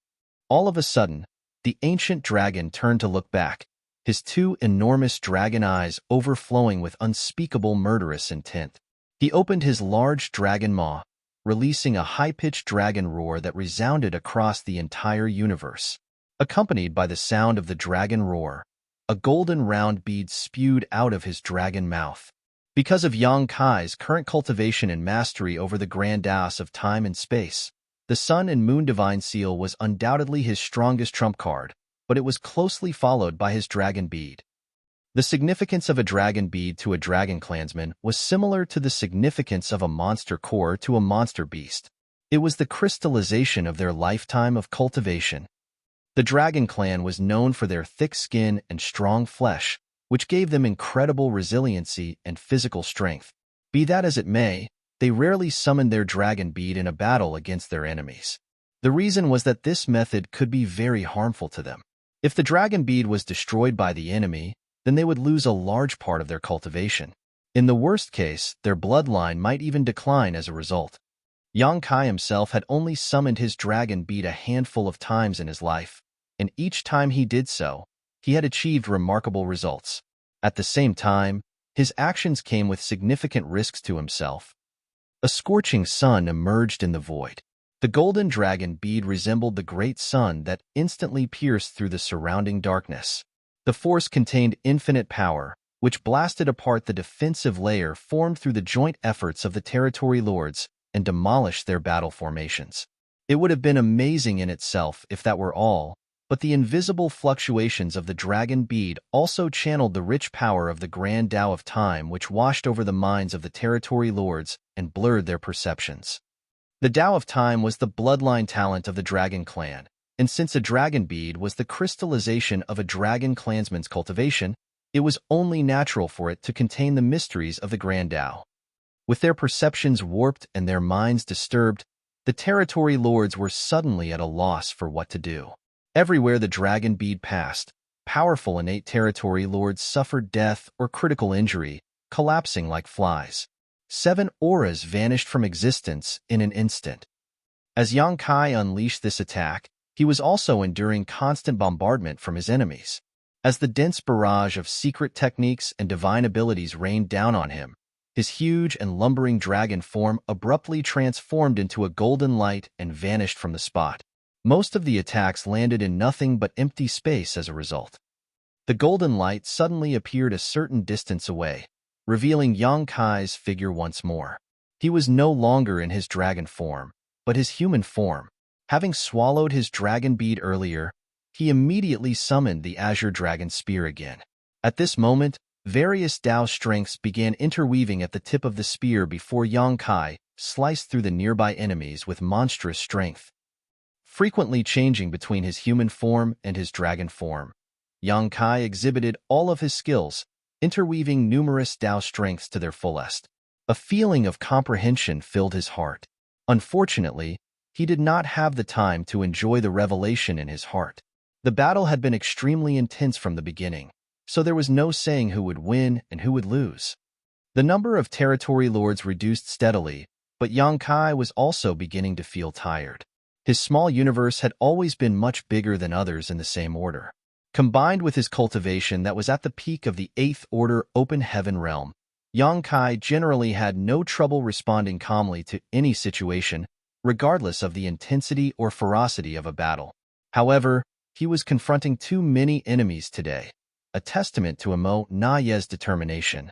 All of a sudden, the ancient dragon turned to look back, his two enormous dragon eyes overflowing with unspeakable murderous intent. He opened his large dragon maw, releasing a high-pitched dragon roar that resounded across the entire universe. Accompanied by the sound of the dragon roar, a golden round bead spewed out of his dragon mouth. Because of Yang Kai's current cultivation and mastery over the grand dais of time and space, the Sun and Moon Divine Seal was undoubtedly his strongest trump card, but it was closely followed by his dragon bead. The significance of a dragon bead to a dragon clansman was similar to the significance of a monster core to a monster beast. It was the crystallization of their lifetime of cultivation. The dragon clan was known for their thick skin and strong flesh, which gave them incredible resiliency and physical strength. Be that as it may, they rarely summoned their dragon bead in a battle against their enemies. The reason was that this method could be very harmful to them. If the dragon bead was destroyed by the enemy, then they would lose a large part of their cultivation. In the worst case, their bloodline might even decline as a result. Yang Kai himself had only summoned his dragon bead a handful of times in his life, and each time he did so, he had achieved remarkable results. At the same time, his actions came with significant risks to himself. A scorching sun emerged in the void. The golden dragon bead resembled the great sun that instantly pierced through the surrounding darkness. The force contained infinite power, which blasted apart the defensive layer formed through the joint efforts of the territory lords and demolished their battle formations. It would have been amazing in itself if that were all, but the invisible fluctuations of the dragon bead also channeled the rich power of the grand Tao of time which washed over the minds of the territory lords and blurred their perceptions. The Tao of time was the bloodline talent of the dragon clan, and since a dragon bead was the crystallization of a dragon clansman's cultivation, it was only natural for it to contain the mysteries of the grand Tao. With their perceptions warped and their minds disturbed, the territory lords were suddenly at a loss for what to do. Everywhere the dragon bead passed, powerful innate territory lords suffered death or critical injury, collapsing like flies. 7 auras vanished from existence in an instant. As Yang Kai unleashed this attack, he was also enduring constant bombardment from his enemies. As the dense barrage of secret techniques and divine abilities rained down on him, his huge and lumbering dragon form abruptly transformed into a golden light and vanished from the spot. Most of the attacks landed in nothing but empty space as a result. The golden light suddenly appeared a certain distance away, revealing Yang Kai's figure once more. He was no longer in his dragon form, but his human form. Having swallowed his dragon bead earlier, he immediately summoned the Azure Dragon Spear again. At this moment, various Tao strengths began interweaving at the tip of the spear before Yang Kai sliced through the nearby enemies with monstrous strength. Frequently changing between his human form and his dragon form, Yang Kai exhibited all of his skills, interweaving numerous Tao strengths to their fullest. A feeling of comprehension filled his heart. Unfortunately, he did not have the time to enjoy the revelation in his heart. The battle had been extremely intense from the beginning, so there was no saying who would win and who would lose. The number of territory lords reduced steadily, but Yang Kai was also beginning to feel tired. His small universe had always been much bigger than others in the same order. Combined with his cultivation that was at the peak of the 8th Order Open Heaven realm, Yang Kai generally had no trouble responding calmly to any situation, regardless of the intensity or ferocity of a battle. However, he was confronting too many enemies today, a testament to Emo Naye's determination.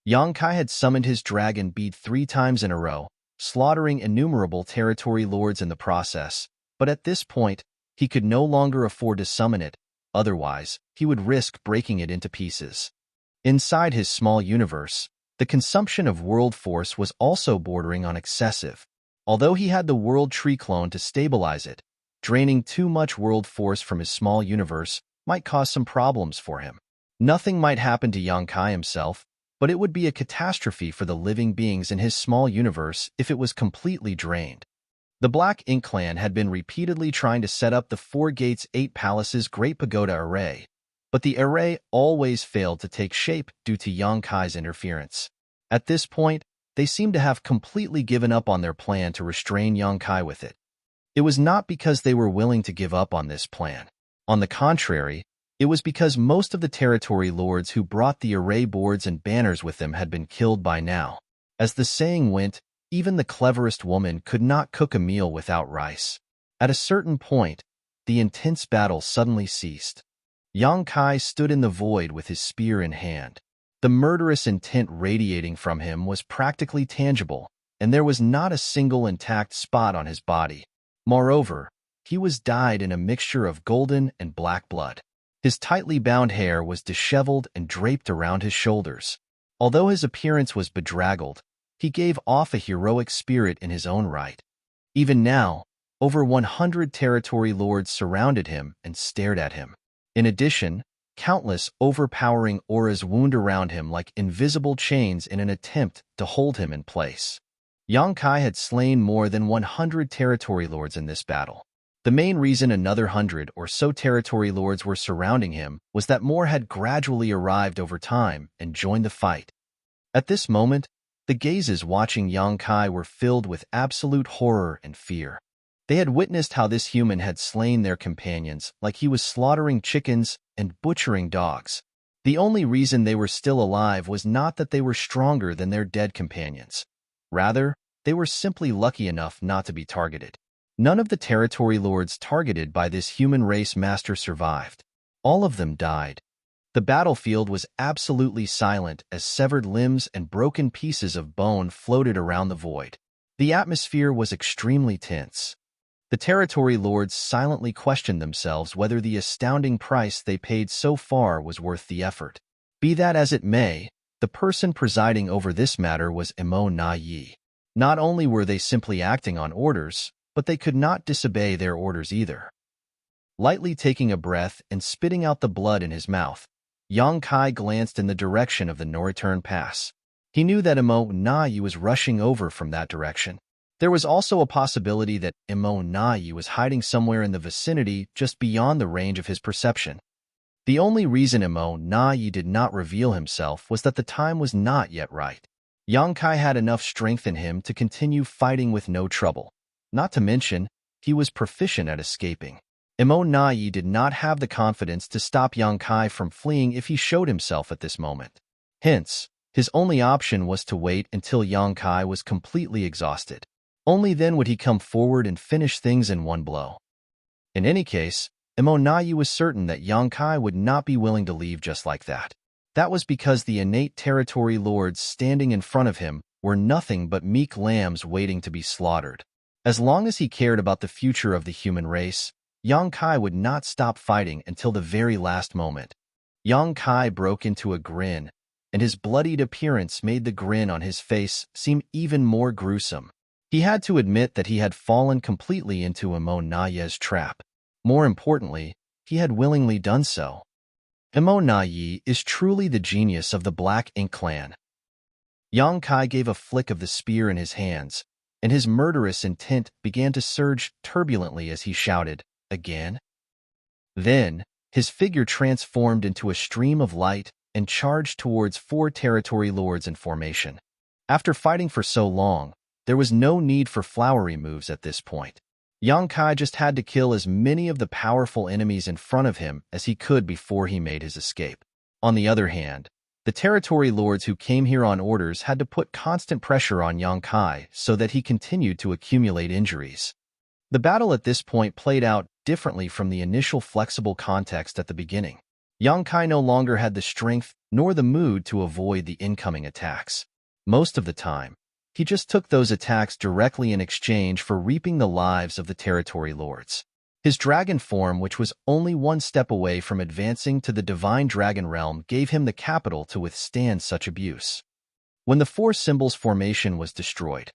Yang Kai had summoned his dragon bead 3 times in a row, slaughtering innumerable territory lords in the process, but at this point, he could no longer afford to summon it, otherwise, he would risk breaking it into pieces. Inside his small universe, the consumption of world force was also bordering on excessive. Although he had the world tree clone to stabilize it, draining too much world force from his small universe might cause some problems for him. Nothing might happen to Yang Kai himself, but it would be a catastrophe for the living beings in his small universe if it was completely drained. The Black Ink clan had been repeatedly trying to set up the 4 Gates 8 Palaces Great Pagoda array, but the array always failed to take shape due to Yang Kai's interference. At this point, they seemed to have completely given up on their plan to restrain Yang Kai with it. It was not because they were willing to give up on this plan. On the contrary, it was because most of the territory lords who brought the array boards and banners with them had been killed by now. As the saying went, even the cleverest woman could not cook a meal without rice. At a certain point, the intense battle suddenly ceased. Yang Kai stood in the void with his spear in hand. The murderous intent radiating from him was practically tangible, and there was not a single intact spot on his body. Moreover, he was dyed in a mixture of golden and black blood. His tightly bound hair was disheveled and draped around his shoulders. Although his appearance was bedraggled, he gave off a heroic spirit in his own right. Even now, over 100 territory lords surrounded him and stared at him. In addition, countless overpowering auras wound around him like invisible chains in an attempt to hold him in place. Yang Kai had slain more than 100 territory lords in this battle. The main reason another 100 or so territory lords were surrounding him was that more had gradually arrived over time and joined the fight. At this moment, the gazes watching Yang Kai were filled with absolute horror and fear. They had witnessed how this human had slain their companions like he was slaughtering chickens and butchering dogs. The only reason they were still alive was not that they were stronger than their dead companions. Rather, they were simply lucky enough not to be targeted. None of the territory lords targeted by this human race master survived. All of them died. The battlefield was absolutely silent as severed limbs and broken pieces of bone floated around the void. The atmosphere was extremely tense. The territory lords silently questioned themselves whether the astounding price they paid so far was worth the effort. Be that as it may, the person presiding over this matter was Emo Naye. Not only were they simply acting on orders, but they could not disobey their orders either. Lightly taking a breath and spitting out the blood in his mouth, Yang Kai glanced in the direction of the no-return pass. He knew that Emo Naye was rushing over from that direction. There was also a possibility that Emo Naye was hiding somewhere in the vicinity just beyond the range of his perception. The only reason Emo Naye did not reveal himself was that the time was not yet right. Yang Kai had enough strength in him to continue fighting with no trouble. Not to mention, he was proficient at escaping. Emo Naye did not have the confidence to stop Yang Kai from fleeing if he showed himself at this moment. Hence, his only option was to wait until Yang Kai was completely exhausted. Only then would he come forward and finish things in one blow. In any case, Emo Naye was certain that Yang Kai would not be willing to leave just like that. That was because the innate territory lords standing in front of him were nothing but meek lambs waiting to be slaughtered. As long as he cared about the future of the human race, Yang Kai would not stop fighting until the very last moment. Yang Kai broke into a grin, and his bloodied appearance made the grin on his face seem even more gruesome. He had to admit that he had fallen completely into Emo Naye's trap. More importantly, he had willingly done so. Emo Naye is truly the genius of the Black Ink clan. Yang Kai gave a flick of the spear in his hands, and his murderous intent began to surge turbulently as he shouted, "Again?" Then, his figure transformed into a stream of light and charged towards 4 territory lords in formation. After fighting for so long, there was no need for flowery moves at this point. Kai just had to kill as many of the powerful enemies in front of him as he could before he made his escape. On the other hand, the territory lords who came here on orders had to put constant pressure on Kai so that he continued to accumulate injuries. The battle at this point played out differently from the initial flexible context at the beginning. Kai no longer had the strength nor the mood to avoid the incoming attacks. Most of the time, he just took those attacks directly in exchange for reaping the lives of the territory lords. His dragon form, which was only one step away from advancing to the divine dragon realm, gave him the capital to withstand such abuse. When the four symbols formation was destroyed,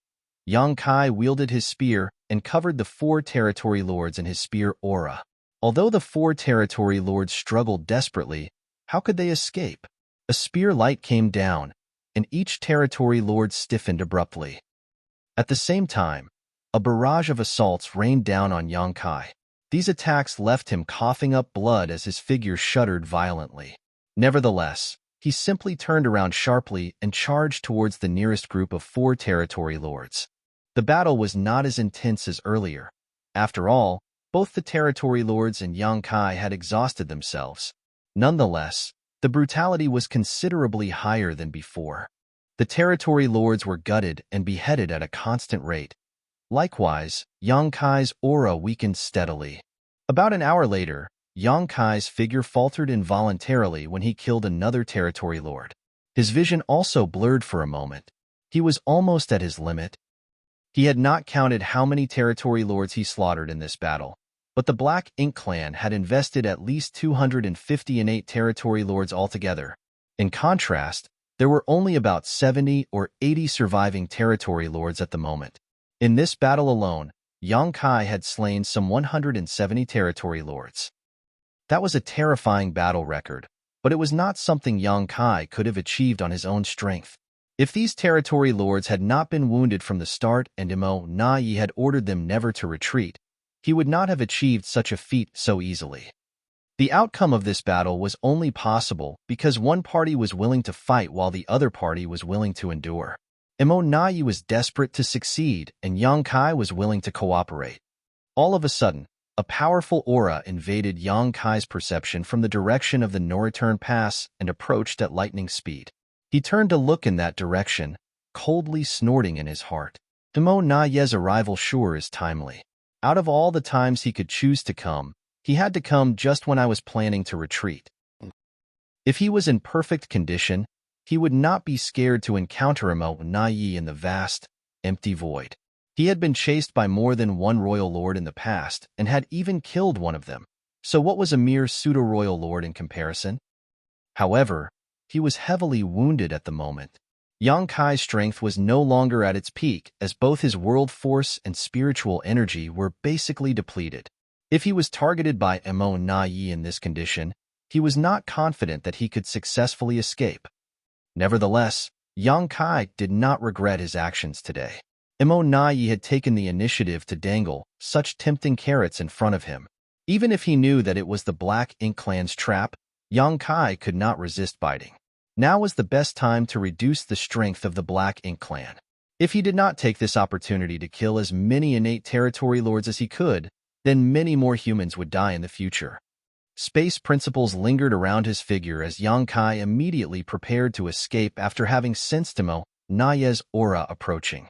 Kai wielded his spear and covered the four territory lords in his spear aura. Although the four territory lords struggled desperately, how could they escape? A spear light came down, and each territory lord stiffened abruptly. At the same time, a barrage of assaults rained down on Kai. These attacks left him coughing up blood as his figure shuddered violently. Nevertheless, he simply turned around sharply and charged towards the nearest group of four territory lords. The battle was not as intense as earlier. After all, both the territory lords and Kai had exhausted themselves. Nonetheless, the brutality was considerably higher than before. The territory lords were gutted and beheaded at a constant rate. Likewise, Kai's aura weakened steadily. About an hour later, Kai's figure faltered involuntarily when he killed another territory lord. His vision also blurred for a moment. He was almost at his limit. He had not counted how many territory lords he slaughtered in this battle, but the Black Ink clan had invested at least 250 innate territory lords altogether. In contrast, there were only about 70 or 80 surviving territory lords at the moment. In this battle alone, Kai had slain some 170 territory lords. That was a terrifying battle record, but it was not something Kai could have achieved on his own strength. If these territory lords had not been wounded from the start and Yi had ordered them never to retreat, he would not have achieved such a feat so easily. The outcome of this battle was only possible because one party was willing to fight while the other party was willing to endure. Yi was desperate to succeed and Kai was willing to cooperate. All of a sudden, a powerful aura invaded Kai's perception from the direction of the no-return pass and approached at lightning speed. He turned to look in that direction, coldly snorting in his heart. Yi's arrival sure is timely. Out of all the times he could choose to come, he had to come just when I was planning to retreat. If he was in perfect condition, he would not be scared to encounter Yi in the vast, empty void. He had been chased by more than one royal lord in the past and had even killed one of them, so what was a mere pseudo-royal lord in comparison? However, he was heavily wounded at the moment. Kai's strength was no longer at its peak as both his world force and spiritual energy were basically depleted. If he was targeted by Yi in this condition, he was not confident that he could successfully escape. Nevertheless, Kai did not regret his actions today. Yi had taken the initiative to dangle such tempting carrots in front of him. Even if he knew that it was the Black Ink clan's trap, Kai could not resist biting. Now was the best time to reduce the strength of the Black Ink clan. If he did not take this opportunity to kill as many innate territory lords as he could, then many more humans would die in the future. Space principles lingered around his figure as Kai immediately prepared to escape after having sensed Yi's aura approaching.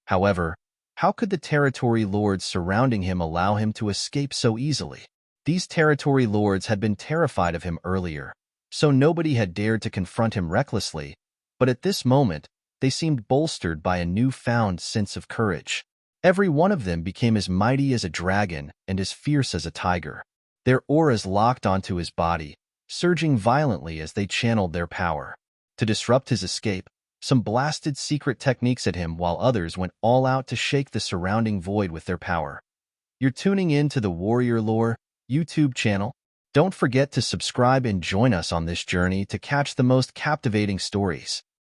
However, how could the territory lords surrounding him allow him to escape so easily? These territory lords had been terrified of him earlier, so nobody had dared to confront him recklessly, but at this moment, they seemed bolstered by a newfound sense of courage. Every one of them became as mighty as a dragon and as fierce as a tiger. Their auras locked onto his body, surging violently as they channeled their power. To disrupt his escape, some blasted secret techniques at him while others went all out to shake the surrounding void with their power. You're tuning in to the Warrior Lore YouTube channel. Don't forget to subscribe and join us on this journey to catch the most captivating stories.